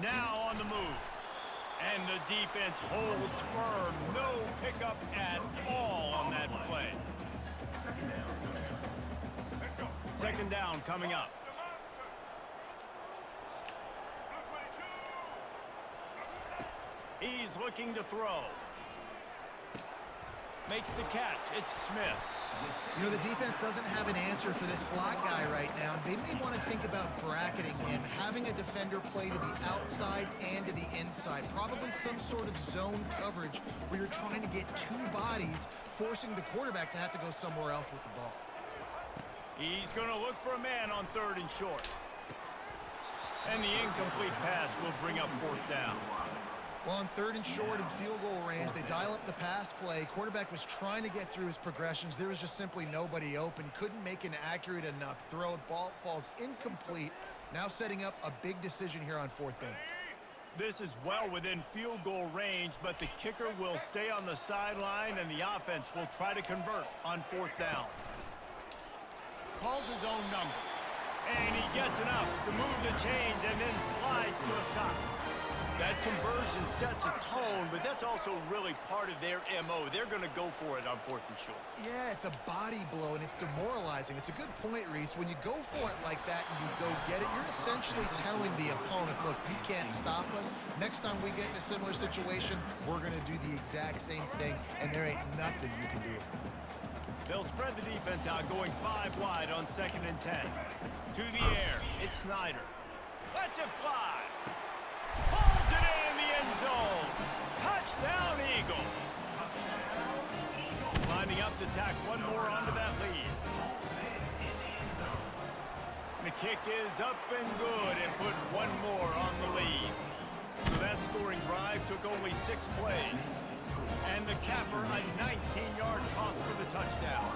Now on the move. And the defense holds firm. No pickup at all on that play. Let's go. Second down coming up. The monster. Blue 22. He's looking to throw. Makes the catch. It's Smith. You know, the defense doesn't have an answer for this slot guy right now. They may want to think about bracketing him, having a defender play to the outside and to the inside. Probably some sort of zone coverage where you're trying to get two bodies, forcing the quarterback to have to go somewhere else with the ball. He's going to look for a man on third and short. And the incomplete pass will bring up fourth down. Well, on third and short and field goal range, they dial up the pass play. Quarterback was trying to get through his progressions. There was just simply nobody open. Couldn't make an accurate enough throw. The ball falls incomplete. Now setting up a big decision here on fourth down. This is well within field goal range, but the kicker will stay on the sideline, and the offense will try to convert on fourth down. Calls his own number. And he gets enough to move the chains and then slides to a stop. That conversion sets a tone, but that's also really part of their MO. They're going to go for it on fourth and short. Yeah, it's a body blow, and it's demoralizing. It's a good point, Reese. When you go for it like that and you go get it, you're essentially telling the opponent, look, you can't stop us. Next time we get in a similar situation, we're going to do the exact same thing, and there ain't nothing you can do about it. They'll spread the defense out, going 5 wide on second and 10. To the air, it's Snyder. Lets it fly. Pulls it in the end zone. Touchdown, Eagles. Lining up to tack one more onto that lead. The kick is up and good and put one more on the lead. So that scoring drive took only 6 plays. And the capper, a 19-yard toss for the touchdown.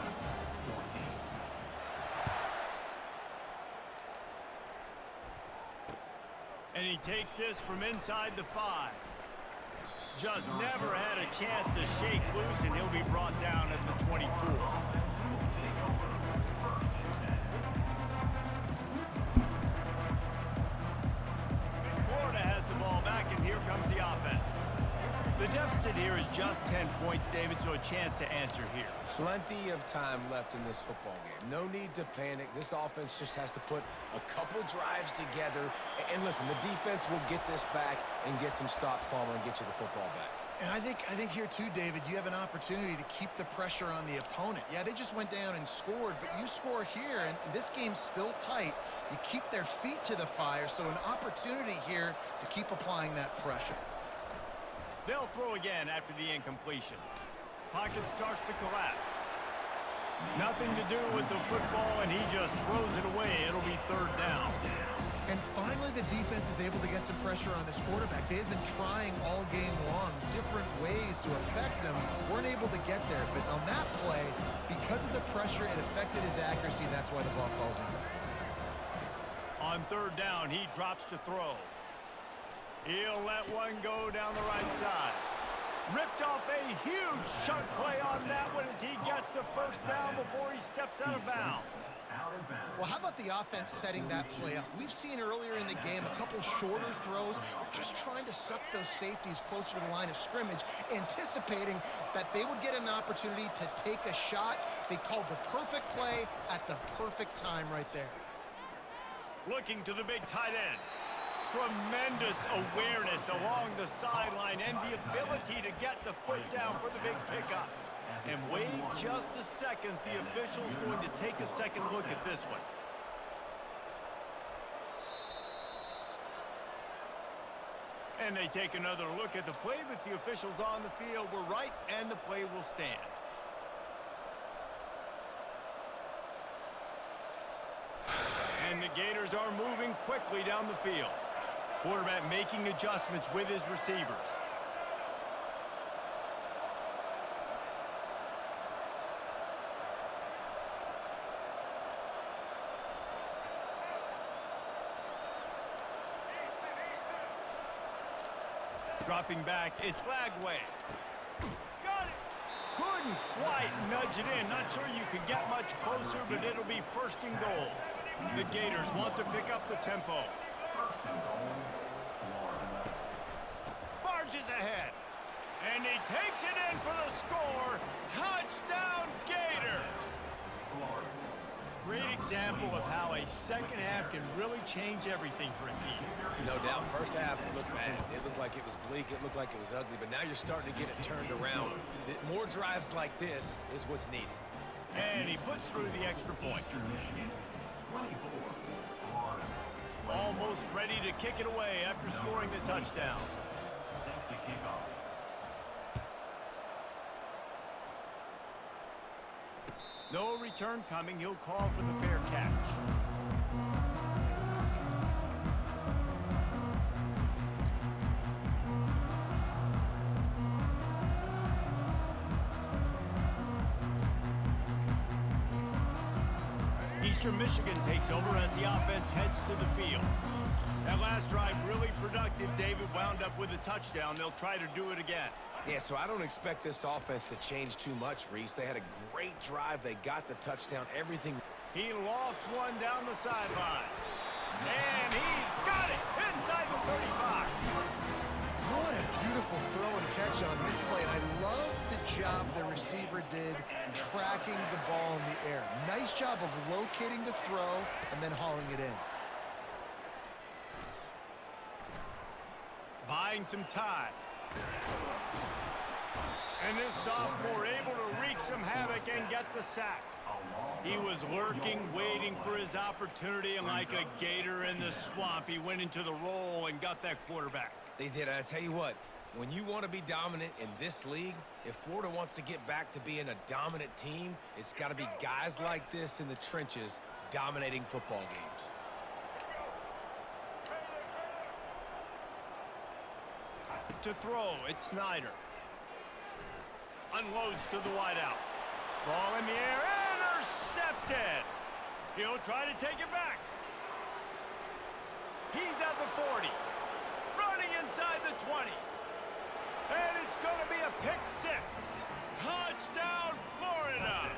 And he takes this from inside the 5. Just never had a chance to shake loose, and he'll be brought down at the 24. Florida has the ball back, and here comes the offense. The deficit here is just 10 points, David, so a chance to answer here. Plenty of time left in this football game. No need to panic. This offense just has to put a couple drives together. And listen, the defense will get this back and get some stops, Palmer, and get you the football back. And I think here too, David, you have an opportunity to keep the pressure on the opponent. Yeah, they just went down and scored, but you score here, and this game's still tight. You keep their feet to the fire, so an opportunity here to keep applying that pressure. They'll throw again after the incompletion. Pocket starts to collapse. Nothing to do with the football, and he just throws it away. It'll be third down. And finally, the defense is able to get some pressure on this quarterback. They had been trying all game long different ways to affect him. Weren't able to get there. But on that play, because of the pressure, it affected his accuracy. That's why the ball falls in. On third down, he drops to throw. He'll let one go down the right side. Ripped off a huge chunk play on that one as he gets the first down before he steps out of bounds. Well, how about the offense setting that play up? We've seen earlier in the game a couple shorter throws. They're just trying to suck those safeties closer to the line of scrimmage, anticipating that they would get an opportunity to take a shot. They called the perfect play at the perfect time right there. Looking to the big tight end. Tremendous awareness along the sideline and the ability to get the foot down for the big pickup. And wait just a second, the official's going to take a second look at this one. And they take another look at the play, but the officials on the field were right, and the play will stand. And the Gators are moving quickly down the field. Quarterback making adjustments with his receivers. Dropping back, it's Lagway. Got it! Couldn't quite nudge it in. Not sure you could get much closer, but it'll be first and goal. The Gators want to pick up the tempo. Barges ahead. And he takes it in for the score. Touchdown, Gators! Great example of how a second half can really change everything for a team. No doubt. First half looked bad. It looked like it was bleak. It looked like it was ugly. But now you're starting to get it turned around. More drives like this is what's needed. And he puts through the extra point. Almost ready to kick it away after scoring the touchdown. No return coming. He'll call for the fair catch. Eastern Michigan takes over as the offense heads to the field. That last drive really productive. David wound up with a touchdown. They'll try to do it again. Yeah, so I don't expect this offense to change too much, Reese. They had a great drive. They got the touchdown. Everything. He lofts one down the sideline. And he's got it inside the 35. What a beautiful throw and catch on this play. And I love the job the receiver did tracking the ball in the air. Nice job of locating the throw and then hauling it in. Buying some time. And this sophomore able to wreak some havoc and get the sack. He was lurking, waiting for his opportunity, and like a gator in the swamp, he went into the roll and got that quarterback. They did. And I tell you what, when you want to be dominant in this league, if Florida wants to get back to being a dominant team, it's got to be guys like this in the trenches dominating football games. To throw, it's Snyder. Unloads to the wideout. Ball in the air, intercepted. He'll try to take it back. He's at the 40. Running inside the 20. And it's going to be a pick six. Touchdown, Florida.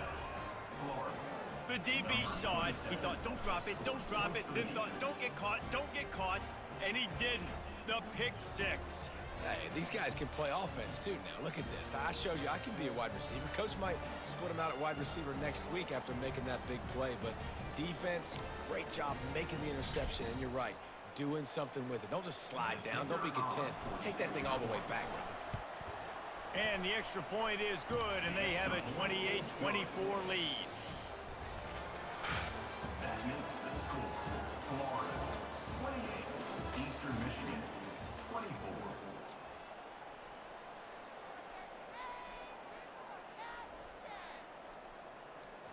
The DB saw it. He thought, don't drop it, don't drop it. Then thought, don't get caught, don't get caught. And he didn't. The pick six. Hey, these guys can play offense, too, now. Look at this. I showed you I can be a wide receiver. Coach might split him out at wide receiver next week after making that big play. But defense, great job making the interception. And you're right, doing something with it. Don't just slide down. Don't be content. Take that thing all the way back. And the extra point is good, and they have a 28-24 lead. That makes the score. Florida 28, Eastern Michigan 24.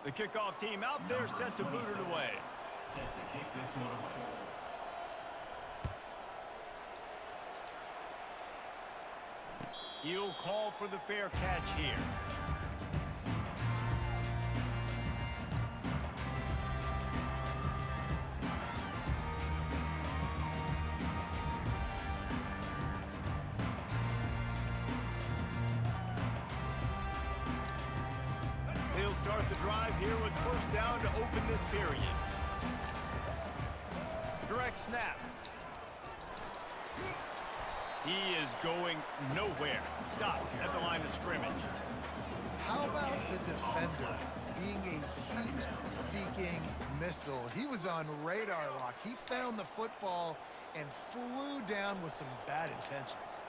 The kickoff team out there set to boot it away. Set to kick this one away. He'll call for the fair catch here. He'll start the drive here with first down to open this period. Direct snap. He is going nowhere. Stop at the line of scrimmage. How about the defender being a heat-seeking missile? He was on radar lock. He found the football and flew down with some bad intentions.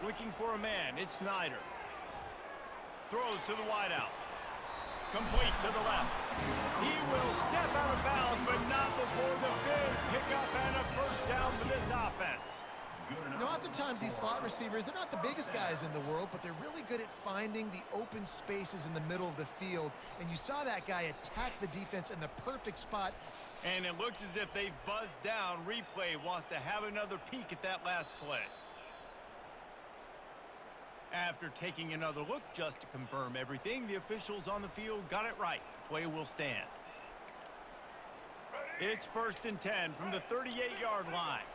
Looking for a man. It's Snyder. Throws to the wideout. Complete to the left. He will step out of bounds, but not before the big pickup and a first down for this offense. You know, oftentimes these slot receivers, they're not the biggest guys in the world, but they're really good at finding the open spaces in the middle of the field. And you saw that guy attack the defense in the perfect spot. And it looks as if they've buzzed down. Replay wants to have another peek at that last play. After taking another look just to confirm everything, the officials on the field got it right. Play will stand. It's 1st and 10 from the 38-yard line.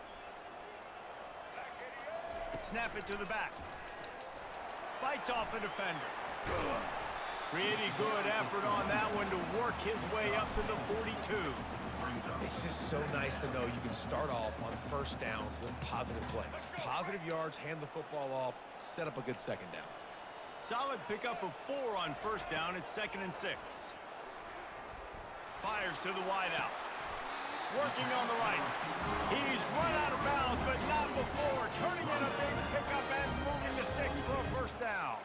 Snap it to the back. Fights off a defender. Pretty good effort on that one to work his way up to the 42. It's just so nice to know you can start off on first down with positive plays. Positive yards, hand the football off, set up a good second down. Solid pickup of 4 on first down. It's 2nd and 6. Fires to the wideout. Working on the right. He's run out of bounds, but not before. Turning in a big pickup and moving the sticks for a first down.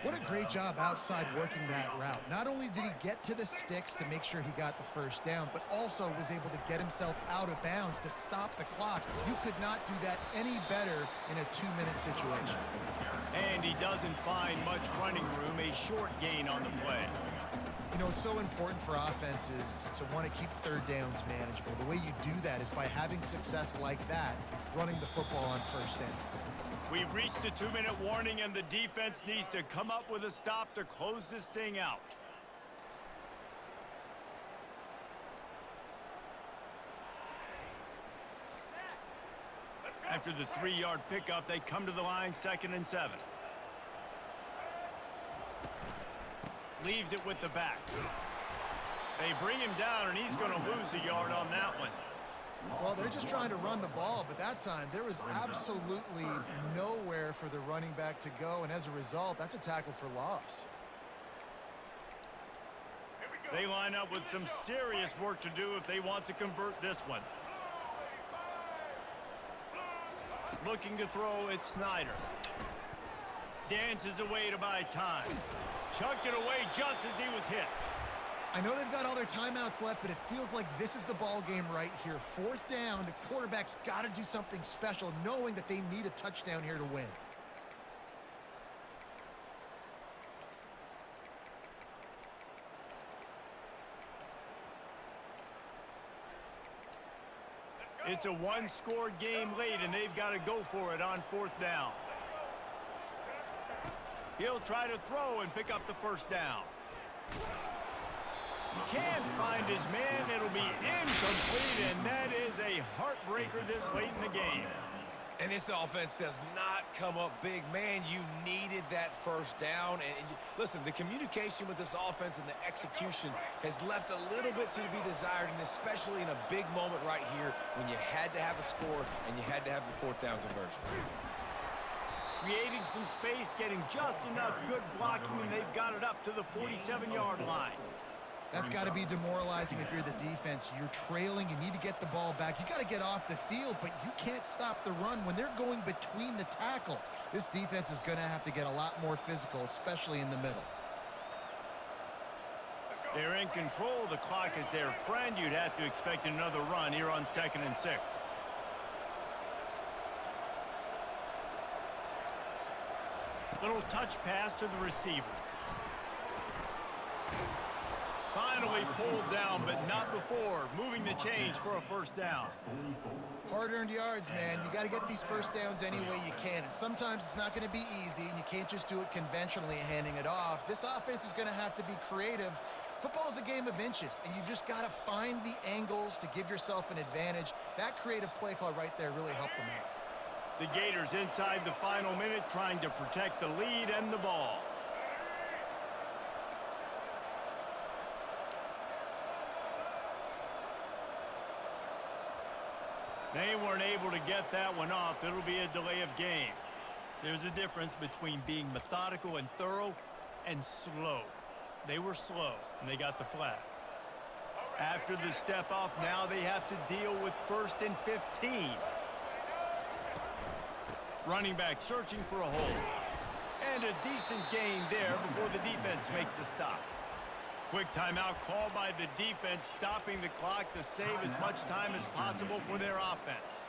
What a great job outside working that route. Not only did he get to the sticks to make sure he got the first down, but also was able to get himself out of bounds to stop the clock. You could not do that any better in a 2-minute situation. And he doesn't find much running room, a short gain on the play. You know, it's so important for offenses to want to keep third downs manageable. The way you do that is by having success like that, running the football on first down. We've reached the 2-minute warning, and the defense needs to come up with a stop to close this thing out. After the 3-yard pickup, they come to the line 2nd and 7. Leaves it with the back. They bring him down, and he's going to lose a yard on that one. Well, they're just trying to run the ball, but that time there was absolutely nowhere for the running back to go, and as a result, that's a tackle for loss. They line up with some serious work to do if they want to convert this one. Looking to throw, it's Snyder. Dances away to buy time. Chucked it away just as he was hit. I know they've got all their timeouts left, but it feels like this is the ball game right here. 4th down, the quarterback's got to do something special, knowing that they need a touchdown here to win. It's a one-score game late, and they've got to go for it on 4th down. He'll try to throw and pick up the first down. Can't find his man. It'll be incomplete, and that is a heartbreaker this late in the game. And this offense does not come up big. Man, you needed that first down. And listen, the communication with this offense and the execution has left a little bit to be desired, and especially in a big moment right here when you had to have a score and you had to have the 4th down conversion. Creating some space, getting just enough good blocking, and they've got it up to the 47-yard line. That's got to be demoralizing if you're the defense. You're trailing. You need to get the ball back. You got to get off the field, but you can't stop the run when they're going between the tackles. This defense is going to have to get a lot more physical, especially in the middle. They're in control. The clock is their friend. You'd have to expect another run here on 2nd and 6. Little touch pass to the receiver. Finally pulled down, but not before. Moving the change for a first down. Hard-earned yards, man. You got to get these first downs any way you can. And sometimes it's not going to be easy, and you can't just do it conventionally handing it off. This offense is going to have to be creative. Football is a game of inches, and you just got to find the angles to give yourself an advantage. That creative play call right there really helped them out. The Gators inside the final minute trying to protect the lead and the ball. They weren't able to get that one off. It'll be a delay of game. There's a difference between being methodical and thorough and slow. They were slow, and they got the flag. After the step off, now they have to deal with 1st and 15. Running back searching for a hole. And a decent gain there before the defense makes the stop. Quick timeout called by the defense, stopping the clock to save as much time as possible for their offense.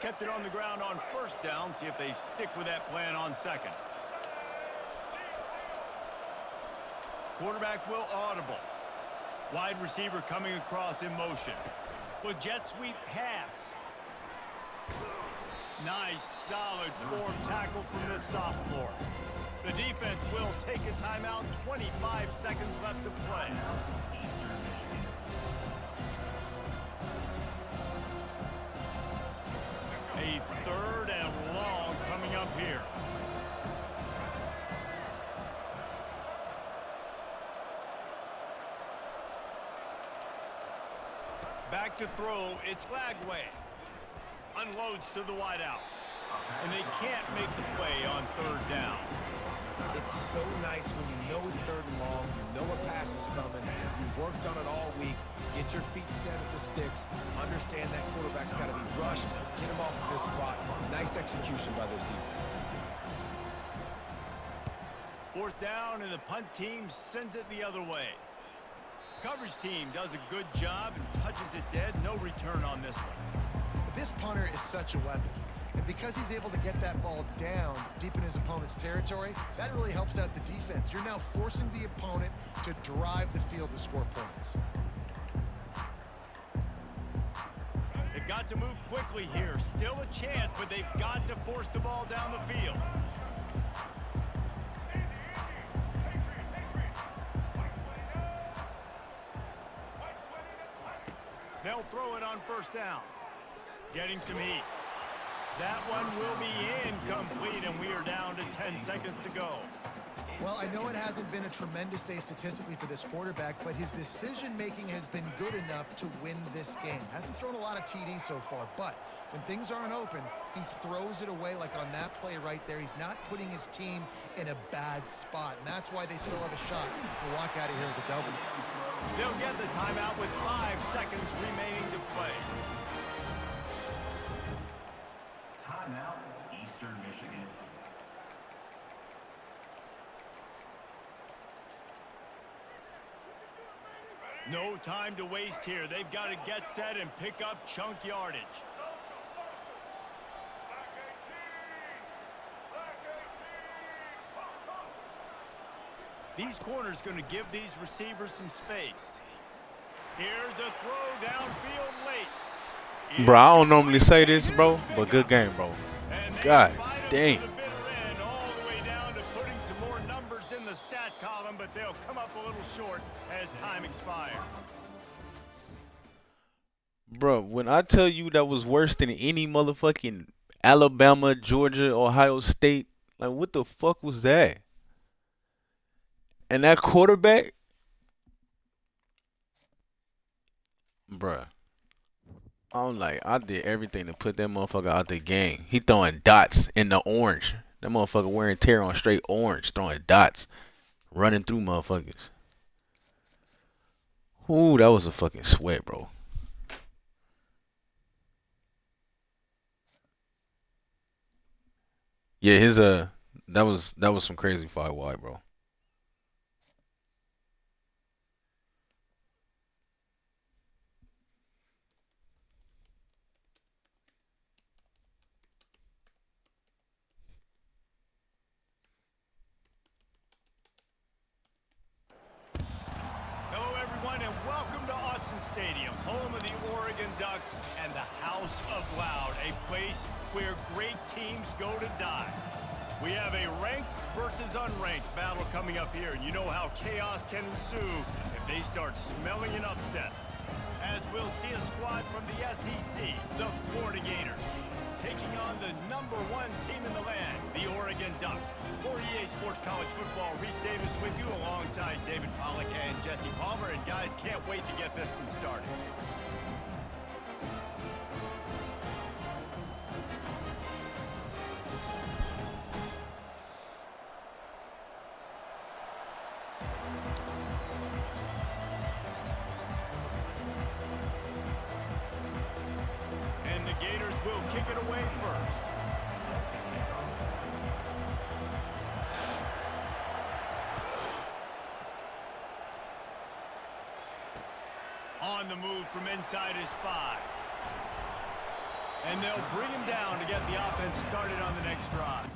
Kept it on the ground on first down. See if they stick with that plan on second. Quarterback will audible. Wide receiver coming across in motion. With jet sweep pass. Nice, solid form tackle from this sophomore. The defense will take a timeout. 25 seconds left to play. A 3rd and long coming up here. Back to throw. It's Lagway. Unloads to the wideout. And they can't make the play on 3rd down. It's so nice when you know it's 3rd and long, you know a pass is coming, you worked on it all week, get your feet set at the sticks, understand that quarterback's got to be rushed, get him off of this spot. Nice execution by this defense. 4th down, and the punt team sends it the other way. Coverage team does a good job and touches it dead. No return on this one. But this punter is such a weapon. And because he's able to get that ball down deep in his opponent's territory, that really helps out the defense. You're now forcing the opponent to drive the field to score points. They've got to move quickly here. Still a chance, but they've got to force the ball down the field. They'll throw it on 1st down. Getting some heat. That one will be incomplete, and we are down to 10 seconds to go. Well, I know it hasn't been a tremendous day statistically for this quarterback, but his decision-making has been good enough to win this game. Hasn't thrown a lot of TDs so far, but when things aren't open, he throws it away like on that play right there. He's not putting his team in a bad spot, and that's why they still have a shot to walk out of here with a W. They'll get the timeout with 5 seconds remaining to play. Timeout, Eastern Michigan. No time to waste here. They've got to get set and pick up chunk yardage. These corners going to give these receivers some space. Here's a throw downfield late. Bro, I don't normally say this, bro, but good game, bro. God dang. All the way down to putting some more numbers in the stat column, but they'll come up a little short as time expires. Bro, when I tell you that was worse than any motherfucking Alabama, Georgia, Ohio State, like what the fuck was that? And that quarterback, bruh, I did everything to put that motherfucker out the game. He throwing dots in the orange. That motherfucker wearing tear on straight orange, throwing dots, running through motherfuckers. Ooh, that was a fucking sweat, bro. Yeah, his that was some crazy 5 wide, bro. everyone, and welcome to Autzen Stadium, home of the Oregon Ducks and the House of Loud, a place where great teams go to die. We have a ranked versus unranked battle coming up here, and you know how chaos can ensue if they start smelling an upset. As we'll see a squad from the SEC, the Florida Gators, taking on the #1 team in the land, the Oregon Ducks. For EA Sports College Football, Reese Davis with you alongside David Pollack and Jesse Palmer. And guys, can't wait to get this one started. And the Gators will kick it away first. On the move from inside his 5. And they'll bring him down to get the offense started on the next drive.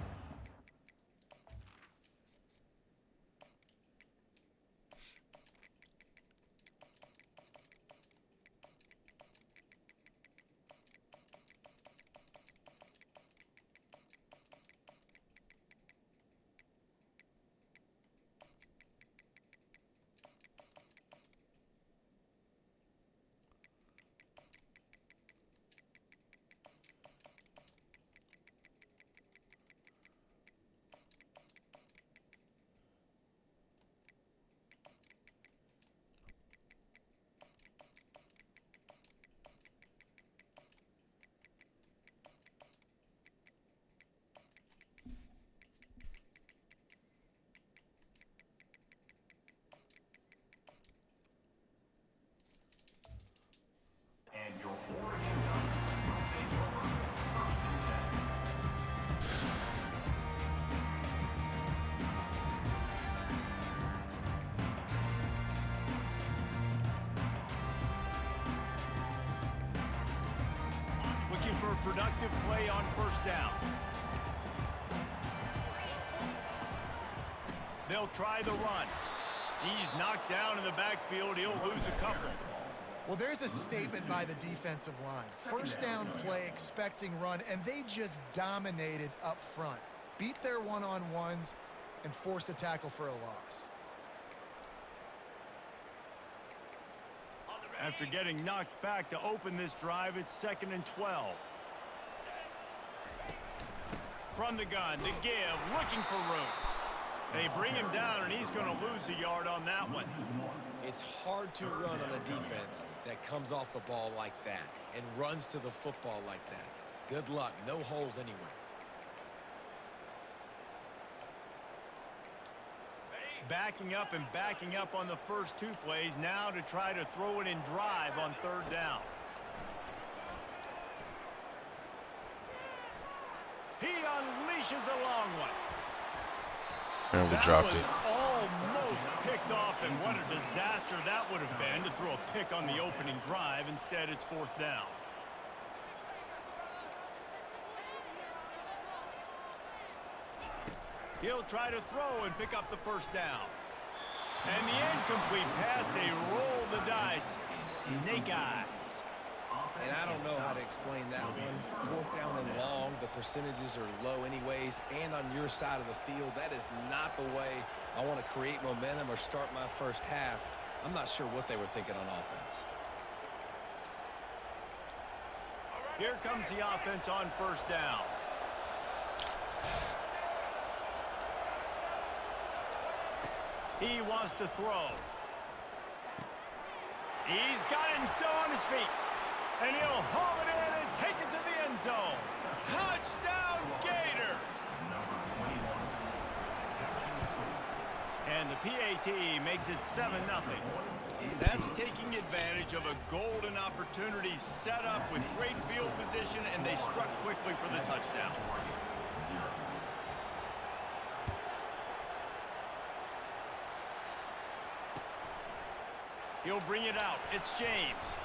And your Oregon Ducks will take over 1st and 10. Looking for a productive play on 1st down. They'll try the run. He's knocked down in the backfield. He'll lose a couple. Well, there's a statement by the defensive line. 1st down play, expecting run, and they just dominated up front. Beat their one-on-ones and forced a tackle for a loss. After getting knocked back to open this drive, it's 2nd and 12. From the gun, to give, looking for room. They bring him down, and he's going to lose a yard on that one. It's hard to run on a defense that comes off the ball like that and runs to the football like that. Good luck. No holes anywhere. Backing up and backing up on the first 2 plays, now to try to throw it in drive on 3rd down. He unleashes a long one. And we That dropped was it. almost picked off, and what a disaster that would have been to throw a pick on the opening drive. Instead, it's 4th down. He'll try to throw and pick up the 1st down. And the incomplete pass, they roll the dice. Snake eyes. And I don't know how to explain that one. 4th down and long, the percentages are low anyways, and on your side of the field, that is not the way I want to create momentum or start my 1st half. I'm not sure what they were thinking on offense. Here comes the offense on 1st down. He wants to throw. He's got it and still on his feet. And he'll haul it in and take it to the end zone. Touchdown, Gators! And the PAT makes it 7-0. That's taking advantage of a golden opportunity set up with great field position, and they struck quickly for the touchdown. He'll bring it out. It's James.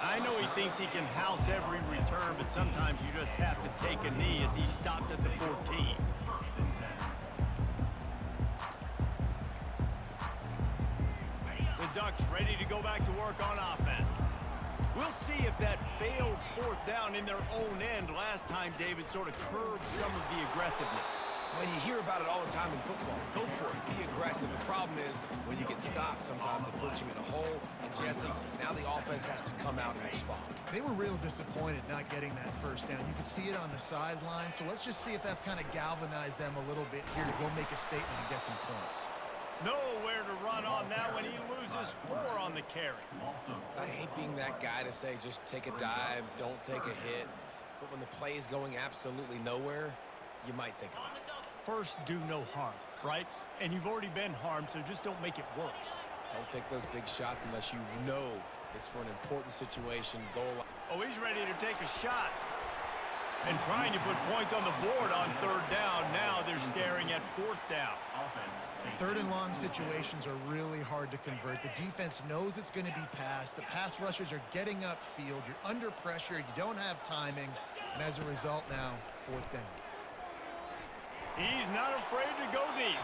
I know he thinks he can house every return, but sometimes you just have to take a knee as he stopped at the 14. The Ducks ready to go back to work on offense. We'll see if that failed fourth down in their own end last time, David, sort of curbed some of the aggressiveness. Well, you hear about it all the time in football. Go for it. Be aggressive. The problem is when you get stopped, sometimes it puts you in a hole. And, Jesse, now the offense has to come out and respond. They were real disappointed not getting that first down. You could see it on the sideline. So let's just see if that's kind of galvanized them a little bit here to go make a statement and get some points. Nowhere to run on that when he loses 4 on the carry. I hate being that guy to say just take a dive, don't take a hit. But when the play is going absolutely nowhere, you might think about it. First, do no harm, right? And you've already been harmed, so just don't make it worse. Don't take those big shots unless you know it's for an important situation. Goal. Oh, he's ready to take a shot. And trying to put points on the board on 3rd down. Now they're staring at 4th down. 3rd and long situations are really hard to convert. The defense knows it's going to be passed. The pass rushers are getting upfield. You're under pressure. You don't have timing. And as a result now, 4th down. He's not afraid to go deep.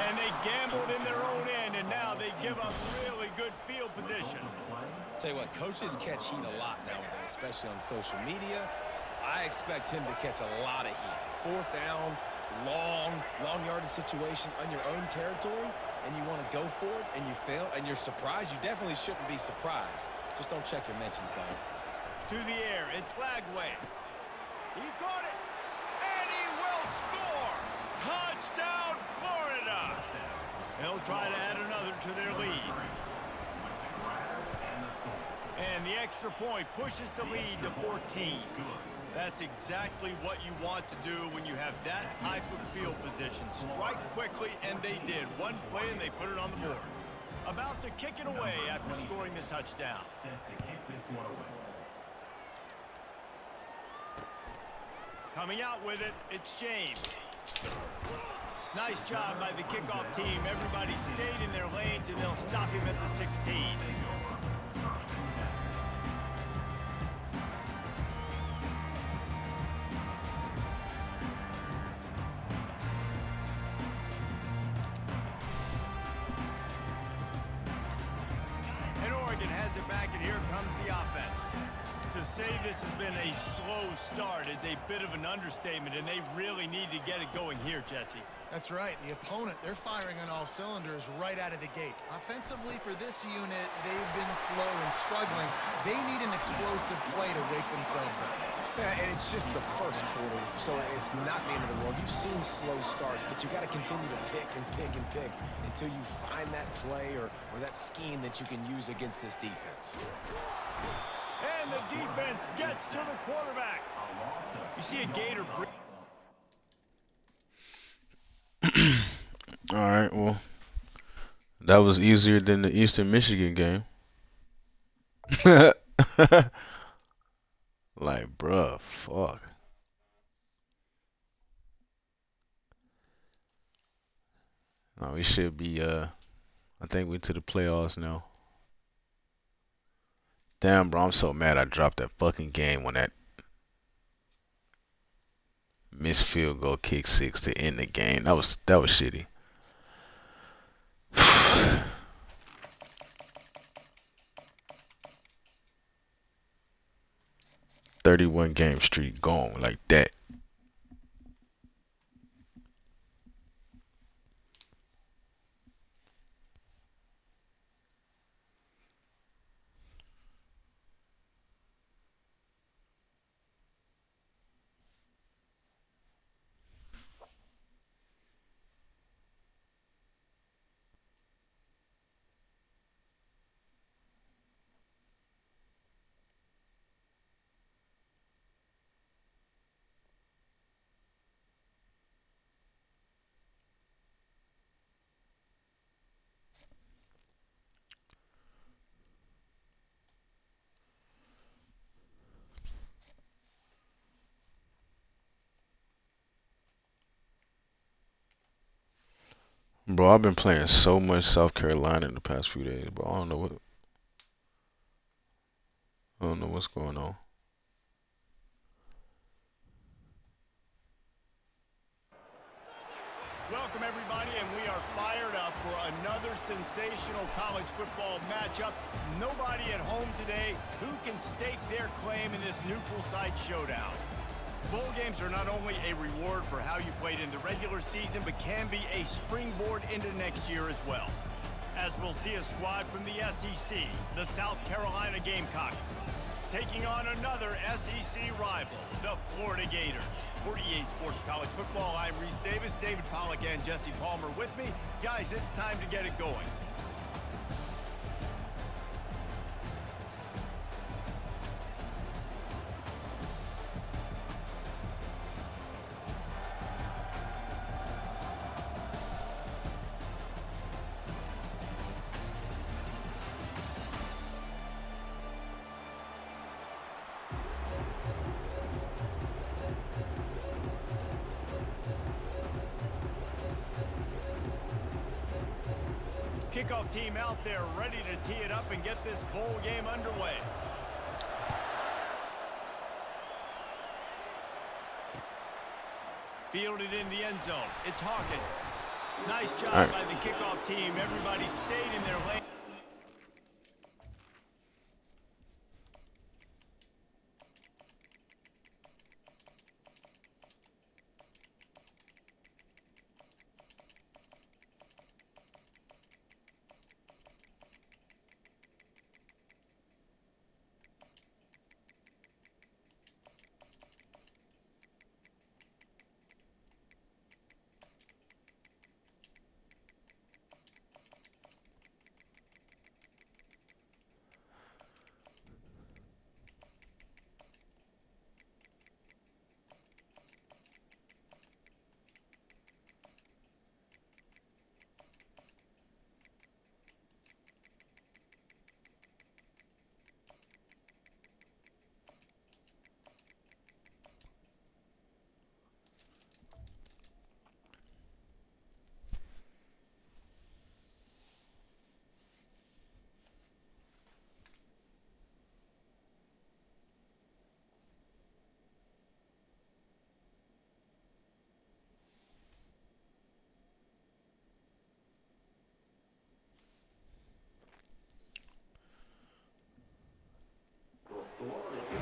And they gambled in their own end, and now they give up really good field position. Tell you what, coaches catch heat a lot nowadays, especially on social media. I expect him to catch a lot of heat. 4th down, long yardage situation on your own territory, and you want to go for it, and you fail, and you're surprised. You definitely shouldn't be surprised. Just don't check your mentions, dog. To the air, it's Flagway. He caught it, and he will score. Touchdown, Florida. They'll try to add another to their lead. And the extra point pushes the lead to 14. That's exactly what you want to do when you have that type of field position. Strike quickly, and they did. One play, and they put it on the board. About to kick it away after scoring the touchdown. Coming out with it, it's James. Nice job by the kickoff team. Everybody stayed in their lanes, and they'll stop him at the 16. And Oregon has it back, and here comes the offense. To say this has been a slow start is a bit of an understatement, and they really need to get it going here, Jesse. That's right. The opponent, they're firing on all cylinders right out of the gate. Offensively, for this unit, they've been slow and struggling. They need an explosive play to wake themselves up. Yeah, and it's just the first quarter, so it's not the end of the world. You've seen slow starts, but you got to continue to pick and pick and pick until you find that play or that scheme that you can use against this defense. And the defense gets to the quarterback. You see a Gator. All right, well, that was easier than the Eastern Michigan game. Like, bruh, fuck. No, we should be, I think we're to the playoffs now. Damn, bro, I'm so mad I dropped that fucking game when that missed field goal kick 6 to end the game. That was shitty. 31 game streak gone like that. Bro, I've been playing so much South Carolina in the past few days, bro. I don't know what's going on. Welcome, everybody, and we are fired up for another sensational college football matchup. Nobody at home today who can stake their claim in this neutral site showdown. Bowl games are not only a reward for how you played in the regular season, but can be a springboard into next year as well. As we'll see a squad from the SEC, the South Carolina Gamecocks, taking on another SEC rival, the Florida Gators. For EA Sports College Football, I'm Reese Davis, David Pollack, and Jesse Palmer with me. Guys, it's time to get it going. Kickoff team out there ready to tee it up and get this bowl game underway. Fielded in the end zone. It's Hawkins. Nice job by the kickoff team. Everybody stayed in their lane.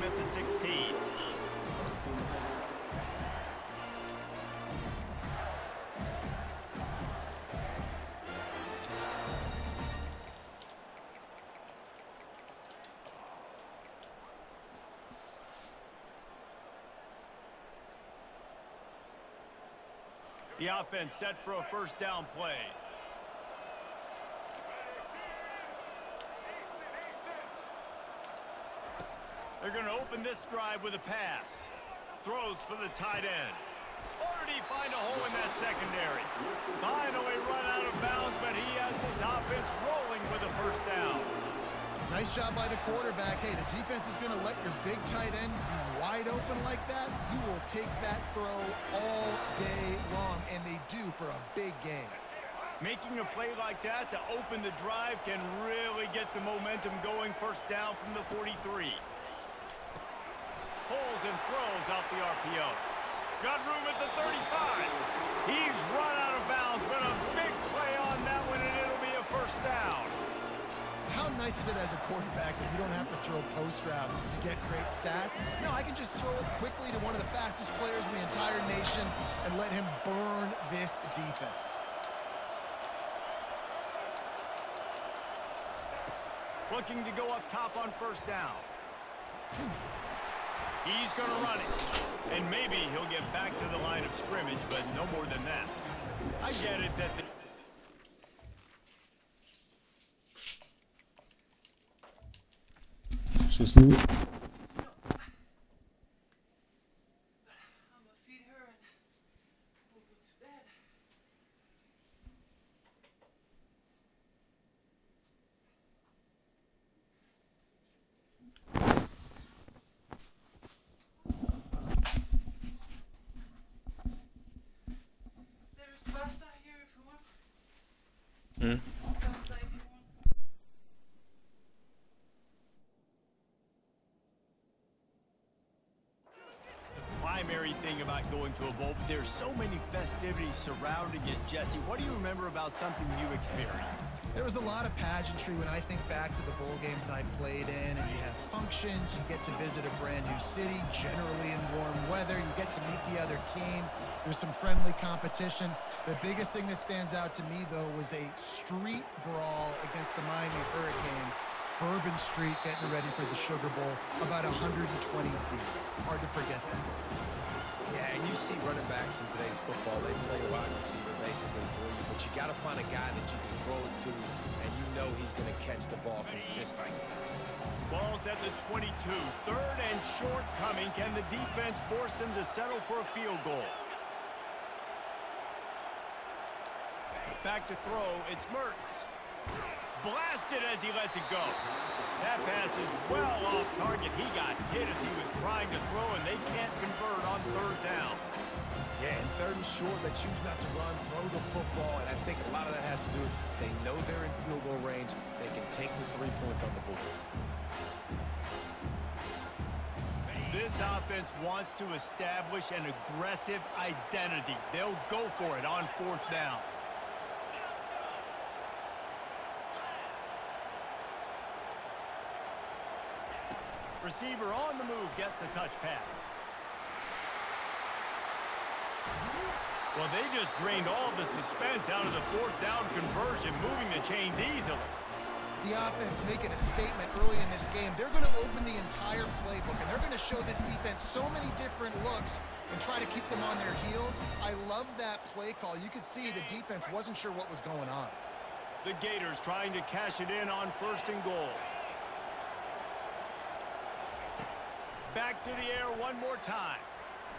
At the 16. The offense set for a first down play. They're going to open this drive with a pass. Throws for the tight end. Or did he find a hole in that secondary? Finally run out of bounds, but he has this offense rolling with a first down. Nice job by the quarterback. Hey, the defense is going to let your big tight end be wide open like that. You will take that throw all day long, and they do for a big gain. Making a play like that to open the drive can really get the momentum going. First down from the 43. Pulls and throws out the RPO. Got room at the 35. He's run out of bounds, but a big play on that one, and it'll be a first down. How nice is it as a quarterback that you don't have to throw post routes to get great stats? No, I can just throw it quickly to one of the fastest players in the entire nation and let him burn this defense. Looking to go up top on first down. He's going to run it. And maybe he'll get back to the line of scrimmage, but no more than that. I get it that Just new. primary thing about going to a bowl, but there's so many festivities surrounding it. Jesse, what do you remember about something you experienced? There was a lot of pageantry when I think back to the bowl games I played in, and you have functions, you get to visit a brand new city, generally in warm weather, you get to meet the other team, there's some friendly competition. The biggest thing that stands out to me, though, was a street brawl against the Miami Hurricanes. Bourbon Street getting ready for the Sugar Bowl, about 120 deep. Hard to forget that. Yeah, and you see running backs in today's football, they play wide receiver basically for you, but you got to find a guy that you can throw it to, and you know he's going to catch the ball consistently. Ball's at the 22. Third and short coming. Can the defense force them to settle for a field goal? Back to throw. It's Mertens. Blasted as he lets it go. That pass is well off target. He got hit as he was trying to throw, and they can't convert on third down. Yeah, and third and short, they choose not to run, throw the football, and I think a lot of that has to do with they know they're in field goal range. They can take the 3 points on the board. This offense wants to establish an aggressive identity. They'll go for it on fourth down. Receiver on the move gets the touch pass. Well, they just drained all of the suspense out of the fourth down conversion, moving the chains easily. The offense making a statement early in this game. They're going to open the entire playbook, and they're going to show this defense so many different looks and try to keep them on their heels. I love that play call. You could see the defense wasn't sure what was going on. The Gators trying to cash it in on first and goal. Back to the air one more time.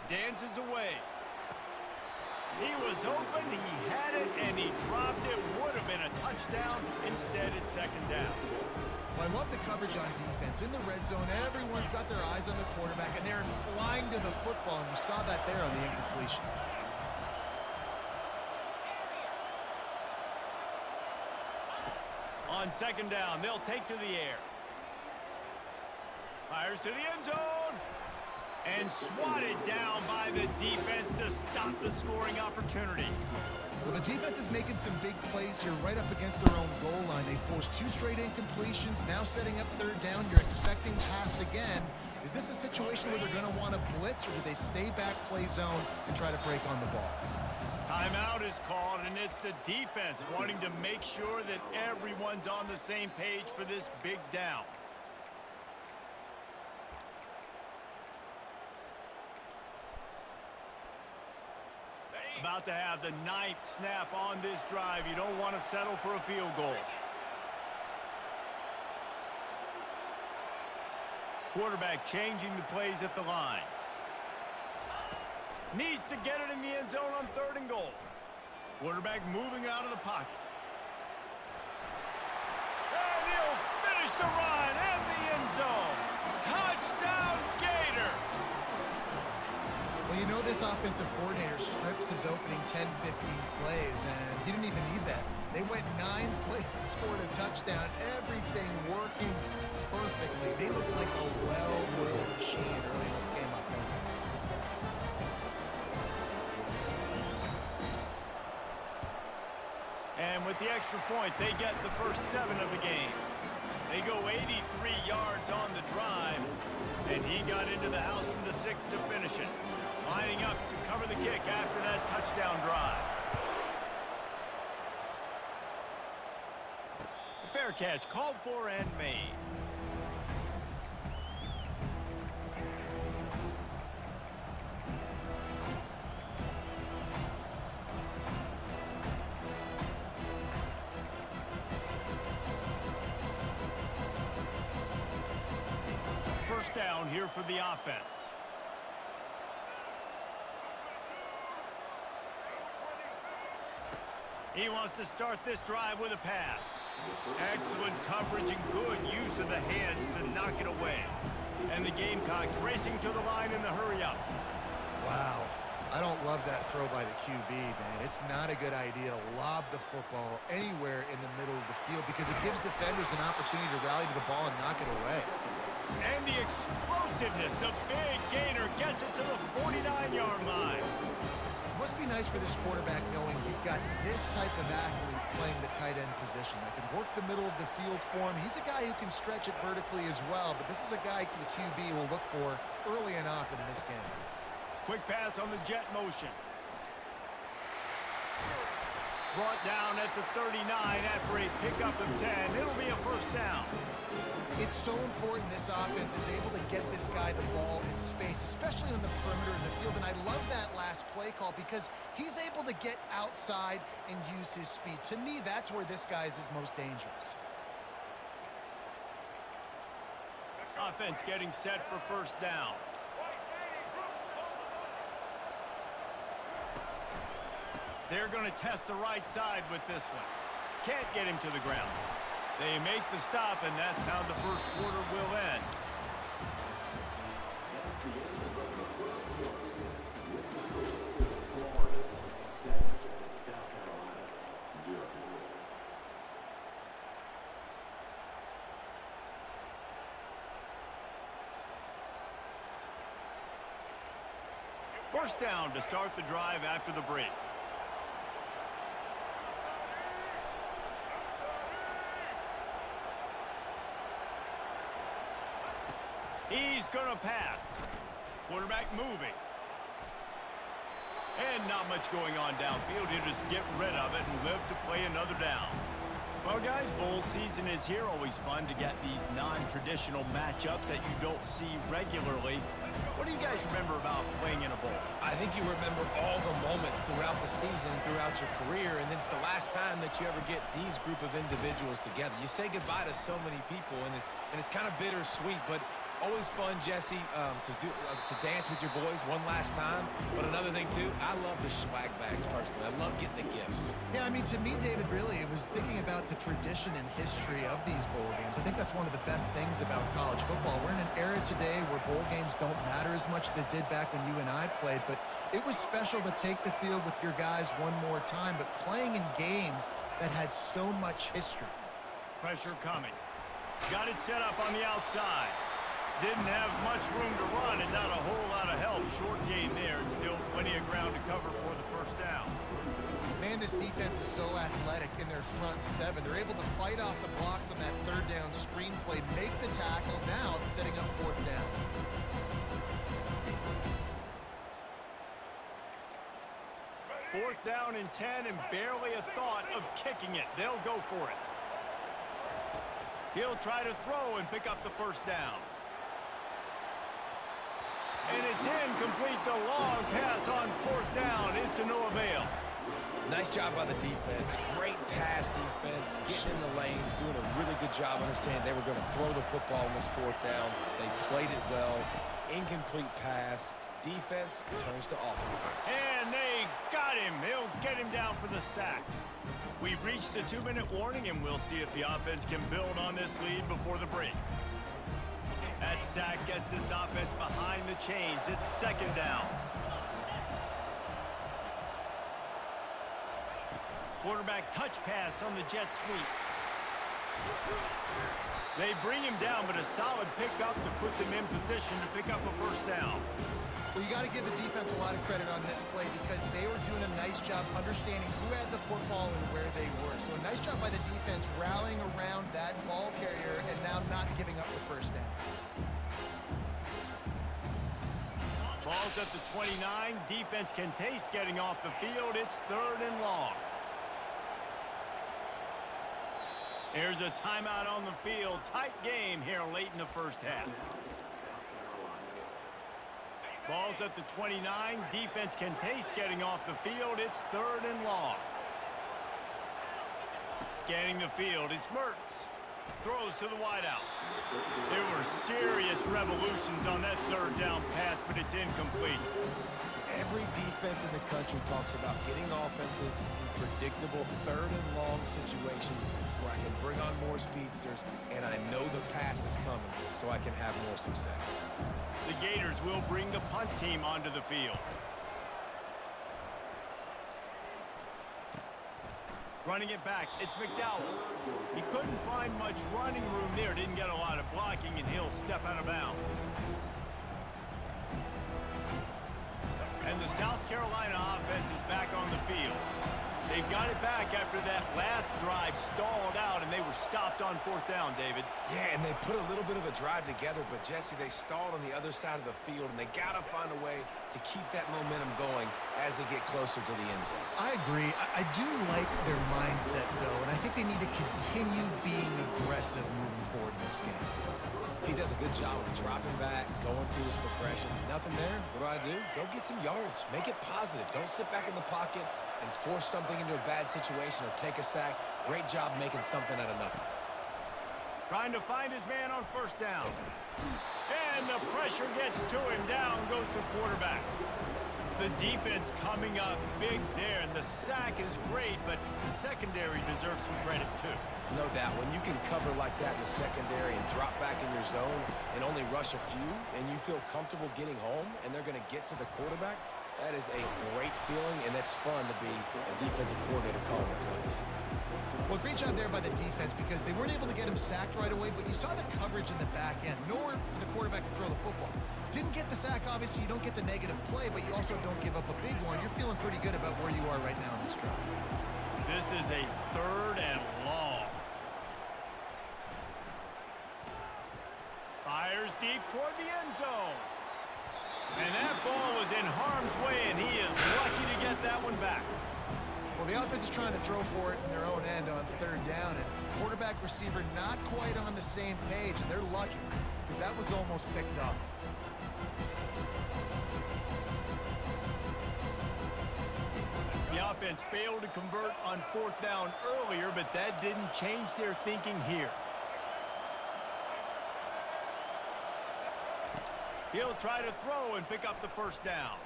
Dances away. He was open, he had it, and he dropped it. Would have been a touchdown. Instead, it's second down. Well, I love the coverage on defense. In the red zone, everyone's got their eyes on the quarterback, and they're flying to the football, and you saw that there on the incompletion. On second down, they'll take to the air. Fires to the end zone. And swatted down by the defense to stop the scoring opportunity. Well, the defense is making some big plays here right up against their own goal line. They forced 2 straight incompletions, now setting up third down. You're expecting pass again. Is this a situation where they're going to want to blitz, or do they stay back, play zone, and try to break on the ball? Timeout is called, and it's the defense wanting to make sure that everyone's on the same page for this big down. About to have the 9th snap on this drive. You don't want to settle for a field goal. Quarterback changing the plays at the line. Needs to get it in the end zone on third and goal. Quarterback moving out of the pocket. And he'll finish the run and the end zone. Touchdown, Gator! Well, you know this offensive coordinator scripts his opening 10, 15 plays, and he didn't even need that. They went 9 plays and scored a touchdown. Everything working perfectly. They look like a well-oiled machine early in this game offensively. And with the extra point, they get the first 7 of the game. They go 83 yards on the drive, and he got into the house from the 6 to finish it. Lining up to cover the kick after that touchdown drive. Fair catch called for and made. First down here for the offense. He wants to start this drive with a pass. Excellent coverage and good use of the hands to knock it away. And the Gamecocks racing to the line in the hurry-up. Wow. I don't love that throw by the QB, man. It's not a good idea to lob the football anywhere in the middle of the field because it gives defenders an opportunity to rally to the ball and knock it away. And the explosiveness, the big gainer gets it to the 49-yard line. Must be nice for this quarterback knowing he's got this type of athlete playing the tight end position that can work the middle of the field for him. He's a guy who can stretch it vertically as well, but this is a guy the QB will look for early and often in this game. Quick pass on the jet motion. Brought down at the 39 after a pickup of 10. It'll be a first down. It's so important this offense is able to get this guy the ball in space, especially on the perimeter of the field. And I love that last play call because he's able to get outside and use his speed. To me, that's where this guy is his most dangerous. Offense getting set for first down. They're going to test the right side with this one. Can't get him to the ground. They make the stop, and that's how the first quarter will end. First down to start the drive after the break. He's going to pass. Quarterback moving. And not much going on downfield. He'll just get rid of it and live to play another down. Well, guys, bowl season is here. Always fun to get these non-traditional matchups that you don't see regularly. What do you guys remember about playing in a bowl? I think you remember all the moments throughout the season, throughout your career, and then it's the last time that you ever get these group of individuals together. You say goodbye to so many people, and it's kind of bittersweet, but always fun, Jesse, to dance with your boys one last time. But another thing, too, I love the swag bags, personally. I love getting the gifts. Yeah, I mean, to me, David, really, it was thinking about the tradition and history of these bowl games. I think that's one of the best things about college football. We're in an era today where bowl games don't matter as much as they did back when you and I played, but it was special to take the field with your guys one more time, but playing in games that had so much history. Pressure coming. Got it set up on the outside. Didn't have much room to run and not a whole lot of help. Short gain there and still plenty of ground to cover for the first down. Man, this defense is so athletic in their front seven. They're able to fight off the blocks on that third down screen play, make the tackle, now setting up fourth down. Fourth down and 10 and barely a thought of kicking it. They'll go for it. He'll try to throw and pick up the first down. And it's incomplete. The long pass on fourth down is to no avail. Nice job by the defense. Great pass defense. Getting in the lanes. Doing a really good job understanding they were going to throw the football on this fourth down. They played it well. Incomplete pass. Defense turns to offense. And they got him. They'll get him down for the sack. We've reached the 2-minute warning, and we'll see if the offense can build on this lead before the break. That sack gets this offense behind the chains. It's second down. Quarterback touch pass on the jet sweep. They bring him down, but a solid pickup to put them in position to pick up a first down. Well, you got to give the defense a lot of credit on this play because they were doing a nice job understanding who had the football and where they were. So a nice job by the defense rallying around that ball carrier and now not giving up the first down. Ball's at the 29. Defense can taste getting off the field. It's third and long. Here's a timeout on the field. Tight game here late in the first half. Ball's at the 29. Defense can taste getting off the field. It's third and long. Scanning the field. It's Mertens. Throws to the wideout. There were serious revolutions on that third down pass, but it's incomplete. Every defense in the country talks about getting offenses in predictable third and long situations where I can bring on more speedsters and I know the pass is coming so I can have more success. The Gators will bring the punt team onto the field. Running it back, it's McDowell. He couldn't find much running room there, didn't get a lot of blocking, and he'll step out of bounds. And the South Carolina offense is back on the field. They've got it back after that last drive stalled out, and they were stopped on 4th down, David. Yeah, and they put a little bit of a drive together, but Jesse, they stalled on the other side of the field, and they got to find a way to keep that momentum going as they get closer to the end zone. I agree. I do like their mindset, though, and I think they need to continue being aggressive moving forward in this game. He does a good job of dropping back, going through his progressions. Nothing there. What do? Go get some yards. Make it positive. Don't sit back in the pocket and force something into a bad situation or take a sack. Great job making something out of nothing. Trying to find his man on 1st down. And the pressure gets to him. Down goes the quarterback. The defense coming up big there, and the sack is great, but the secondary deserves some credit too. No doubt. When you can cover like that in the secondary and drop back in your zone and only rush a few, and you feel comfortable getting home, and they're going to get to the quarterback, that is a great feeling, and it's fun to be a defensive coordinator calling the plays. Well, great job there by the defense because they weren't able to get him sacked right away, but you saw the coverage in the back end. Nowhere for the quarterback to throw the football. Didn't get the sack, obviously. You don't get the negative play, but you also don't give up a big one. You're feeling pretty good about where you are right now in this drive. This is a 3rd and long. Fires deep toward the end zone. And that ball was in harm's way, and he is lucky to get that one back. Well, the offense is trying to throw for it in their own end on 3rd down, and quarterback receiver not quite on the same page, and they're lucky because that was almost picked up. The offense failed to convert on 4th down earlier, but that didn't change their thinking here. He'll try to throw and pick up the 1st down.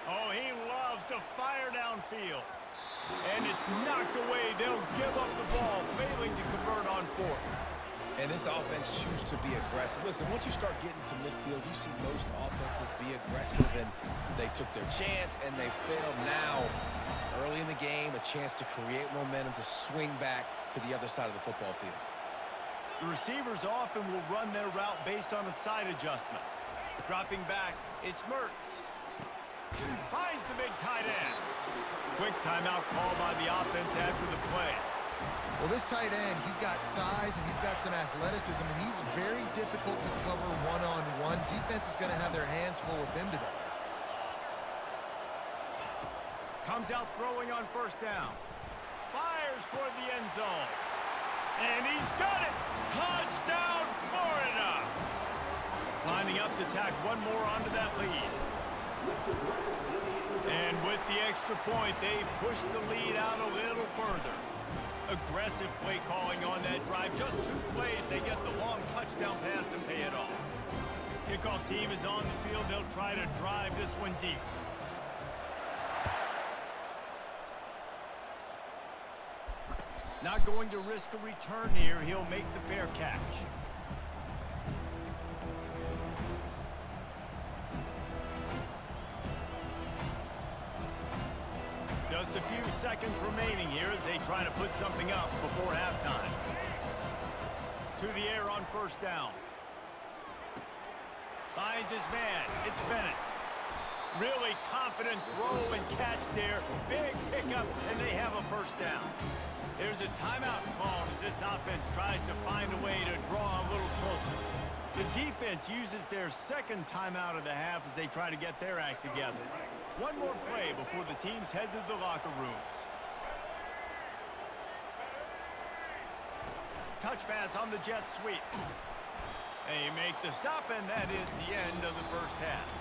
Oh, he loves to fire downfield. And it's knocked away. They'll give up the ball, failing to convert on 4th. And this offense chooses to be aggressive. Listen, once you start getting to midfield, you see most offenses be aggressive, and they took their chance, and they failed. Now, early in the game, a chance to create momentum to swing back to the other side of the football field. The receivers often will run their route based on a side adjustment. Dropping back, it's Mertz. Finds the big tight end. Quick timeout call by the offense after the play. Well, this tight end, he's got size and he's got some athleticism, and he's very difficult to cover one-on-one. Defense is going to have their hands full with him today. Comes out throwing on 1st down. Fires toward the end zone. And he's got it! Touchdown, Florida! Lining up to tack one more onto that lead. And with the extra point, they push the lead out a little further. Aggressive play calling on that drive. Just 2 plays, they get the long touchdown pass to pay it off. Kickoff team is on the field. They'll try to drive this one deep. Not going to risk a return here. He'll make the fair catch. Just a few seconds remaining here as they try to put something up before halftime. To the air on 1st down. Finds his man. It's Bennett. Really confident throw and catch there. Big pickup, and they have a 1st down. There's a timeout called as this offense tries to find a way to draw a little closer. The defense uses their 2nd timeout of the half as they try to get their act together. One more play before the teams head to the locker rooms. Touch pass on the jet sweep. They make the stop, and that is the end of the 1st half.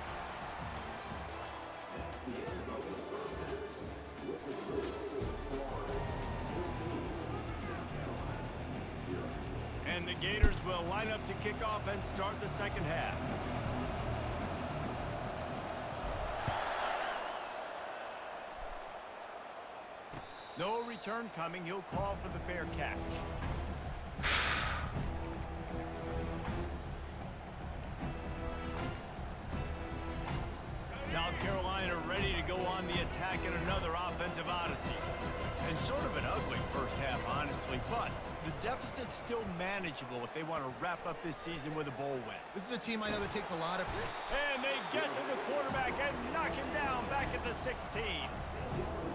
And the Gators will line up to kick off and start the 2nd half. No return coming. He'll call for the fair catch. South Carolina ready to go on the attack in another offensive odyssey. And sort of an ugly first half, honestly, but the deficit's still manageable if they want to wrap up this season with a bowl win. This is a team I know that takes a lot of... And they get to the quarterback and knock him down back at the 16.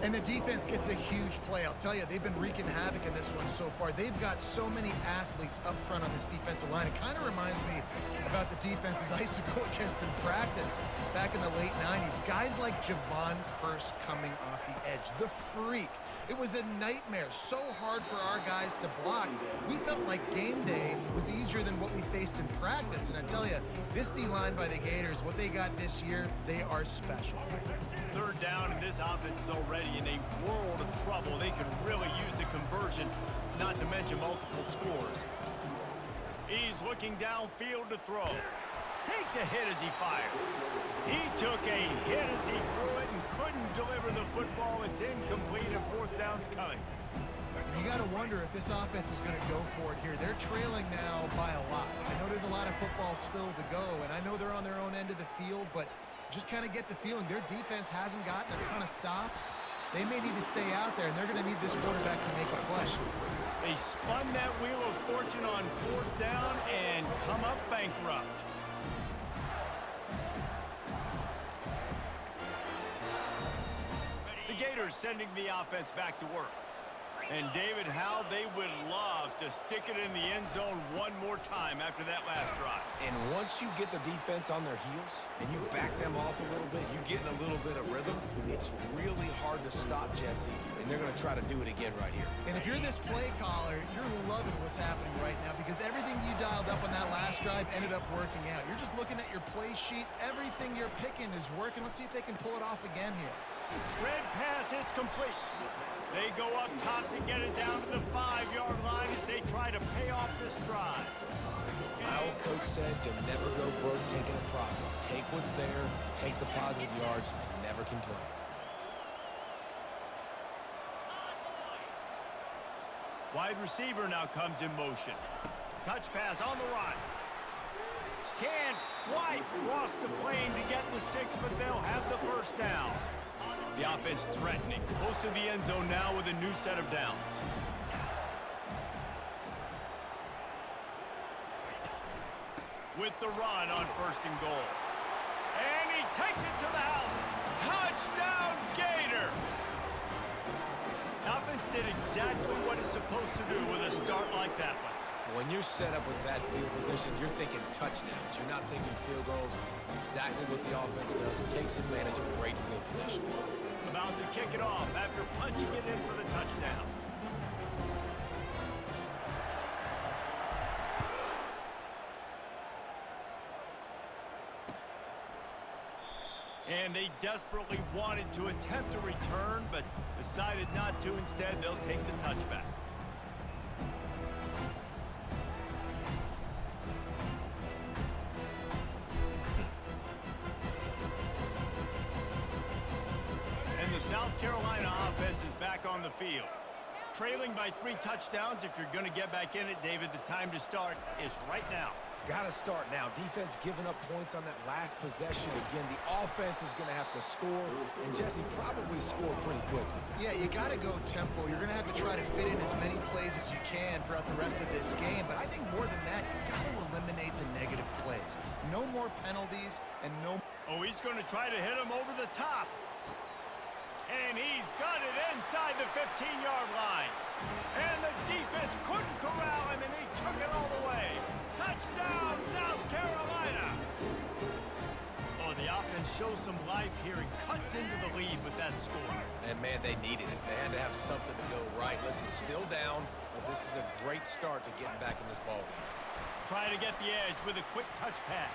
And the defense gets a huge play. I'll tell you, they've been wreaking havoc in this one so far. They've got so many athletes up front on this defensive line. It kind of reminds me about the defenses I used to go against in practice back in the late 90s. Guys like Javon Curse coming off the edge, the freak. It was a nightmare, so hard for our guys to block. We felt like game day was easier than what we faced in practice. And I tell you, this D-line by the Gators, what they got this year, they are special. Third down, and this offense is already in a world of trouble. They could really use a conversion, not to mention multiple scores. He's looking downfield to throw. Takes a hit as he fires. He took a hit as he threw it and couldn't deliver the football. It's incomplete and fourth down's coming. You got to wonder if this offense is going to go for it here. They're trailing now by a lot. I know there's a lot of football still to go, and I know they're on their own end of the field, but just kind of get the feeling their defense hasn't gotten a ton of stops. They may need to stay out there, and they're going to need this quarterback to make a play. They spun that wheel of fortune on fourth down and come up bankrupt. The Gators sending the offense back to work. And David, how they would love to stick it in the end zone one more time after that last drive. And once you get the defense on their heels and you back them off a little bit, you get in a little bit of rhythm, it's really hard to stop, Jesse, and they're going to try to do it again right here. And if you're this play caller, you're loving what's happening right now because everything you dialed up on that last drive ended up working out. You're just looking at your play sheet. Everything you're picking is working. Let's see if they can pull it off again here. Red pass, it's complete. They go up top to get it down to the 5-yard line as they try to pay off this drive. My old coach said, you'll never go broke taking a profit. Take what's there, take the positive yards, and never complain. Wide receiver now comes in motion. Touch pass on the run. Can White cross the plane to get the 6, but they'll have the first down. The offense threatening. Close to the end zone now with a new set of downs. With the run on first and goal. And he takes it to the house. Touchdown, Gator! Offense did exactly what it's supposed to do with a start like that one. When you're set up with that field position, you're thinking touchdowns. You're not thinking field goals. It's exactly what the offense does. Takes advantage of great field position. About to kick it off after punching it in for the touchdown. And they desperately wanted to attempt a return, but decided not to. Instead, they'll take the touchback. And the South Carolina offense is back on the field. Trailing by 3 touchdowns. If you're going to get back in it, David, the time to start is right now. Got to start now. Defense giving up points on that last possession. Again, the offense is going to have to score, and Jesse probably score pretty quickly. Yeah, you got to go tempo. You're going to have to try to fit in as many plays as you can throughout the rest of this game. But I think more than that, you got to eliminate the negative plays. No more penalties and no... Oh, he's going to try to hit him over the top. And he's got it inside the 15-yard line. And the defense couldn't corral him, and he took it all the way. Touchdown, South Carolina! Oh, the offense shows some life here and cuts into the lead with that score. And, man, they needed it. They had to have something to go right. Listen, still down, but this is a great start to getting back in this ballgame. Try to get the edge with a quick touch pass.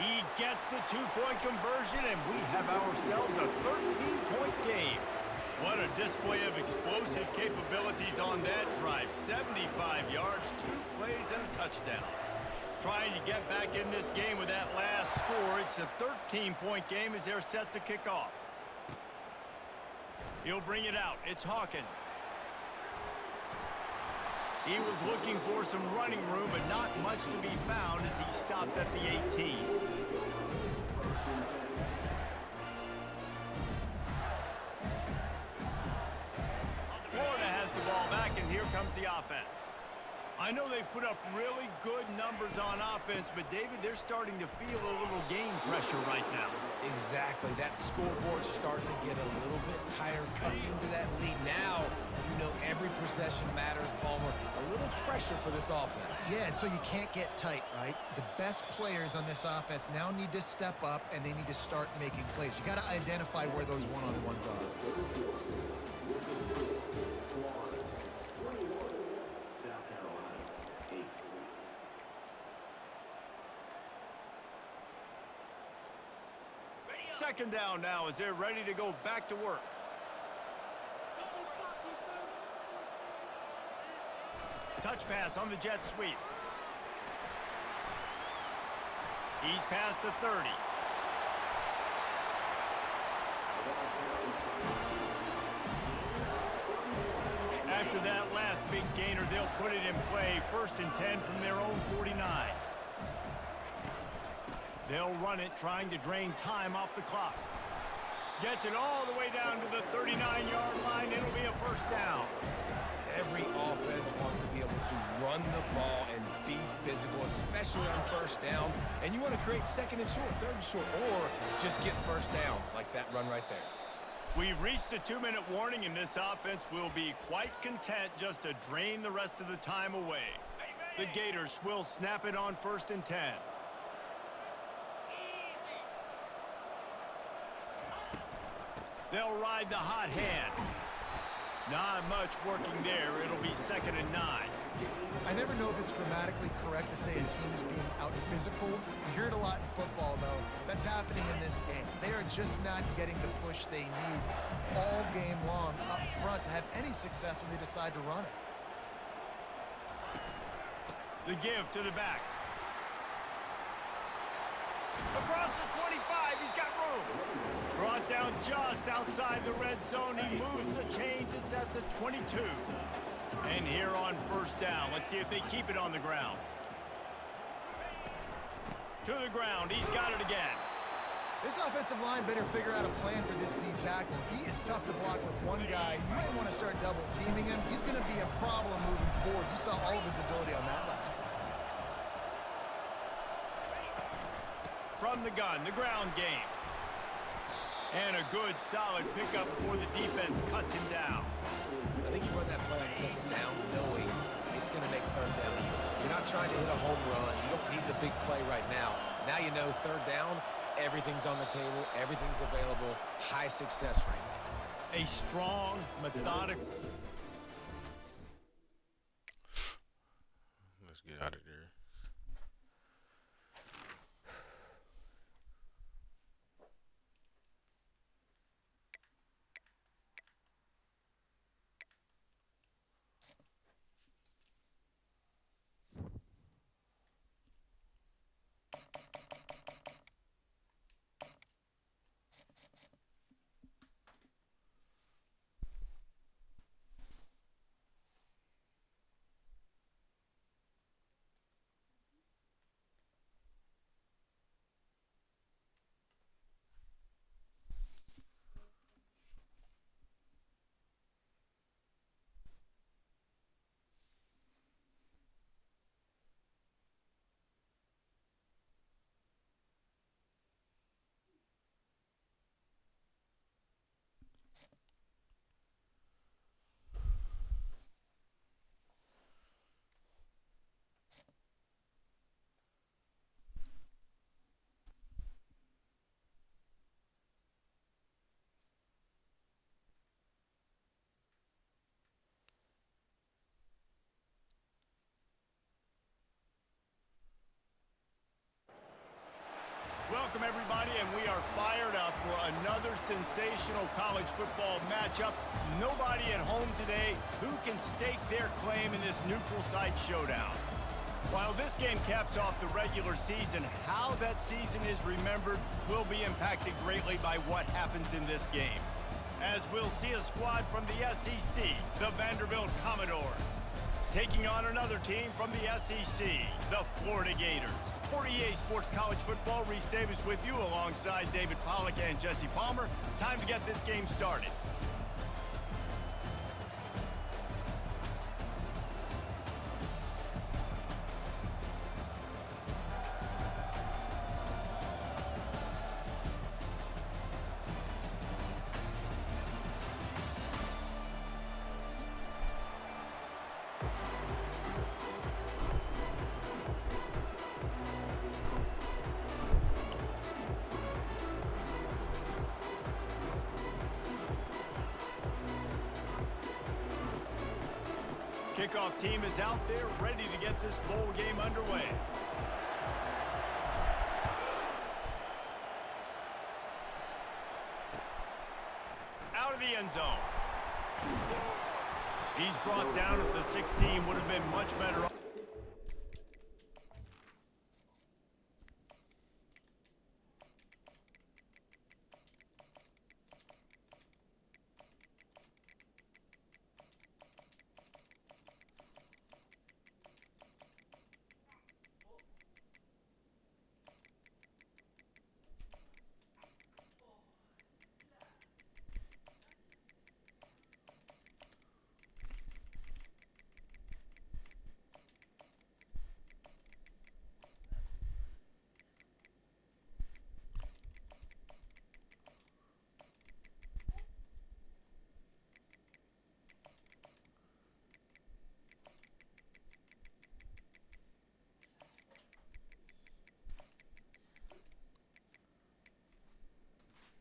He gets the 2-point conversion, and we have ourselves a 13-point game. What a display of explosive capabilities on that drive. 75 yards, 2 plays, and a touchdown. Trying to get back in this game with that last score. It's a 13-point game as they're set to kick off. He'll bring it out. It's Hawkins. He was looking for some running room, but not much to be found as he stopped at the 18. here comes the offense. I know they've put up really good numbers on offense, but David, they're starting to feel a little game pressure right now. Exactly. That scoreboard's starting to get a little bit tired cutting into that lead. Now, you know every possession matters, Palmer. A little pressure for this offense. Yeah, and so you can't get tight, right? The best players on this offense now need to step up, and they need to start making plays. You got to identify where those one-on-ones are. South Carolina, 8. Second down now as they're ready to go back to work. Touch pass on the jet sweep. He's past the 30. After that last big gainer, they'll put it in play. 1st and 10 from their own 49. They'll run it, trying to drain time off the clock. Gets it all the way down to the 39-yard line. It'll be a first down. Every offense wants to be able to run the ball and be physical, especially on first down. And you want to create 2nd and short, 3rd and short, or just get first downs like that run right there. We've reached the 2-minute warning, and this offense will be quite content just to drain the rest of the time away. The Gators will snap it on 1st and 10. They'll ride the hot hand. Not much working there. It'll be 2nd and 9. I never know if it's grammatically correct to say a team is being out-physicaled. You hear it a lot in football, though. That's happening in this game. They are just not getting the push they need all game long up front to have any success when they decide to run it. The give to the back. Across the 25, he's got room. Brought down just outside the red zone. He moves the chains. It's at the 22. And here on 1st down, let's see if they keep it on the ground. To the ground, he's got it again. This offensive line better figure out a plan for this D tackle. He is tough to block with one guy. You might want to start double teaming him. He's going to be a problem moving forward. You saw all of his ability on that last play. From the gun, the ground game. And a good, solid pickup before the defense cuts him down. I think you run that play on 2nd down knowing it's going to make 3rd down easy. You're not trying to hit a home run. You don't need the big play right now. Now you know 3rd down, everything's on the table, everything's available, high success rate. A strong, methodical. Let's get out of there. Welcome, everybody, and we are fired up for another sensational college football matchup. Nobody at home today who can stake their claim in this neutral site showdown. While this game caps off the regular season, how that season is remembered will be impacted greatly by what happens in this game. As we'll see a squad from the SEC, the Vanderbilt Commodores, taking on another team from the SEC, the Florida Gators. For EA Sports College Football, Reese Davis with you alongside David Pollack and Jesse Palmer. Time to get this game started. Kickoff team is out there ready to get this bowl game underway. Out of the end zone. He's brought down at the 16. Would have been much better.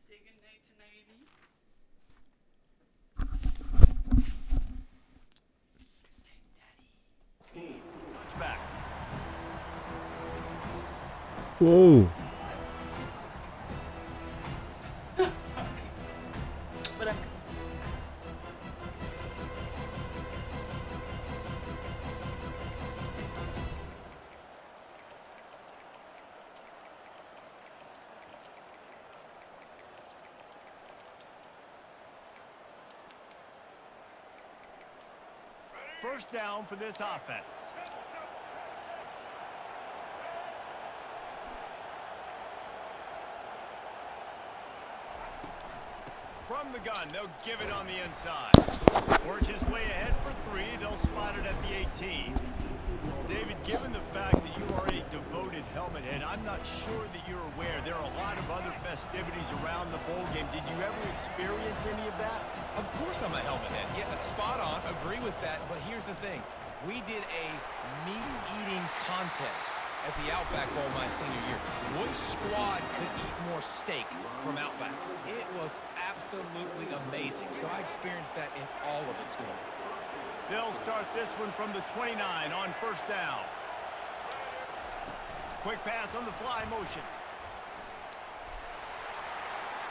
Say goodnight to Navy. Touchback. Whoa. Sorry. But I'm First down for this offense. From the gun, they'll give it on the inside. Works his way ahead for 3. They'll spot it at the 18. David, given the fact that you are a devoted helmet head, I'm not sure that you're aware there are a lot of other festivities around the bowl game. Did you ever experience any of that? Of course I'm a helmet head. Yeah, spot on. Agree with that. But here's the thing. We did a meat-eating contest at the Outback Bowl my senior year. Which squad could eat more steak from Outback? It was absolutely amazing. So I experienced that in all of its glory. They'll start this one from the 29 on first down. Quick pass on the fly motion.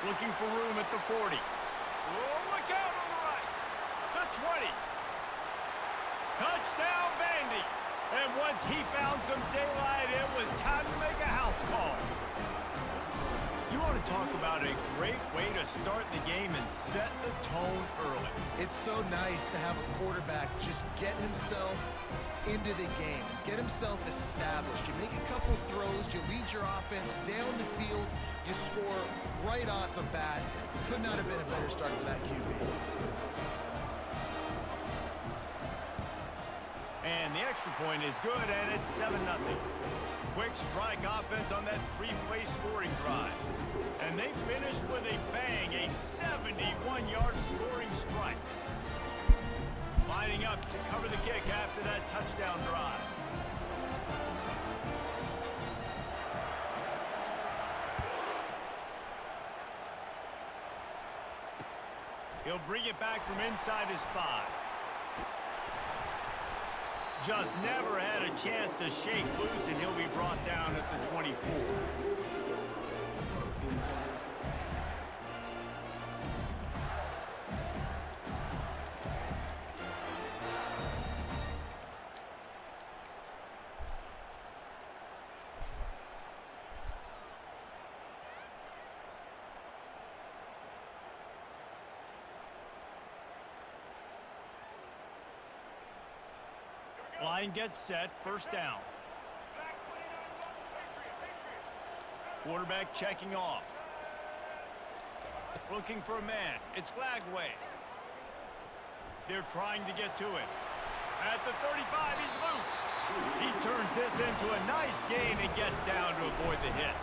Looking for room at the 40. Oh, look out on the right. The 20. Touchdown, Vandy. And once he found some daylight, it was time to make a house call. You want to talk about a great way to start the game and set the tone early. It's so nice to have a quarterback just get himself into the game, get himself established. You make a couple throws, you lead your offense down the field, you score right off the bat. Could not have been a better start for that QB. And the extra point is good, and it's 7-0. Quick strike offense on that 3-play scoring drive. And they finished with a bang, a 71-yard scoring strike. Lining up to cover the kick after that touchdown drive. He'll bring it back from inside his 5. Just never had a chance to shake loose, and he'll be brought down at the 24. Line gets set, first down. Quarterback checking off. Looking for a man. It's Lagway. They're trying to get to it. At the 35, he's loose. He turns this into a nice gain and gets down to avoid the hit.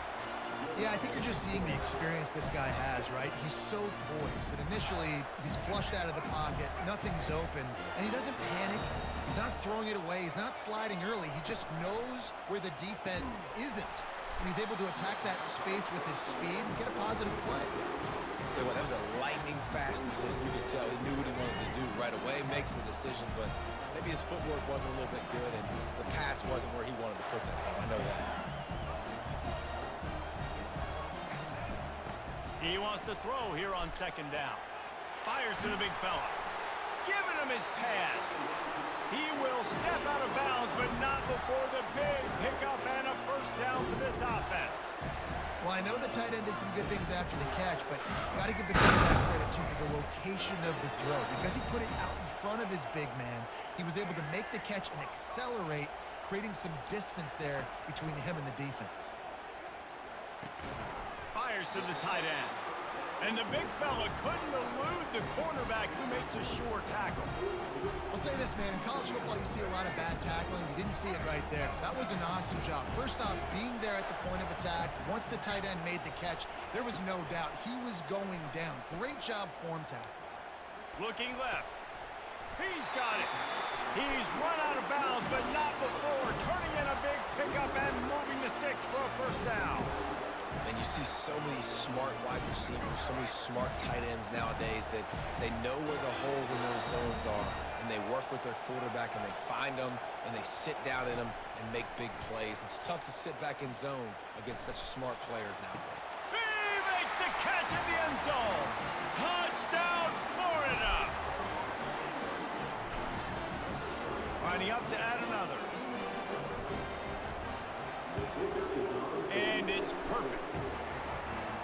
Yeah, I think you're just seeing the experience this guy has, right? He's so poised that initially he's flushed out of the pocket, nothing's open, and he doesn't panic. He's not throwing it away. He's not sliding early. He just knows where the defense isn't, and he's able to attack that space with his speed and get a positive play. Tell you what, that was a lightning fast decision. You could tell he knew what he wanted to do right away, makes the decision, but Maybe his footwork wasn't a little bit good, and the pass wasn't where he wanted to put that thing. I know that. He wants to throw here on second down. Fires to the big fella. Giving him his pads. He will step out of bounds, but not before the big pickup and a first down for this offense. Well, I know the tight end did some good things after the catch, but got to give the quarterback credit to the location of the throw. Because he put it out in front of his big man, he was able to make the catch and accelerate, creating some distance there between him and the defense. Fires to the tight end. And the big fella couldn't elude the cornerback who makes a sure tackle. I'll say this, man. In college football, you see a lot of bad tackling. You didn't see it right there. That was an awesome job. First off, being there at the point of attack. Once the tight end made the catch, there was no doubt he was going down. Great job form tackle. Looking left. He's got it. He's run out of bounds, but not before turning in a big pickup and moving the sticks for a first down. And you see so many smart wide receivers, so many smart tight ends nowadays that they know where the holes in those zones are, and they work with their quarterback, and they find them, and they sit down in them and make big plays. It's tough to sit back in zone against such smart players nowadays. He makes the catch in the end zone. Touchdown, Florida. Lining up to add another. And it's perfect.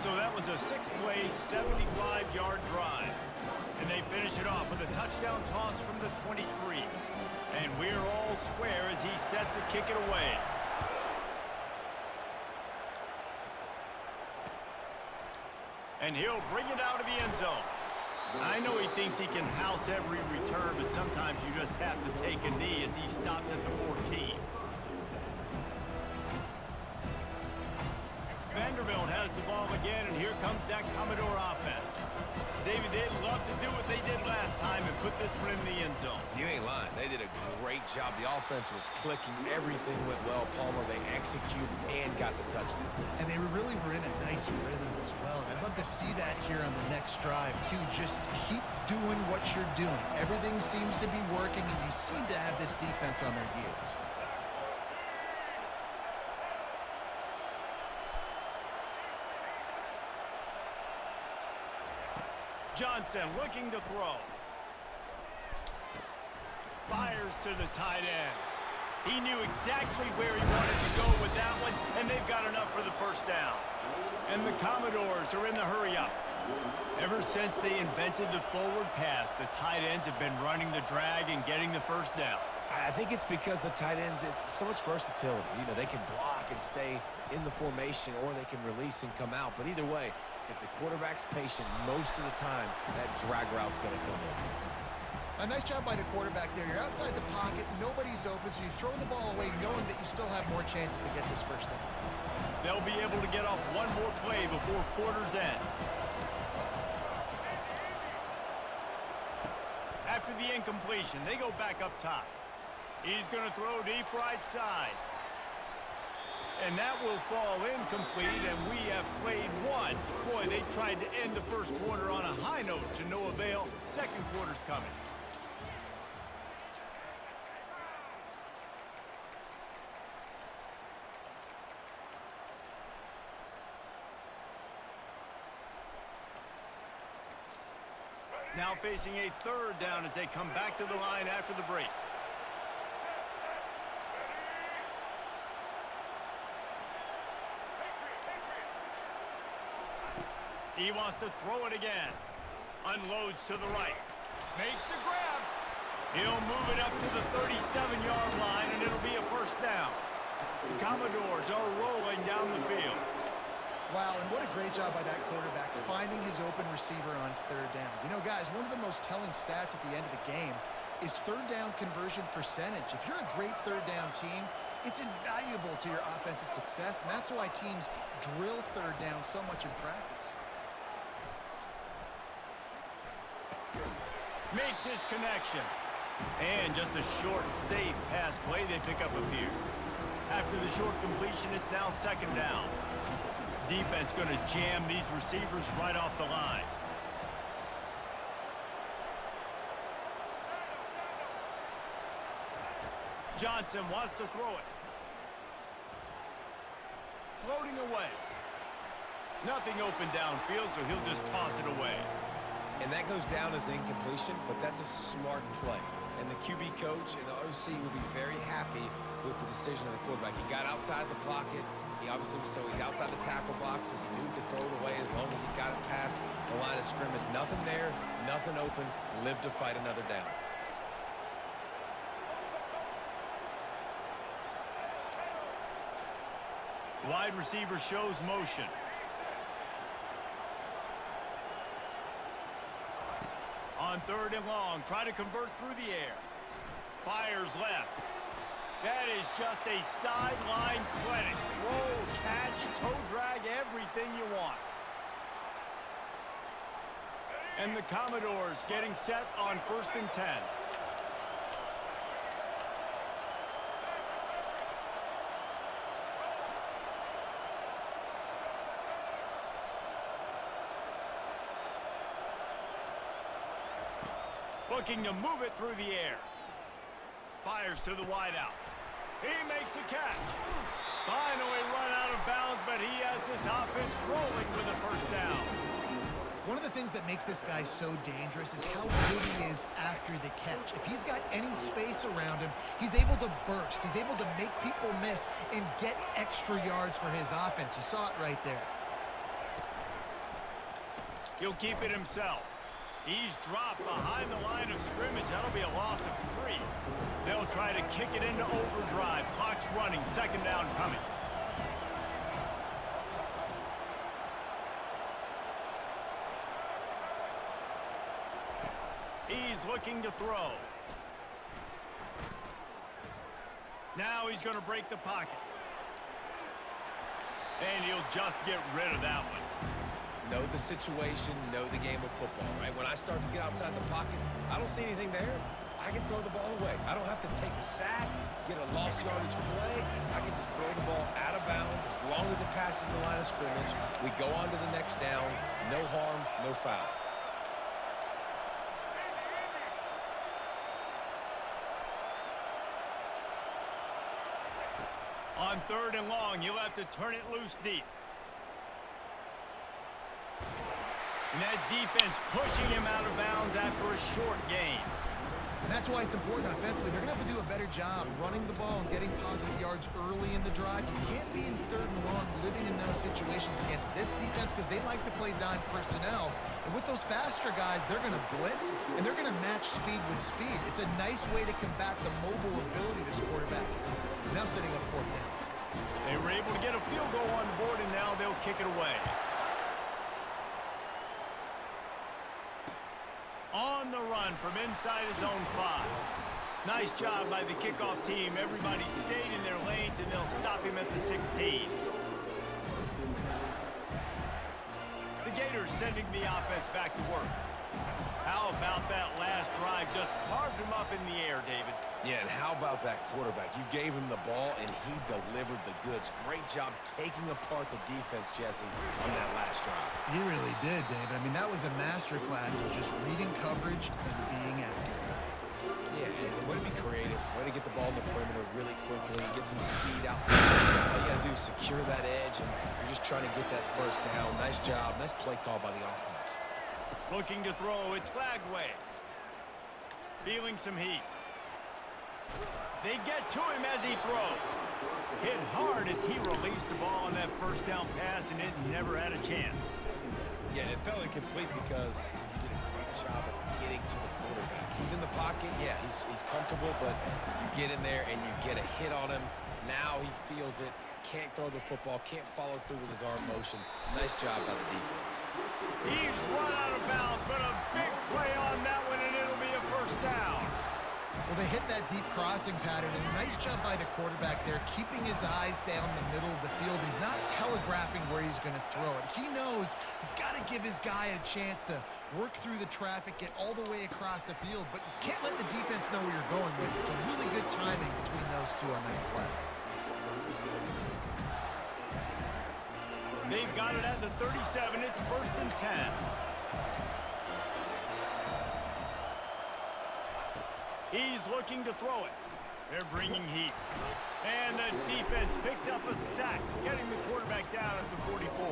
So that was a 6-play, 75-yard drive. And they finish it off with a touchdown toss from the 23. And we're all square as he's set to kick it away. And he'll bring it out of the end zone. I know he thinks he can house every return, but sometimes you just have to take a knee as he stopped at the 14. Vanderbilt has the ball again, and here comes that Commodore offense. David, they'd love to do what they did last time and put this one in the end zone. You ain't lying. They did a great job. The offense was clicking. Everything went well, Palmer. They executed and got the touchdown. And they really were in a nice rhythm as well. And I'd love to see that here on the next drive, too. Just keep doing what you're doing. Everything seems to be working, and you seem to have this defense on their heels. Johnson looking to throw. Fires to the tight end. He knew exactly where he wanted to go with that one, and they've got enough for the first down. And the Commodores are in the hurry-up. Ever since they invented the forward pass, the tight ends have been running the drag and getting the first down. I think it's because the tight ends is so much versatility. You know, they can block and stay in the formation, or they can release and come out. But either way, if the quarterback's patient, most of the time, that drag route's going to come in. A nice job by the quarterback there. You're outside the pocket, nobody's open, so you throw the ball away knowing that you still have more chances to get this first down. They'll be able to get off one more play before quarter's end. After the incompletion, they go back up top. He's going to throw deep right side. And that will fall incomplete, and we have played one. Boy, they tried to end the first quarter on a high note to no avail. Second quarter's coming. Now facing a third down as they come back to the line after the break. He wants to throw it again. Unloads to the right. Makes the grab. He'll move it up to the 37-yard line, and it'll be a first down. The Commodores are rolling down the field. Wow, and what a great job by that quarterback, finding his open receiver on third down. You know, guys, one of the most telling stats at the end of the game is third down conversion percentage. If you're a great third down team, it's invaluable to your offensive success, and that's why teams drill third down so much in practice. Makes his connection. And just a short, safe pass play, they pick up a few. After the short completion, it's now second down. Defense going to jam these receivers right off the line. Johnson wants to throw it. Floating away. Nothing open downfield, so he'll just toss it away. And that goes down as incompletion, but that's a smart play. And the QB coach and the OC will be very happy with the decision of the quarterback. He got outside the pocket. He obviously was, so he's outside the tackle boxes. He knew he could throw it away as long as he got it past the line of scrimmage. Nothing there, nothing open. Live to fight another down. Wide receiver shows motion. On 3rd and long, try to convert through the air. Fires left. That is just a sideline clinic. Throw, catch, toe drag, everything you want. And the Commodores getting set on 1st and 10. Looking to move it through the air. Fires to the wideout. He makes a catch. Finally run out of bounds, but he has this offense rolling with a 1st down. One of the things that makes this guy so dangerous is how good he is after the catch. If he's got any space around him, he's able to burst. He's able to make people miss and get extra yards for his offense. You saw it right there. He'll keep it himself. He's dropped behind the line of scrimmage. That'll be a loss of 3. They'll try to kick it into overdrive. Clock's running. 2nd down coming. He's looking to throw. Now he's going to break the pocket. And he'll just get rid of that one. Know the situation, know the game of football, right? When I start to get outside the pocket, I don't see anything there. I can throw the ball away. I don't have to take a sack, get a lost yardage play. I can just throw the ball out of bounds as long as it passes the line of scrimmage. We go on to the next down. No harm, no foul. On 3rd and long, you'll have to turn it loose deep. And that defense pushing him out of bounds after a short gain. And that's why it's important offensively. They're going to have to do a better job running the ball and getting positive yards early in the drive. You can't be in 3rd and long living in those situations against this defense because they like to play dime personnel. And with those faster guys, they're going to blitz, and they're going to match speed with speed. It's a nice way to combat the mobile ability this quarterback is. Now sitting up 4th down. They were able to get a field goal on the board, and now they'll kick it away. On the run from inside his own 5. Nice job by the kickoff team. Everybody stayed in their lanes, and they'll stop him at the 16. The Gators sending the offense back to work. How about that last drive? Just carved him up in the air, David. Yeah, and how about that quarterback? You gave him the ball, and he delivered the goods. Great job taking apart the defense, Jesse, on that last drive. He really did, David. I mean, that was a masterclass of just reading coverage and being accurate. Yeah, and way to be creative. Way to get the ball in the perimeter really quickly. Get some speed outside. All you got to do is secure that edge, and you're just trying to get that 1st down. Nice job. Nice play call by the offense. Looking to throw. It's Flagway. Feeling some heat. They get to him as he throws. Hit hard as he released the ball on that 1st down pass, and it never had a chance. Yeah, it felt incomplete because he did a great job of getting to the quarterback. He's in the pocket. Yeah, he's comfortable, but you get in there and you get a hit on him. Now he feels it. Can't throw the football. Can't follow through with his arm motion. Nice job by the defense. He's run out of bounds, but a big play on that one, and it'll be a 1st down. Well, they hit that deep crossing pattern, and a nice job by the quarterback there, keeping his eyes down the middle of the field. He's not telegraphing where he's going to throw it. He knows he's got to give his guy a chance to work through the traffic, get all the way across the field, but you can't let the defense know where you're going with it. So really good timing between those two on that play. They've got it at the 37. It's 1st and 10. He's looking to throw it. They're bringing heat. And the defense picks up a sack, getting the quarterback down at the 44.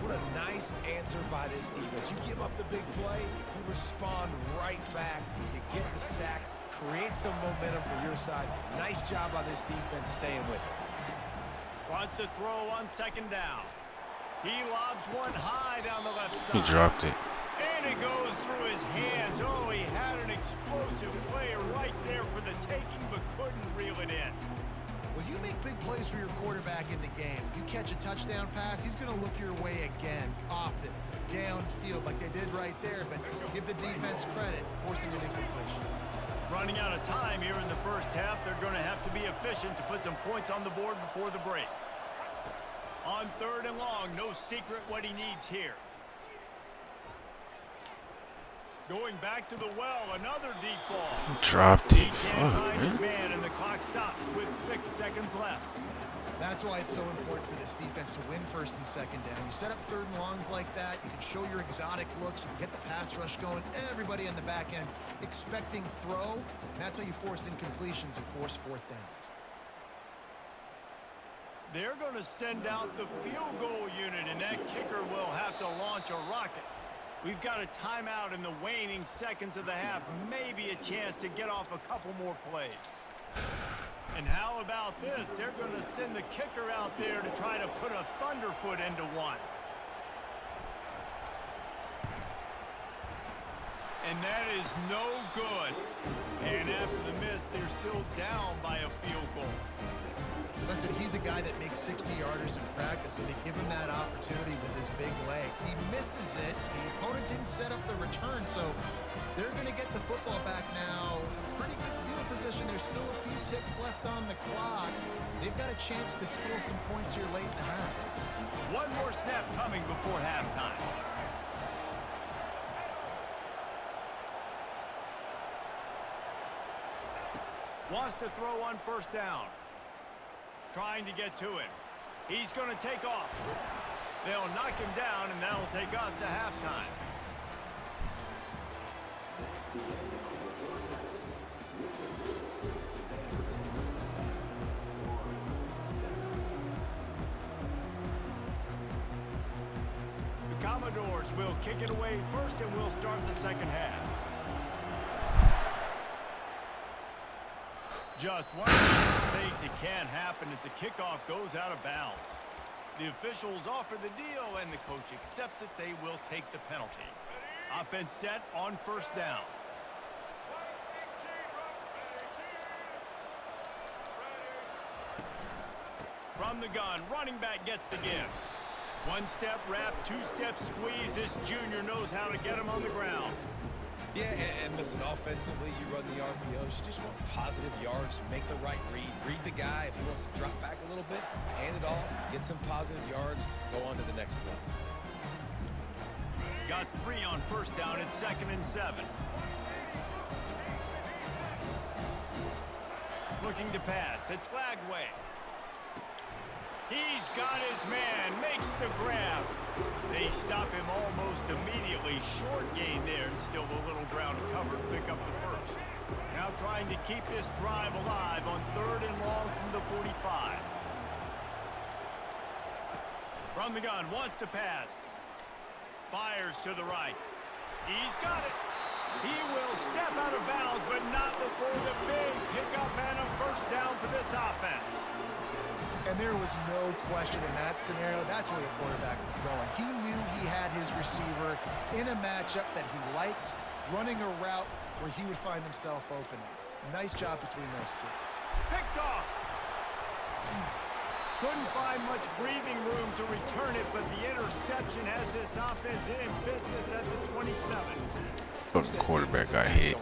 What a nice answer by this defense. You give up the big play, you respond right back. You get the sack, create some momentum for your side. Nice job by this defense staying with it. Wants to throw on second down. He lobs one high down the left side. He dropped it. And it goes through his hands. Oh, he had an explosive player right there for the taking, but couldn't reel it in. Well, you make big plays for your quarterback in the game. You catch a touchdown pass, he's going to look your way again, often, downfield, like they did right there. But give the defense credit, forcing an incompletion. Running out of time here in the first half. They're going to have to be efficient to put some points on the board before the break. On 3rd and long, no secret what he needs here. Going back to the well, another deep ball. He dropped it. He Fuck, can't find his man. man, and the clock stops with 6 seconds left. That's why it's so important for this defense to win 1st and 2nd down. You set up 3rd and longs like that, you can show your exotic looks, you can get the pass rush going, everybody on the back end expecting throw, and that's how you force incompletions and force 4th downs. They're going to send out the field goal unit, and that kicker will have to launch a rocket. We've got a timeout in the waning seconds of the half, maybe a chance to get off a couple more plays. And how about this? They're going to send the kicker out there to try to put a thunderfoot into one. And that is no good. And after the miss, they're still down by a field goal. Listen, he's a guy that makes 60-yarders in practice, so they give him that opportunity with his big leg. He misses it. The opponent didn't set up the return, so they're going to get the football back now. Pretty good field position. There's still a few ticks left on the clock. They've got a chance to steal some points here late in the half. One more snap coming before halftime. Wants to throw on 1st down. Trying to get to him. He's going to take off. They'll knock him down, and that'll take us to halftime. The Commodores will kick it away first, and we'll start the 2nd half. Just one of those mistakes, it can't happen as the kickoff goes out of bounds. The officials offer the deal, and the coach accepts it. They will take the penalty. Offense set on 1st down. From the gun, running back gets the give. 1-step wrap, 2-step squeeze. This junior knows how to get him on the ground. Yeah, and listen, offensively, you run the RPOs. You just want positive yards, make the right read. Read the guy. If he wants to drop back a little bit, hand it off, get some positive yards, go on to the next play. Got 3 on 1st down at 2nd and 7. Looking to pass. It's Flagway. He's got his man, makes the grab. They stop him almost immediately. Short gain there, and still a little ground to cover to pick up the 1st. Now trying to keep this drive alive on 3rd and long from the 45. From the gun, wants to pass. Fires to the right. He's got it. He will step out of bounds, but not before the big pickup and a 1st down for this offense. And there was no question in that scenario. That's where the quarterback was going. He knew he had his receiver in a matchup that he liked, running a route where he would find himself open. Nice job between those two. Picked off. Couldn't find much breathing room to return it, but the interception has this offense in business at the 27. Fucking quarterback got hit.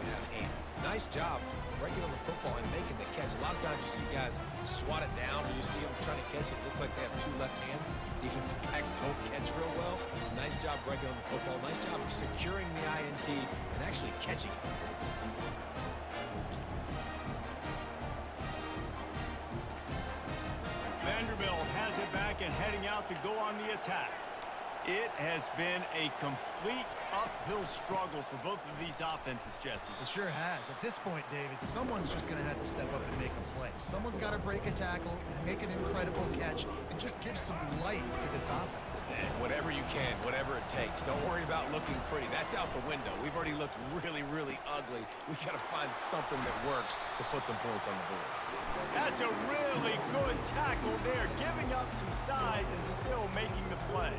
Nice job breaking on the football and making the catch. A lot of times you see guys swat it down, or you see them trying to catch it. It looks like they have 2 left hands. Defensive backs don't catch real well. Nice job breaking on the football. Nice job securing the INT and actually catching it. Vanderbilt has it back and heading out to go on the attack. It has been a complete uphill struggle for both of these offenses, Jesse. It sure has. At this point, David, someone's just going to have to step up and make a play. Someone's got to break a tackle, make an incredible catch, and just give some life to this offense. And whatever you can, whatever it takes. Don't worry about looking pretty. That's out the window. We've already looked really, really ugly. We got to find something that works to put some points on the board. That's a really good tackle there, giving up some size and still making the play.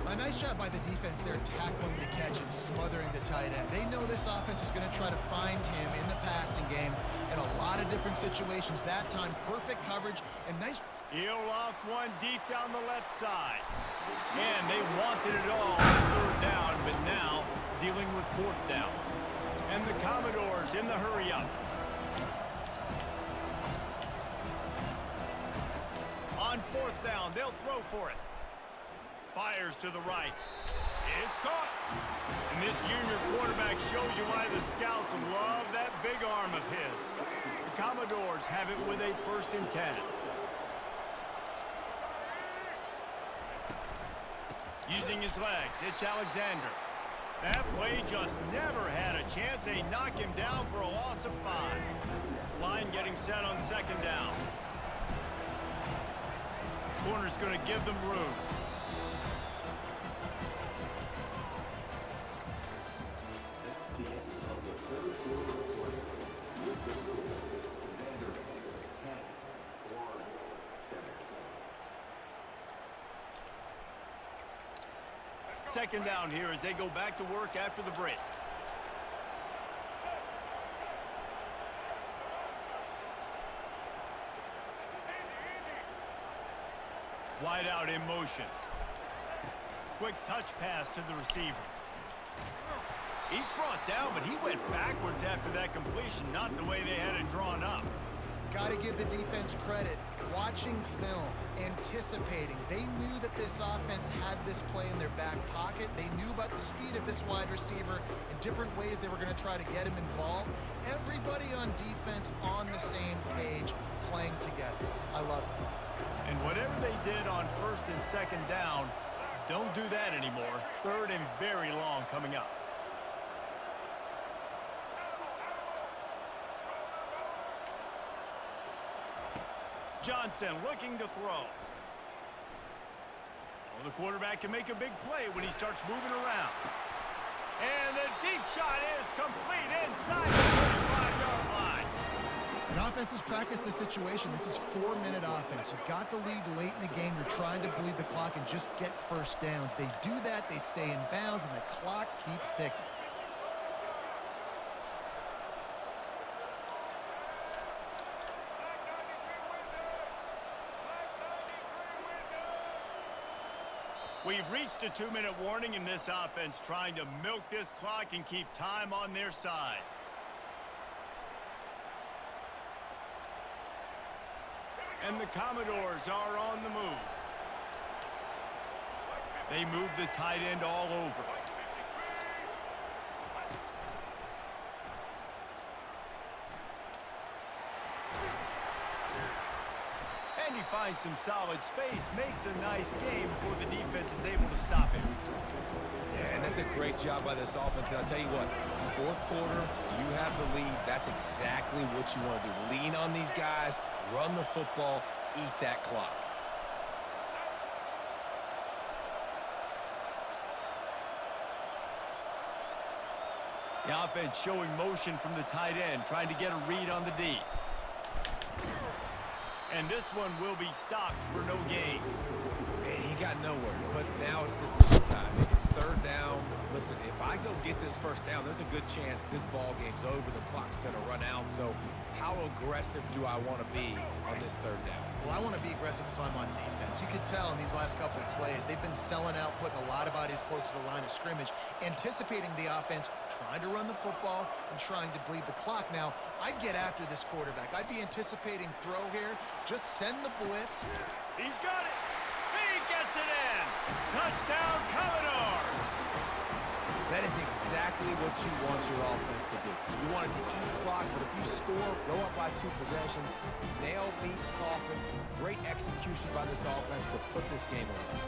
A nice job by the defense there, tackling the catch and smothering the tight end. They know this offense is going to try to find him in the passing game in a lot of different situations. That time, perfect coverage and nice. He'll loft one deep down the left side. And they wanted it all on third down, but now dealing with fourth down. And the Commodores in the hurry up. On fourth down, they'll throw for it. Fires to the right. It's caught. And this junior quarterback shows you why the scouts love that big arm of his. The Commodores have it with a 1st and 10. Using his legs, it's Alexander. That play just never had a chance. They knock him down for a loss of 5. Line getting set on 2nd down. Corner's going to give them room. That's the end of the third quarter of play. With the score, Commander 10, Oregon 7. 2nd down here as they go back to work after the break. Wide out in motion. Quick touch pass to the receiver. He's brought down, but he went backwards after that completion, not the way they had it drawn up. Got to give the defense credit. Watching film, anticipating. They knew that this offense had this play in their back pocket. They knew about the speed of this wide receiver and different ways they were going to try to get him involved. Everybody on defense on the same page, playing together. I love it. And whatever they did on 1st and 2nd down, don't do that anymore. 3rd and very long coming up. Johnson looking to throw. Well, the quarterback can make a big play when he starts moving around. And the deep shot is complete inside the 35-yard line. And offenses practice the situation. This is 4-minute offense. You've got the lead late in the game. You're trying to bleed the clock and just get first downs. They do that, they stay in bounds, and the clock keeps ticking. We've reached a 2-minute warning in this offense, trying to milk this clock and keep time on their side. And the Commodores are on the move. They move the tight end all over. And he finds some solid space, makes a nice game before the defense is able to stop him. Yeah, and that's a great job by this offense. And I'll tell you what, 4th quarter, you have the lead. That's exactly what you want to do. Lean on these guys, run the football, eat that clock. The offense showing motion from the tight end, trying to get a read on the D. And this one will be stopped for no gain. He got nowhere, but now it's decision time. It's 3rd down. Listen, if I go get this 1st down, there's a good chance this ball game's over. The clock's going to run out. So how aggressive do I want to be on this 3rd down? Well, I want to be aggressive if I'm on defense. You could tell in these last couple of plays, they've been selling out, putting a lot of bodies close to the line of scrimmage, anticipating the offense, trying to run the football, and trying to bleed the clock. Now, I'd get after this quarterback. I'd be anticipating throw here. Just send the blitz. He's got it. He gets it in. Touchdown, Commodores. That is exactly what you want your offense to do. You want it to eat clock, but if you score, go up by 2 possessions, nail, beat, coffin. Great execution by this offense to put this game away.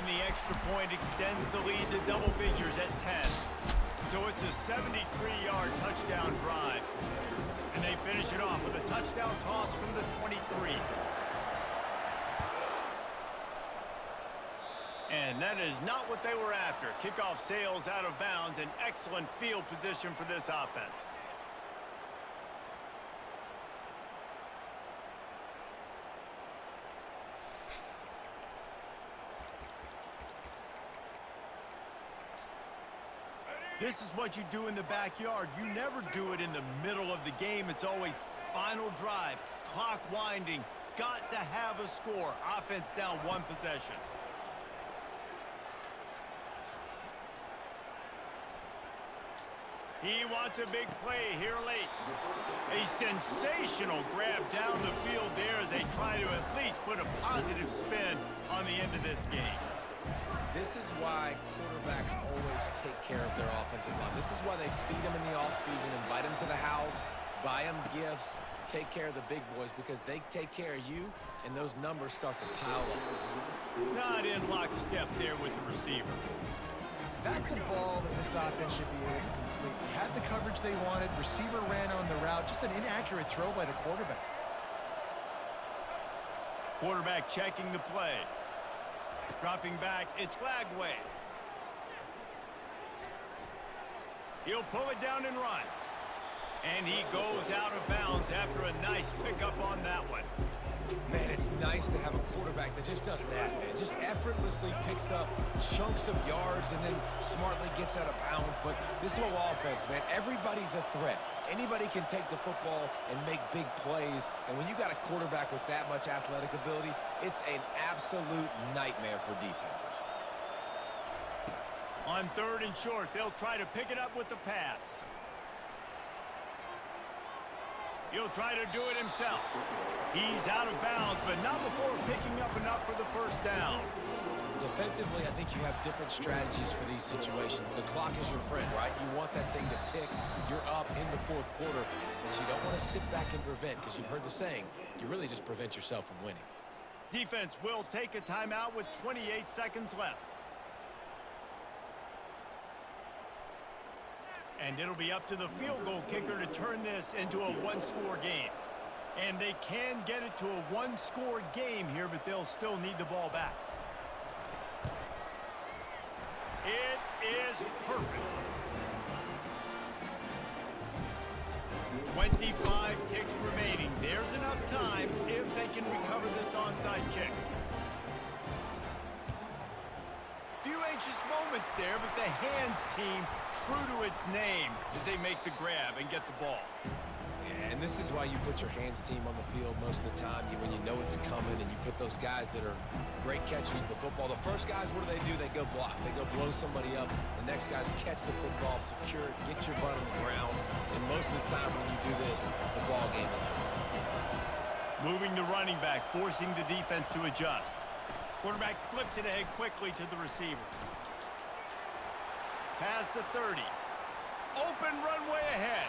And the extra point extends the lead to double figures at 10. So it's a 73-yard touchdown drive. And they finish it off with a touchdown toss from the 23. And that is not what they were after. Kickoff sails out of bounds. An excellent field position for this offense. This is what you do in the backyard. You never do it in the middle of the game. It's always final drive, clock winding, got to have a score. Offense down one possession. He wants a big play here late. A sensational grab down the field there as they try to at least put a positive spin on the end of this game. This is why quarterbacks always take care of their offensive line. This is why they feed them in the offseason, invite them to the house, buy them gifts, take care of the big boys, because they take care of you, and those numbers start to pile up. Not in lockstep there with the receiver. That's a ball that this offense should be able to complete. Had the coverage they wanted, receiver ran on the route, just an inaccurate throw by the quarterback. Quarterback checking the play. Dropping back, it's Flagway. He'll pull it down and run. And he goes out of bounds after a nice pickup on that one. Man, it's nice to have a quarterback that just does that, man. Just effortlessly picks up chunks of yards and then smartly gets out of bounds. But this whole offense, man, everybody's a threat. Anybody can take the football and make big plays. And when you got a quarterback with that much athletic ability, it's an absolute nightmare for defenses. On 3rd and short, they'll try to pick it up with the pass. He'll try to do it himself. He's out of bounds, but not before picking up enough for the first down. Defensively, I think you have different strategies for these situations. The clock is your friend, right? You want that thing to tick. You're up in the 4th quarter, but you don't want to sit back and prevent, because you've heard the saying, you really just prevent yourself from winning. Defense will take a timeout with 28 seconds left. And it'll be up to the field goal kicker to turn this into a one-score game. And they can get it to a one-score game here, but they'll still need the ball back. It is perfect. 25 kicks remaining. There's enough time if they can recover this onside kick. Few anxious moments there, but the hands team true to its name as they make the grab and get the ball. And this is why you put your hands team on the field most of the time, when you know it's coming, and you put those guys that are great catchers of the football. The first guys, what do? They go block. They go blow somebody up. The next guys catch the football, secure it, get your butt on the ground. And most of the time when you do this, the ball game is over. Moving the running back, forcing the defense to adjust. Quarterback flips it ahead quickly to the receiver. Past the 30. Open runway ahead.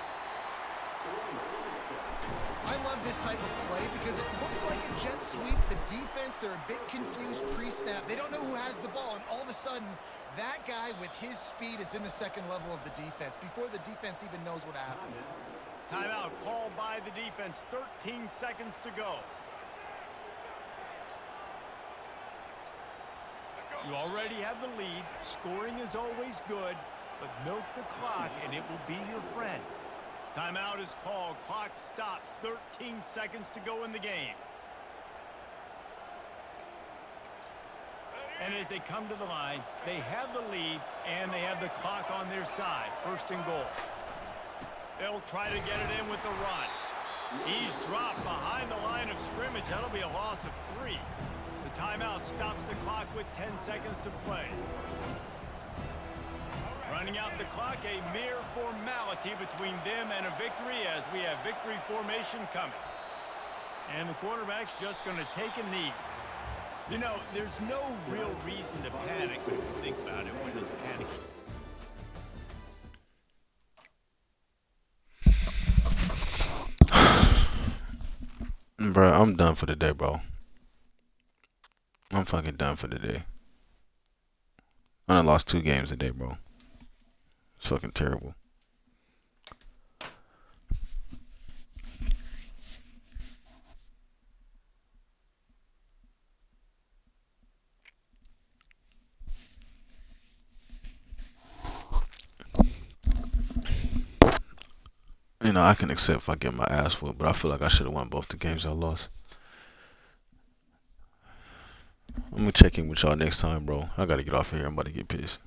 I love this type of play because it looks like a jet sweep. The defense, they're a bit confused pre-snap. They don't know who has the ball, and all of a sudden, that guy with his speed is in the second level of the defense before the defense even knows what happened. Timeout called by the defense. 13 seconds to go. You already have the lead. Scoring is always good, but milk the clock and it will be your friend. Timeout is called. Clock stops. 13 seconds to go in the game. And as they come to the line, they have the lead and they have the clock on their side. 1st and goal. They'll try to get it in with the run. He's dropped behind the line of scrimmage. That'll be a loss of 3. The timeout stops the clock with 10 seconds to play. Running out the clock, a mere formality between them and a victory as we have victory formation coming. And the quarterback's just going to take a knee. You know, there's no real reason to panic, but if you think about it, when does panic? Bro, I'm done for the day, bro. I'm fucking done for the day. I done lost 2 games today, bro. It's fucking terrible. You know, I can accept if I get my ass whooped, but I feel like I should have won both the games I lost. I'm gonna check in with y'all next time, bro. I gotta get off of here. I'm about to get pissed.